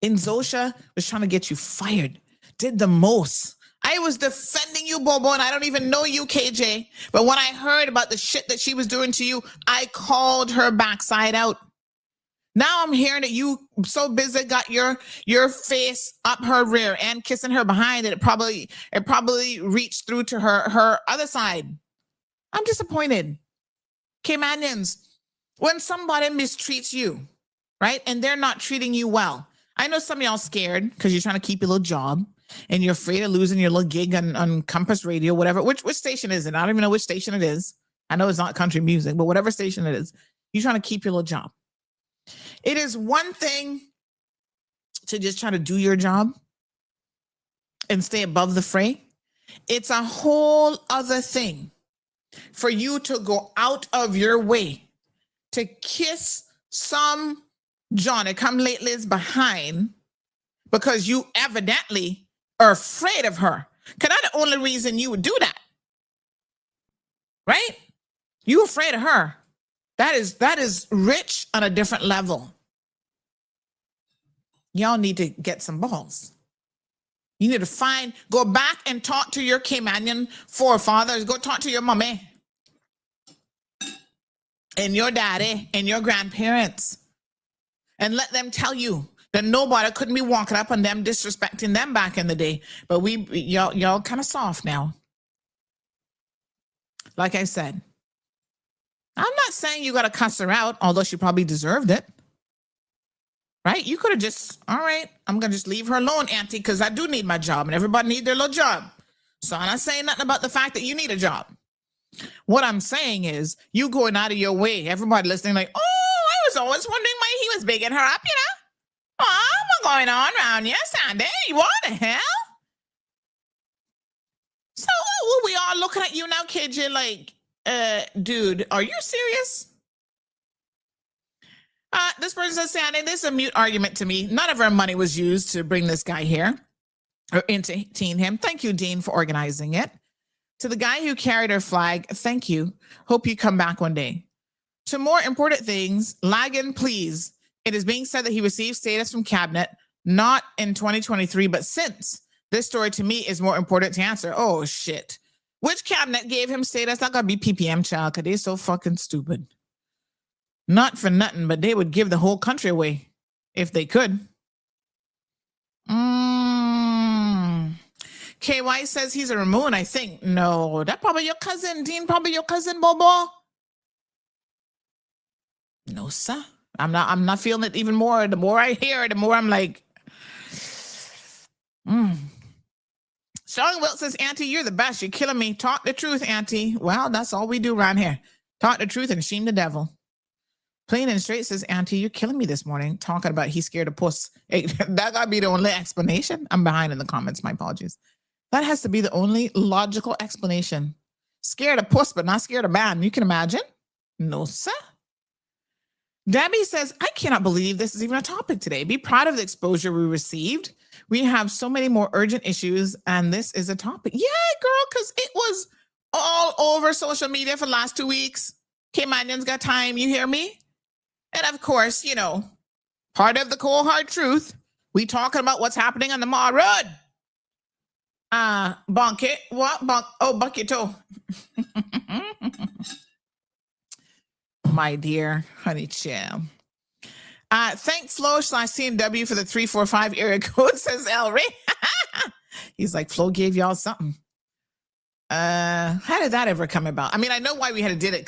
Zosha was trying to get you fired. Did the most. I was defending you, Bobo, and I don't even know you, KJ. But when I heard about the shit that she was doing to you, I called her backside out. Now I'm hearing that you so busy got your face up her rear and kissing her behind it. It probably reached through to her other side. I'm disappointed. Caymanians, when somebody mistreats you, right, and they're not treating you well, I know some of y'all scared because you're trying to keep your little job and you're afraid of losing your little gig on Compass Radio, whatever. Which station is it? I don't even know which station it is. I know it's not country music, but whatever station it is, you're trying to keep your little job. It is one thing to just try to do your job and stay above the fray. It's a whole other thing for you to go out of your way to kiss some Johnny come latelys behind because you evidently are afraid of her. Because that's the only reason you would do that. Right? You afraid of her. That is rich on a different level. Y'all need to get some balls. You need to go back and talk to your Caymanian forefathers. Go talk to your mommy and your daddy and your grandparents and let them tell you that nobody couldn't be walking up on them, disrespecting them back in the day. But y'all kind of soft now. Like I said, I'm not saying you got to cuss her out, although she probably deserved it. Right? You could have just, all right, I'm going to just leave her alone, auntie, because I do need my job and everybody need their little job. So I'm not saying nothing about the fact that you need a job. What I'm saying is you going out of your way, everybody listening like, oh, I was always wondering why he was bigging her up, you know? Oh, what's going on around here, Sandy? What the hell? So we all looking at you now, kid, you're like, dude, are you serious? This person says, Sandy, this is a mute argument to me. None of our money was used to bring this guy here or entertain him. Thank you, Dean, for organizing it. To the guy who carried our flag, thank you. Hope you come back one day. To more important things, Lagan, please. It is being said that he received status from cabinet, not in 2023, but since. This story to me is more important to answer. Oh, shit. Which cabinet gave him status? That gotta be PPM, child, because they're so fucking stupid. Not for nothing, but they would give the whole country away if they could. KY says he's a Ramon, I think. No, that probably your cousin, Dean, probably your cousin, Bobo. No, sir. I'm not feeling it even more. The more I hear it, the more I'm like, Charlotte Wilt says, Auntie, you're the best. You're killing me. Talk the truth, Auntie. Well, that's all we do around here. Talk the truth and shame the devil. Plain and straight says, Auntie, you're killing me this morning. Talking about he's scared of puss. Hey, that gotta be the only explanation. I'm behind in the comments. My apologies. That has to be the only logical explanation. Scared of puss, but not scared of man. You can imagine? No, sir. Debbie says, I cannot believe this is even a topic today. Be proud of the exposure we received. We have so many more urgent issues, and this is a topic. Yeah, girl, because it was all over social media for the last 2 weeks. Caymanians got time, you hear me? And of course, you know, part of the cold hard truth, we talking about what's happening on the Mall Road. Bonket, what? Bucket toe. My dear honey child. Thank Flo/CNW for the 345 area code, says El Ray. He's like, Flo gave y'all something. How did that ever come about? I mean, I know why we had to do it,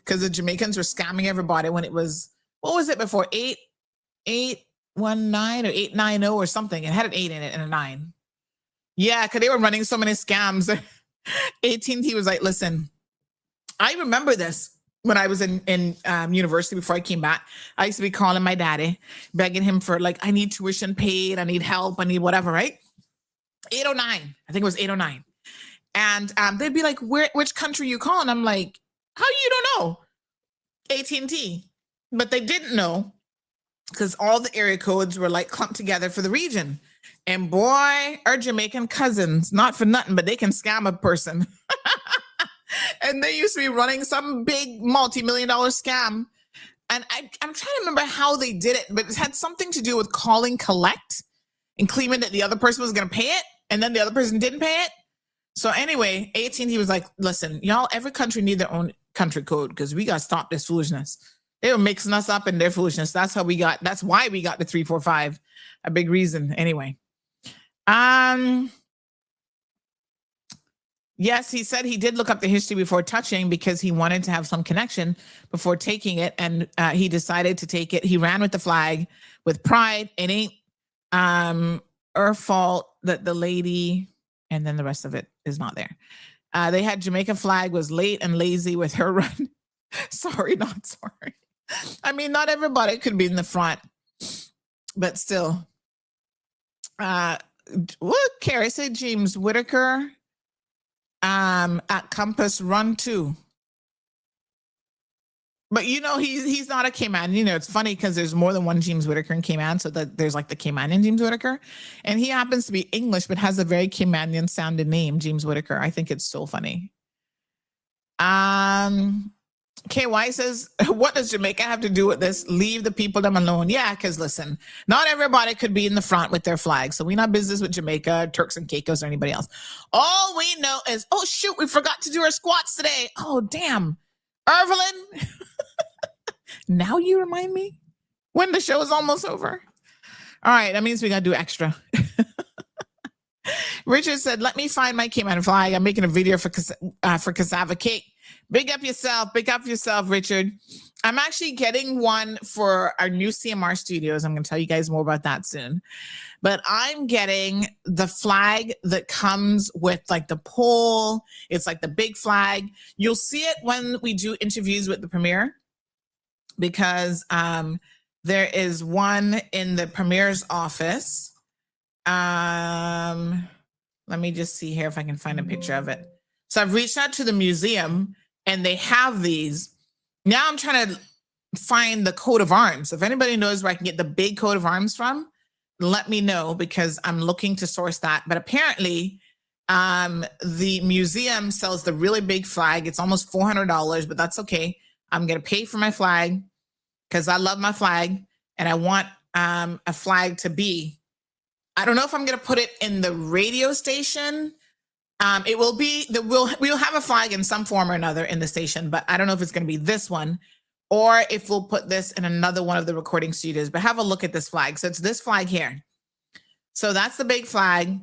because the Jamaicans were scamming everybody when it was, what was it before? 819 or 890 or something. It had an 8 in it and a 9. Yeah, because they were running so many scams. 18th, he was like, listen, I remember this. When I was in university before I came back, I used to be calling my daddy, begging him for like, I need tuition paid, I need help, I need whatever, right? 809, I think it was 809. And they'd be like, which country you calling? I'm like, how you don't know? AT&T. But they didn't know because all the area codes were like clumped together for the region. And boy, our Jamaican cousins, not for nothing, but they can scam a person. And they used to be running some big multi-million-dollar scam. And I'm trying to remember how they did it, but it had something to do with calling collect and claiming that the other person was going to pay it, and then the other person didn't pay it. So anyway, 18, he was like, listen, y'all, every country need their own country code because we got to stop this foolishness. They were mixing us up in their foolishness. That's why we got the 345. A big reason. Anyway. Yes, he said he did look up the history before touching because he wanted to have some connection before taking it. And he decided to take it. He ran with the flag with pride. It ain't her fault that the lady, and then the rest of it is not there. They had Jamaica flag was late and lazy with her run. Sorry, not sorry. I mean, not everybody could be in the front, but still. What Carrie said? James Whitaker at Compass Run 2. But you know, he's not a Cayman. You know, it's funny because there's more than one James Whitaker in Cayman. So that there's like the Caymanian James Whitaker. And he happens to be English, but has a very Caymanian sounding name, James Whitaker. I think it's so funny. KY says, what does Jamaica have to do with this? Leave the people them alone. Yeah, because listen, not everybody could be in the front with their flag. So we not business with Jamaica, Turks and Caicos, or anybody else. All we know is, oh, shoot, we forgot to do our squats today. Oh, damn. Evelyn, now you remind me when the show is almost over. All right, that means we got to do extra. Richard said, let me find my Cayman flag. I'm making a video for cassava cake. Big up yourself, Richard. I'm actually getting one for our new CMR studios. I'm going to tell you guys more about that soon. But I'm getting the flag that comes with like the pole. It's like the big flag. You'll see it when we do interviews with the premier, because there is one in the premier's office. Let me just see here if I can find a picture of it. So I've reached out to the museum and they have these. Now I'm trying to find the coat of arms. If anybody knows where I can get the big coat of arms from, let me know, because I'm looking to source that. But apparently the museum sells the really big flag. It's almost $400, but that's okay. I'm going to pay for my flag because I love my flag and I want a flag to be. I don't know if I'm going to put it in the radio station. It will be we'll have a flag in some form or another in the station, but I don't know if it's going to be this one or if we'll put this in another one of the recording studios. But have a look at this flag. So it's this flag here. So that's the big flag.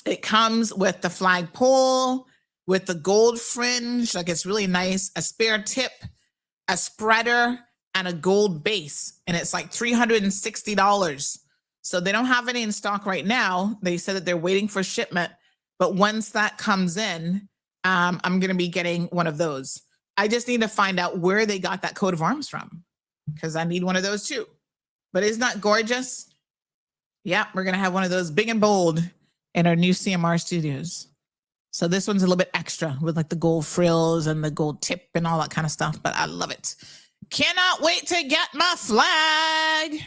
It comes with the flag pole, with the gold fringe, like it's really nice, a spare tip, a spreader, and a gold base. And it's like $360. So they don't have any in stock right now. They said that they're waiting for shipment. But once that comes in, I'm going to be getting one of those. I just need to find out where they got that coat of arms from, because I need one of those too. But isn't that gorgeous? Yeah, we're going to have one of those big and bold in our new CMR studios. So this one's a little bit extra with like the gold frills and the gold tip and all that kind of stuff. But I love it. Cannot wait to get my flag.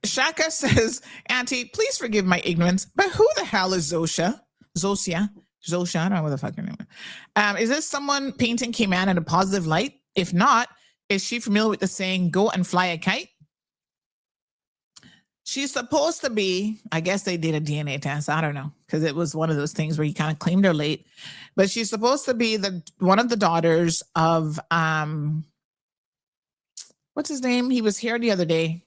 Shaka says, Auntie, please forgive my ignorance, but who the hell is Zosia? I don't know what the fuck her name is. Is this someone painting Cayman in a positive light? If not, is she familiar with the saying, go and fly a kite? She's supposed to be, I guess they did a DNA test. I don't know, because it was one of those things where you kind of claimed her late. But she's supposed to be one of the daughters of, what's his name? He was here the other day.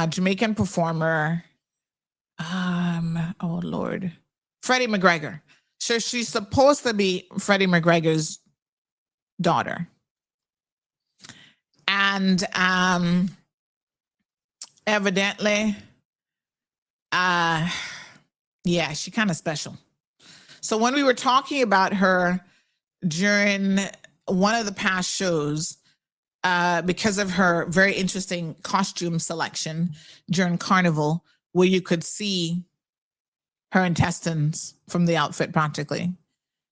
Jamaican performer. Oh Lord. Freddie McGregor. So she's supposed to be Freddie McGregor's daughter. And evidently, yeah, she kind of special. So when we were talking about her during one of the past shows, because of her very interesting costume selection during Carnival, where you could see her intestines from the outfit practically.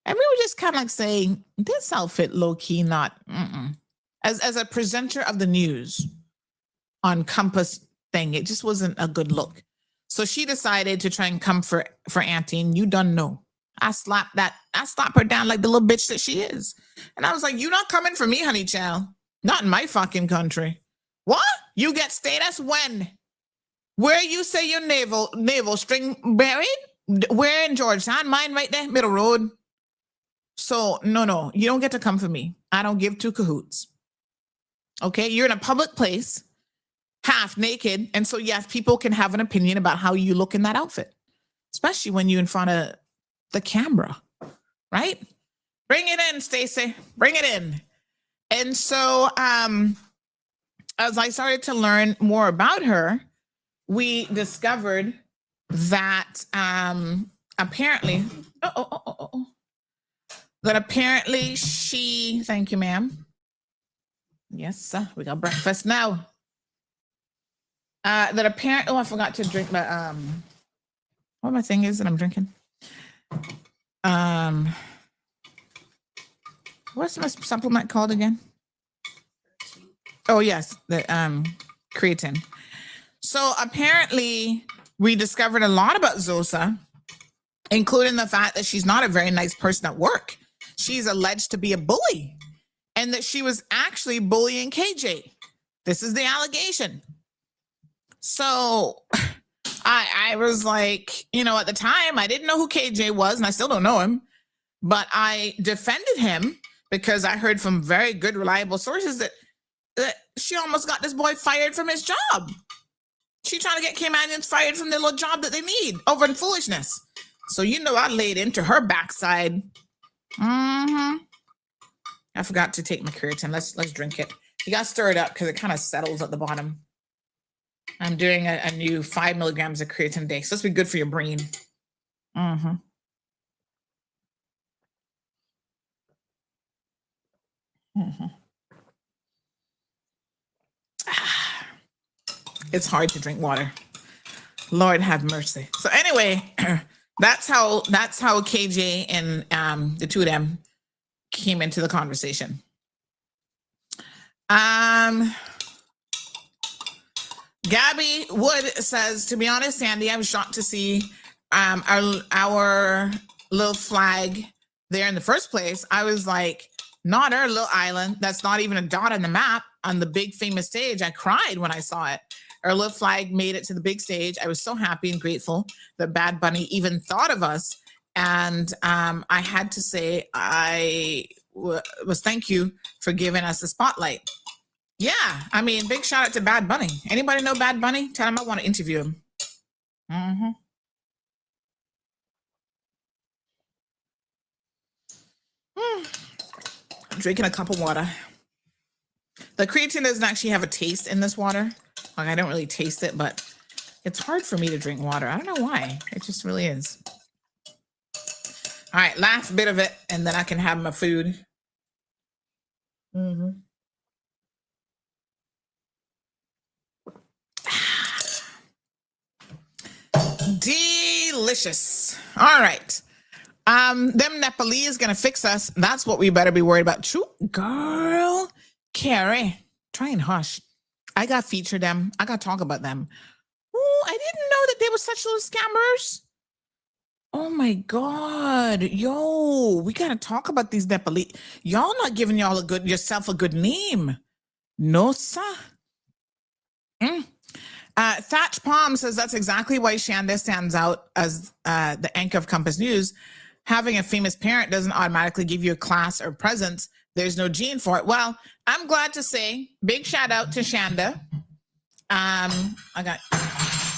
And we were just kind of like saying, this outfit low-key not, As a presenter of the news on Compass thing, it just wasn't a good look. So she decided to try and come for Auntie, and you done know. I slapped her down like the little bitch that she is. And I was like, you not coming for me, honey child. Not in my fucking country. What? You get status when? Where you say your navel string buried? Where in Georgetown? Mine right there, middle road. So no, you don't get to come for me. I don't give two cahoots. Okay, you're in a public place, half naked, and so yes, people can have an opinion about how you look in that outfit, especially when you're in front of the camera, right? Bring it in, Stacey. Bring it in. And so, as I started to learn more about her, we discovered that apparently, that apparently she, thank you, ma'am. Yes, we got breakfast now. That apparently, I forgot to drink my, what my thing is that I'm drinking. What's my supplement called again? Oh, yes, the creatine. So apparently we discovered a lot about Zosa, including the fact that she's not a very nice person at work. She's alleged to be a bully and that she was actually bullying KJ. This is the allegation. So I was like, at the time I didn't know who KJ was and I still don't know him, but I defended him because I heard from very good, reliable sources that she almost got this boy fired from his job. She trying to get Caymanians fired from their little job that they need over in foolishness. So I laid into her backside. I forgot to take my creatine. Let's drink it. You got to stir it up because it kind of settles at the bottom. I'm doing a new 5 milligrams of creatine a day. So this will be good for your brain. It's hard to drink water. Lord have mercy. So anyway, that's how KJ and the two of them came into the conversation. Gabby Wood says, to be honest, Sandy, I was shocked to see our little flag there in the first place. I was like, not our little island. That's not even a dot on the map on the big famous stage. I cried when I saw it. Our little flag made it to the big stage. I was so happy and grateful that Bad Bunny even thought of us. And I had to say, I was thank you for giving us the spotlight. Yeah, I mean, big shout out to Bad Bunny. Anybody know Bad Bunny? Tell him I want to interview him. I'm drinking a cup of water. The creatine doesn't actually have a taste in this water. Like, I don't really taste it, but it's hard for me to drink water. I don't know why. It just really is. All right, last bit of it, and then I can have my food. Delicious. All right. Them Nepalese gonna fix us. That's what we better be worried about. True, girl. Carrie, try and hush. I got feature them. I got to talk about them. Oh, I didn't know that they were such little scammers. Oh my God. Yo, we got to talk about these Nepalese. Y'all not giving yourself a good name. No, sir. Thatch Palm says that's exactly why Shanda stands out as the anchor of Compass News. Having a famous parent doesn't automatically give you a class or presence. There's no gene for it. Well, I'm glad to say, big shout out to Shanda.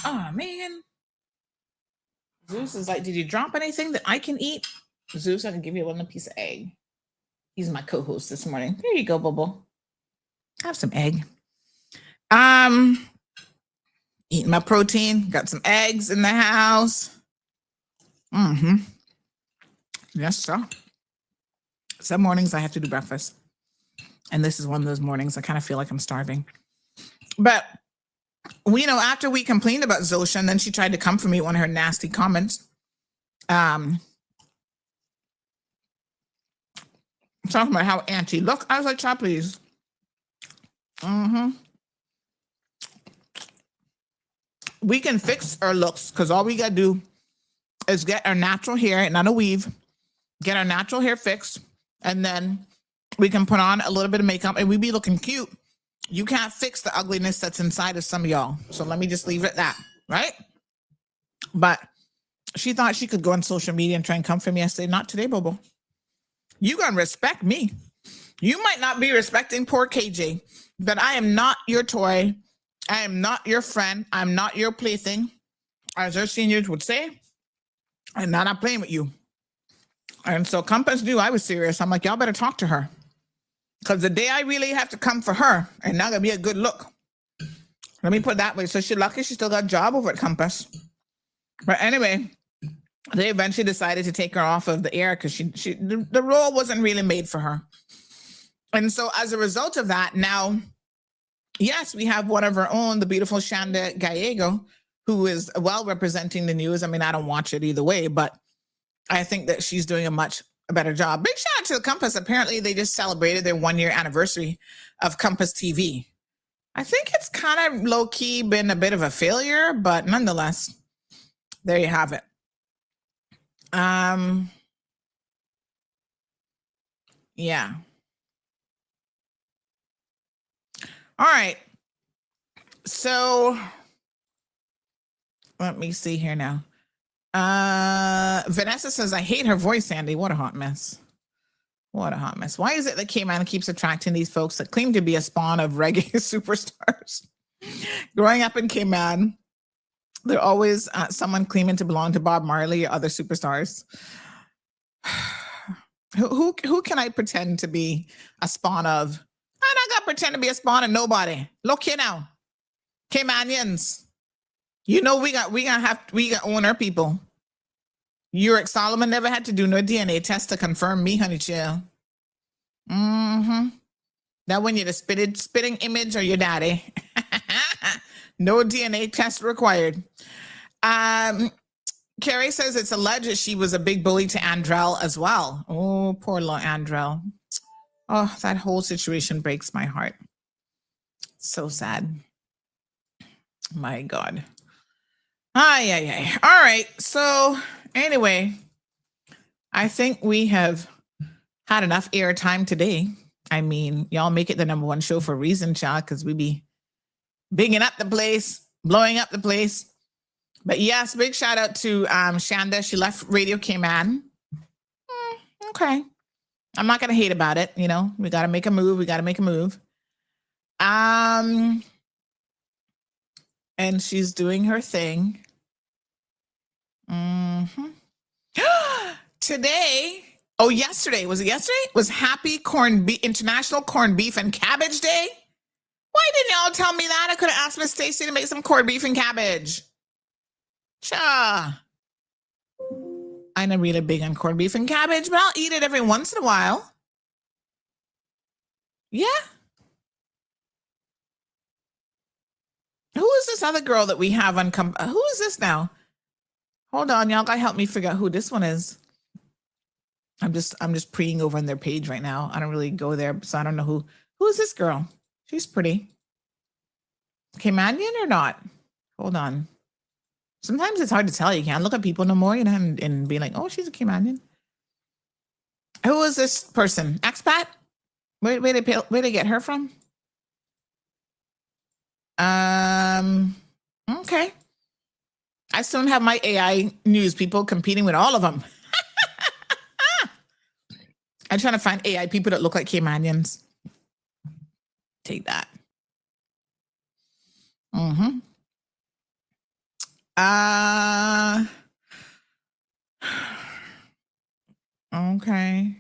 Oh man. Zeus is like, did you drop anything that I can eat? Zeus, I can give you a little piece of egg. He's my co-host this morning. There you go, Bubble. Have some egg. Eating my protein. Got some eggs in the house. Yes, sir. Some mornings I have to do breakfast. And this is one of those mornings I kind of feel like I'm starving. But after we complained about Zosha, and then she tried to come for me one of her nasty comments. Talking about how auntie look. I was like, child, please. We can fix our looks because all we got to do is get our natural hair and not a weave, get our natural hair fixed, and then we can put on a little bit of makeup and we be looking cute. You can't fix the ugliness that's inside of some of y'all. So let me just leave it at that, right? But she thought she could go on social media and try and come for me. I say, not today, Bobo. You gonna respect me. You might not be respecting poor KJ, but I am not your toy. I am not your friend. I'm not your plaything. As our seniors would say, I'm not playing with you. And so Compass knew I was serious. I'm like, y'all better talk to her. Because the day I really have to come for her, and not gonna be a good look. Let me put it that way. So she's lucky she still got a job over at Compass. But anyway, they eventually decided to take her off of the air because the role wasn't really made for her. And so as a result of that, now, yes, we have one of our own, the beautiful Shanda Gallego, who is well representing the news. I mean, I don't watch it either way, but I think that she's doing a much better job. Big shout out to Compass. Apparently, they just celebrated their 1 year anniversary of Compass TV. I think it's kind of low key been a bit of a failure, but nonetheless, there you have it. Yeah. All right. So let me see here now. Vanessa says, I hate her voice, Andy. What a hot mess. What a hot mess. Why is it that Cayman keeps attracting these folks that claim to be a spawn of reggae superstars? Growing up in Cayman, there always someone claiming to belong to Bob Marley or other superstars. Who can I pretend to be a spawn of? I'm not gonna pretend to be a spawn of nobody. Look here now, Caymanians. You know we got own our people. Uric Solomon never had to do no DNA test to confirm me, honey chill. That when you're the spitting image or your daddy. No DNA test required. Carrie says it's alleged that she was a big bully to Andrell as well. Oh, poor little Andrell. Oh, that whole situation breaks my heart. So sad. My God. Ay. All right. So anyway, I think we have had enough airtime today. I mean, y'all make it the #1 show for a reason, child, because we be bigging up the place, blowing up the place. But yes, big shout out to Shanda. She left Radio Cayman. Okay. I'm not going to hate about it. You know, we got to make a move. And she's doing her thing. Today, yesterday. Was it yesterday? Was Happy International Corned Beef and Cabbage Day? Why didn't y'all tell me that? I could have asked Miss Stacy to make some corned beef and cabbage. Cha. I'm not really big on corned beef and cabbage, but I'll eat it every once in a while. Yeah. Who is this other girl that we have on who is this now? Hold on, y'all gotta help me figure out who this one is. I'm just preying over on their page right now. I don't really go there, so I don't know who is this girl. She's pretty. Caymanian or not? Hold on. Sometimes it's hard to tell. You can't look at people no more, you know, and be like, oh, she's a Caymanian. Who is this person? Expat? Where they get her from? Okay. I soon have my AI news people competing with all of them. I'm trying to find AI people that look like Caymanians. Take that. Okay.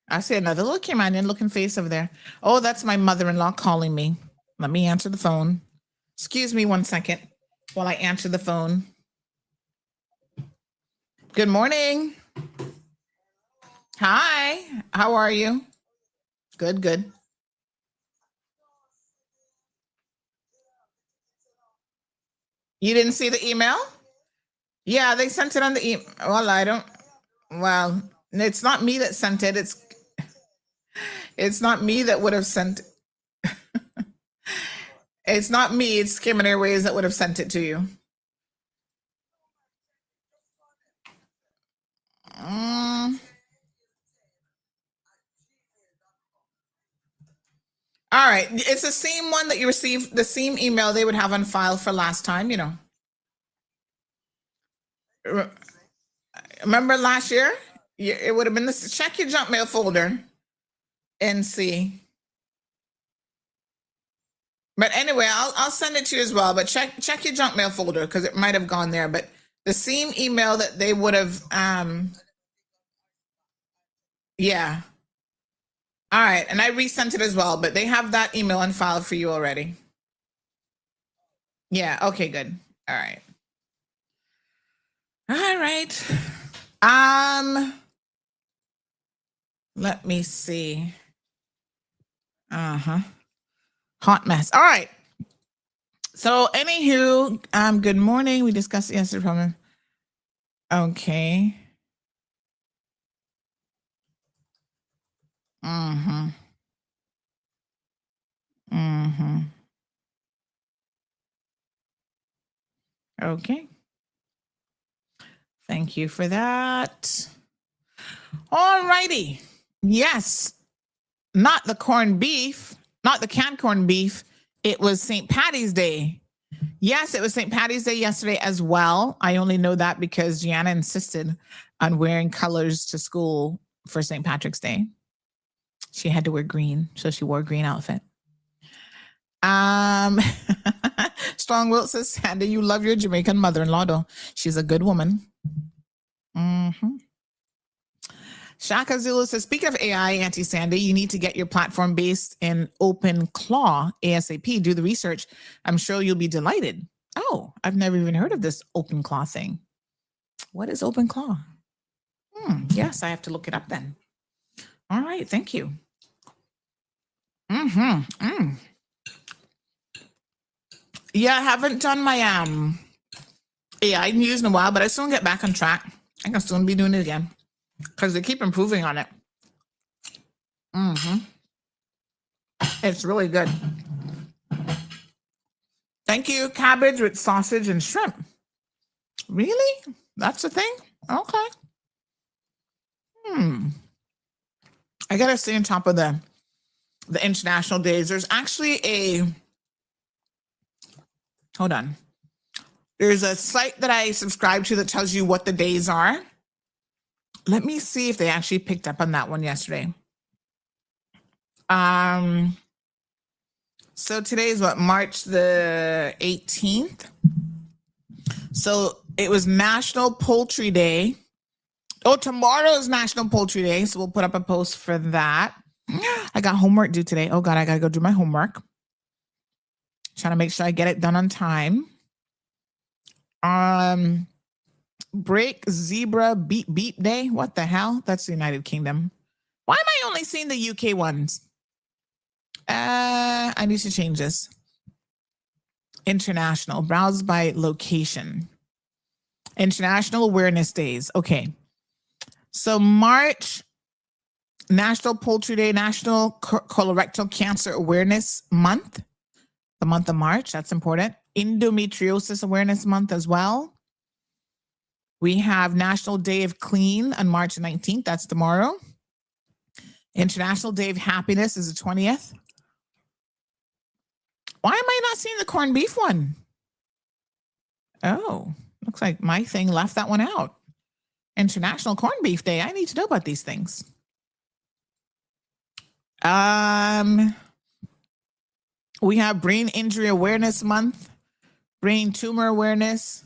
I see another little Caymanian looking face over there. Oh, that's my mother-in-law calling me. Let me answer the phone. Excuse me 1 second while I answer the phone. Good morning. Hi, how are you? Good. You didn't see the email? Yeah, they sent it on the email. Well, it's not me that sent it. It's not me that would have sent it. It's not me, it's Cayman Airways that would have sent it to you. All right, it's the same one that you received, the same email they would have on file for last time, you know. Remember last year? It would have been this. Check your junk mail folder and see. But anyway, I'll send it to you as well. But check your junk mail folder because it might have gone there. But the same email that they would have, yeah. All right, and I resent it as well. But they have that email on file for you already. Yeah. Okay. Good. All right. All right. Let me see. Hot mess. All right. So, anywho, good morning. We discussed the answer problem. Okay. Okay. Thank you for that. All righty. Yes. Not the corned beef, not the canned corned beef. It was St. Patty's Day. Yes, it was St. Patty's Day yesterday as well. I only know that because Gianna insisted on wearing colors to school for St. Patrick's Day. She had to wear green, so she wore a green outfit. Strong Will says, Sandy, you love your Jamaican mother-in-law, though. She's a good woman. Shaka Zulu says, speaking of AI, Auntie Sandy, you need to get your platform based in OpenClaw ASAP. Do the research. I'm sure you'll be delighted. Oh, I've never even heard of this OpenClaw thing. What is OpenClaw? Yes, I have to look it up then. All right, thank you. Yeah, I haven't done my AI news in a while, but I soon get back on track. I can soon be doing it again because they keep improving on it. It's really good. Thank you. Cabbage with sausage and shrimp. Really? That's the thing? Okay. I gotta stay on top of the international days. There's actually hold on. There's a site that I subscribe to that tells you what the days are. Let me see if they actually picked up on that one yesterday. So today is what, March the 18th. So it was National Poultry Day. Oh, tomorrow is National Poultry Day. So we'll put up a post for that. I got homework due today. Oh God, I gotta go do my homework. Trying to make sure I get it done on time. Break Zebra Beep Day. What the hell? That's the United Kingdom. Why am I only seeing the UK ones? I need to change this. International. Browse by location. International Awareness Days. Okay. So March, National Poultry Day, National Colorectal Cancer Awareness Month. The month of March. That's important. Endometriosis Awareness Month as well. We have National Day of Clean on March 19th. That's tomorrow. International Day of Happiness is the 20th. Why am I not seeing the corned beef one? Oh, looks like my thing left that one out. International Corned Beef Day. I need to know about these things. We have Brain Injury Awareness Month, Brain Tumor Awareness,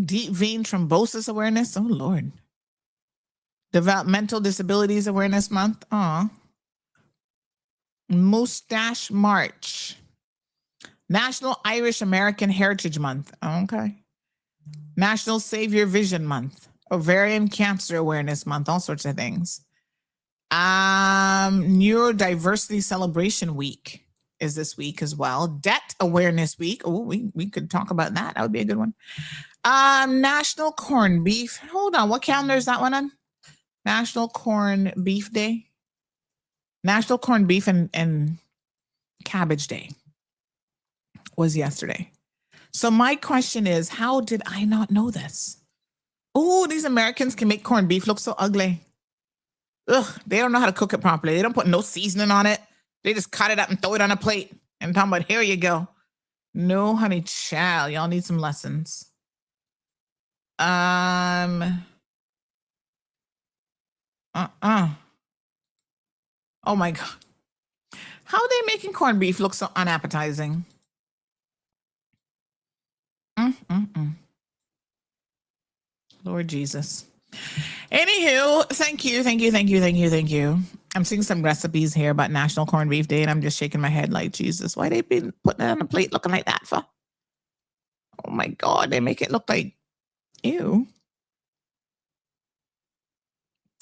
Deep Vein Thrombosis Awareness. Oh, Lord. Developmental Disabilities Awareness Month. Mustache March. National Irish American Heritage Month. Okay. National Savior Vision Month. Ovarian Cancer Awareness Month. All sorts of things. Neurodiversity Celebration Week is this week as well. Debt Awareness Week. Oh, we could talk about that. That would be a good one. National Corned Beef. Hold on. What calendar is that one on? National Corned Beef Day. National Corned Beef and Cabbage Day was yesterday. So my question is, how did I not know this? Oh, these Americans can make corned beef look so ugly. Ugh, they don't know how to cook it properly. They don't put no seasoning on it. They just cut it up and throw it on a plate. And talking about, here you go. No, honey, child. Y'all need some lessons. Oh my God. How are they making corned beef look so unappetizing? Lord Jesus. Anywho, thank you. I'm seeing some recipes here about National Corned Beef Day, and I'm just shaking my head like, Jesus, why they been putting it on a plate looking like that for? Oh my God, they make it look like, ew.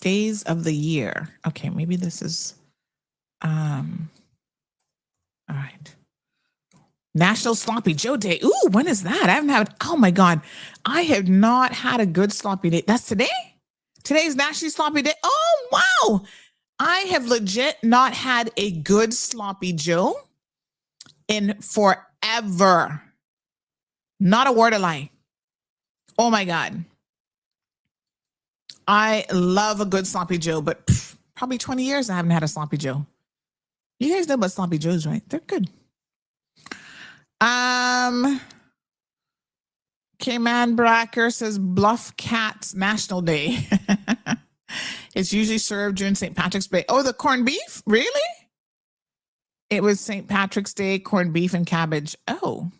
Days of the year. Okay, maybe this is, all right. National Sloppy Joe Day. Ooh, when is that? I haven't had, oh my God. I have not had a good sloppy day. That's today? Today's National Sloppy Day. Oh, wow. I have legit not had a good sloppy Joe in forever. Not a word of lie. Oh my God. I love a good sloppy Joe, but probably 20 years I haven't had a sloppy Joe. You guys know about sloppy Joes, right? They're good. K-Man Bracker says Bluff Cats National Day. It's usually served during St. Patrick's Day. Oh, the corned beef? Really? It was St. Patrick's Day, corned beef and cabbage. Oh,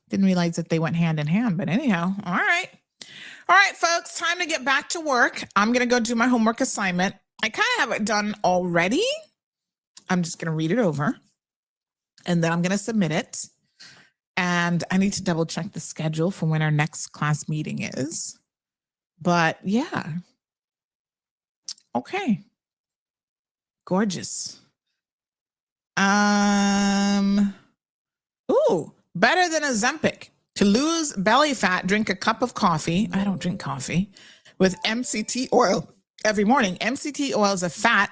didn't realize that they went hand in hand, but anyhow, all right. All right, folks, time to get back to work. I'm going to go do my homework assignment. I kind of have it done already. I'm just going to read it over, and then I'm going to submit it. And I need to double check the schedule for when our next class meeting is. But yeah. Okay. Gorgeous. Ooh, better than Ozempic. To lose belly fat, drink a cup of coffee. I don't drink coffee. With MCT oil every morning. MCT oil is a fat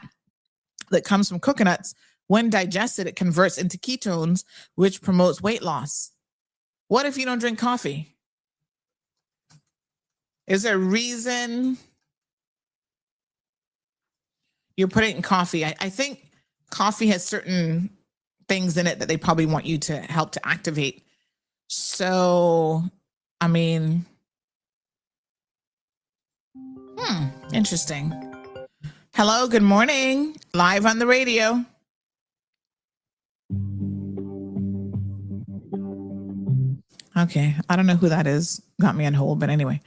that comes from coconuts. When digested, it converts into ketones, which promotes weight loss. What if you don't drink coffee? Is there a reason you're putting it in coffee? I think coffee has certain things in it that they probably want you to help to activate. So, I mean, interesting. Hello, good morning. Live on the radio. Okay, I don't know who that is. Got me on hold, but anyway.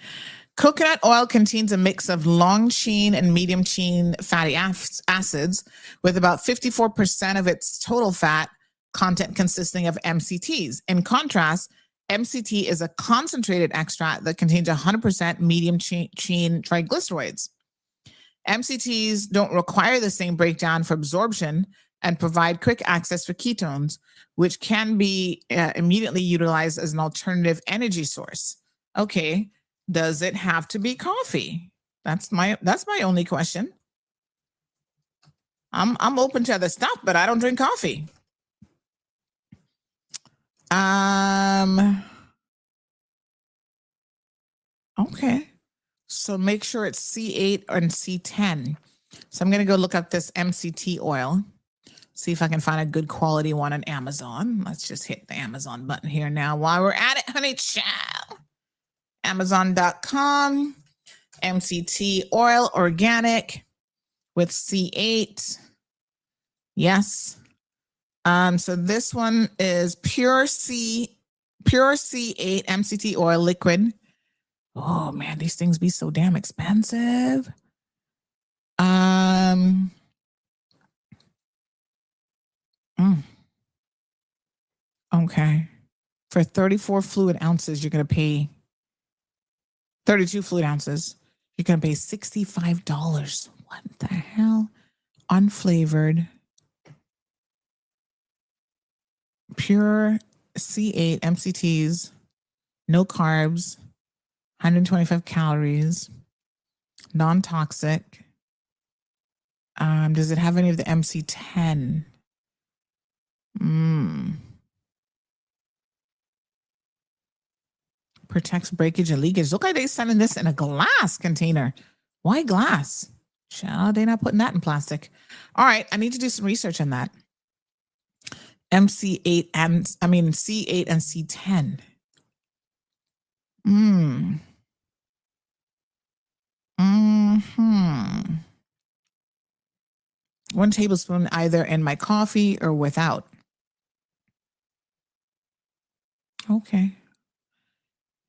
Coconut oil contains a mix of long chain and medium chain fatty acids, with about 54% of its total fat content consisting of MCTs. In contrast, MCT is a concentrated extract that contains 100% medium chain triglycerides. MCTs don't require the same breakdown for absorption and provide quick access for ketones, which can be immediately utilized as an alternative energy source. Okay, does it have to be coffee? That's my only question. I'm open to other stuff, but I don't drink coffee. Okay. So make sure it's C8 and C10. So I'm going to go look up this MCT oil. See if I can find a good quality one on Amazon. Let's just hit the Amazon button here now while we're at it, honey child. Amazon.com. MCT oil, organic with C8. Yes. So this one is pure C8 MCT oil liquid. Oh man, these things be so damn expensive. Okay. For 34 fluid ounces, you're going to pay 32 fluid ounces. You're going to pay $65. What the hell? Unflavored. Pure C8 MCTs. No carbs. 125 calories. Non-toxic. Does it have any of the MC10? Protects breakage and leakage. Look like they sending this in a glass container. Why glass? Child, they're not putting that in plastic. All right, I need to do some research on that. C8 and C10. 1 tablespoon either in my coffee or without. Okay.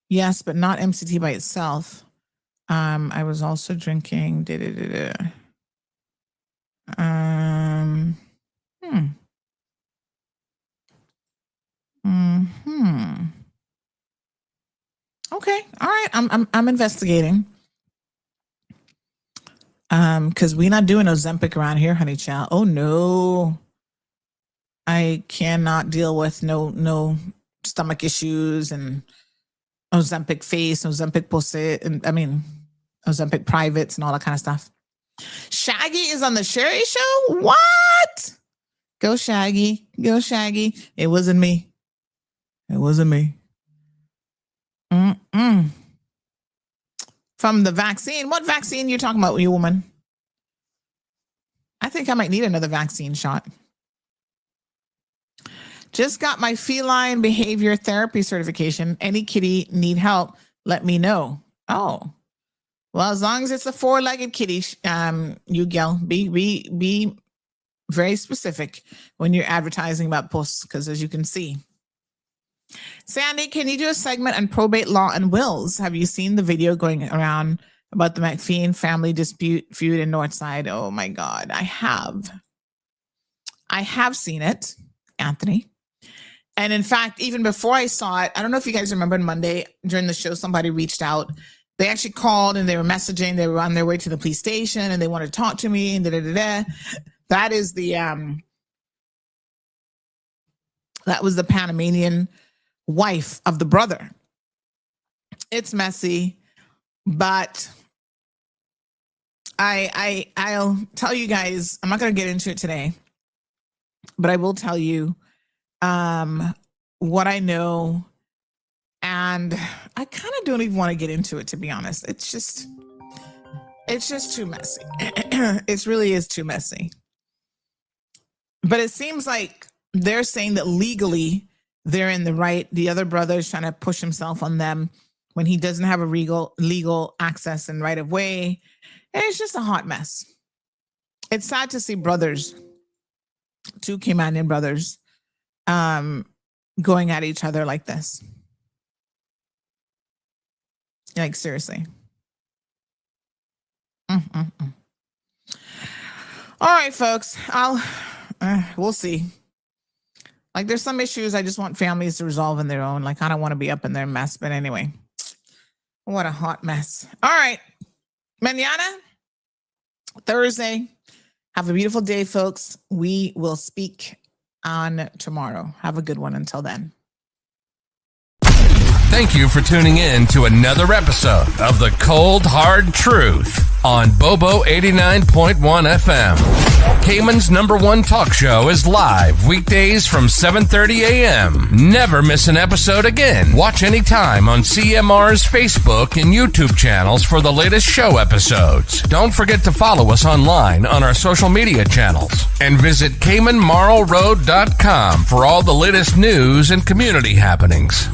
Yes, but not MCT by itself. I was also drinking. Okay. All right. I'm investigating. Because we're not doing Ozempic around here, honey child. Oh no. I cannot deal with no stomach issues and Ozempic face, Ozempic posset, and Ozempic privates and all that kind of stuff. Shaggy is on the Sherry Show? What? Go Shaggy. Go Shaggy. It wasn't me. It wasn't me. From the vaccine. What vaccine you talking about, you woman? I think I might need another vaccine shot. Just got my feline behavior therapy certification. Any kitty need help, let me know. Oh. Well, as long as it's a 4-legged kitty, you gal, be very specific when you're advertising about posts, because as you can see. Sandy, can you do a segment on probate law and wills? Have you seen the video going around about the McPhee family dispute feud in Northside? Oh my God, I have. I have seen it, Anthony. And in fact, even before I saw it, I don't know if you guys remember on Monday during the show, somebody reached out. They actually called and they were messaging. They were on their way to the police station and they wanted to talk to me and That is the that was the Panamanian wife of the brother. It's messy, but I'll tell you guys, I'm not going to get into it today, but I will tell you what I know, and I kind of don't even want to get into it, to be honest. It's just too messy. It really is too messy. But it seems like they're saying that legally they're in the right. The other brother is trying to push himself on them when he doesn't have a legal access and right of way. And it's just a hot mess. It's sad to see brothers, 2 Caymanian brothers, going at each other like this. Like, seriously. All right, folks. We'll see. Like, there's some issues I just want families to resolve on their own. Like, I don't want to be up in their mess. But anyway, what a hot mess. All right. Mañana, Thursday. Have a beautiful day, folks. We will speak on tomorrow. Have a good one until then. Thank you for tuning in to another episode of The Cold Hard Truth on Bobo 89.1 FM. Cayman's #1 talk show is live weekdays from 7:30 a.m. Never miss an episode again. Watch anytime on CMR's Facebook and YouTube channels for the latest show episodes. Don't forget to follow us online on our social media channels. And visit CaymanMarlRoad.com for all the latest news and community happenings.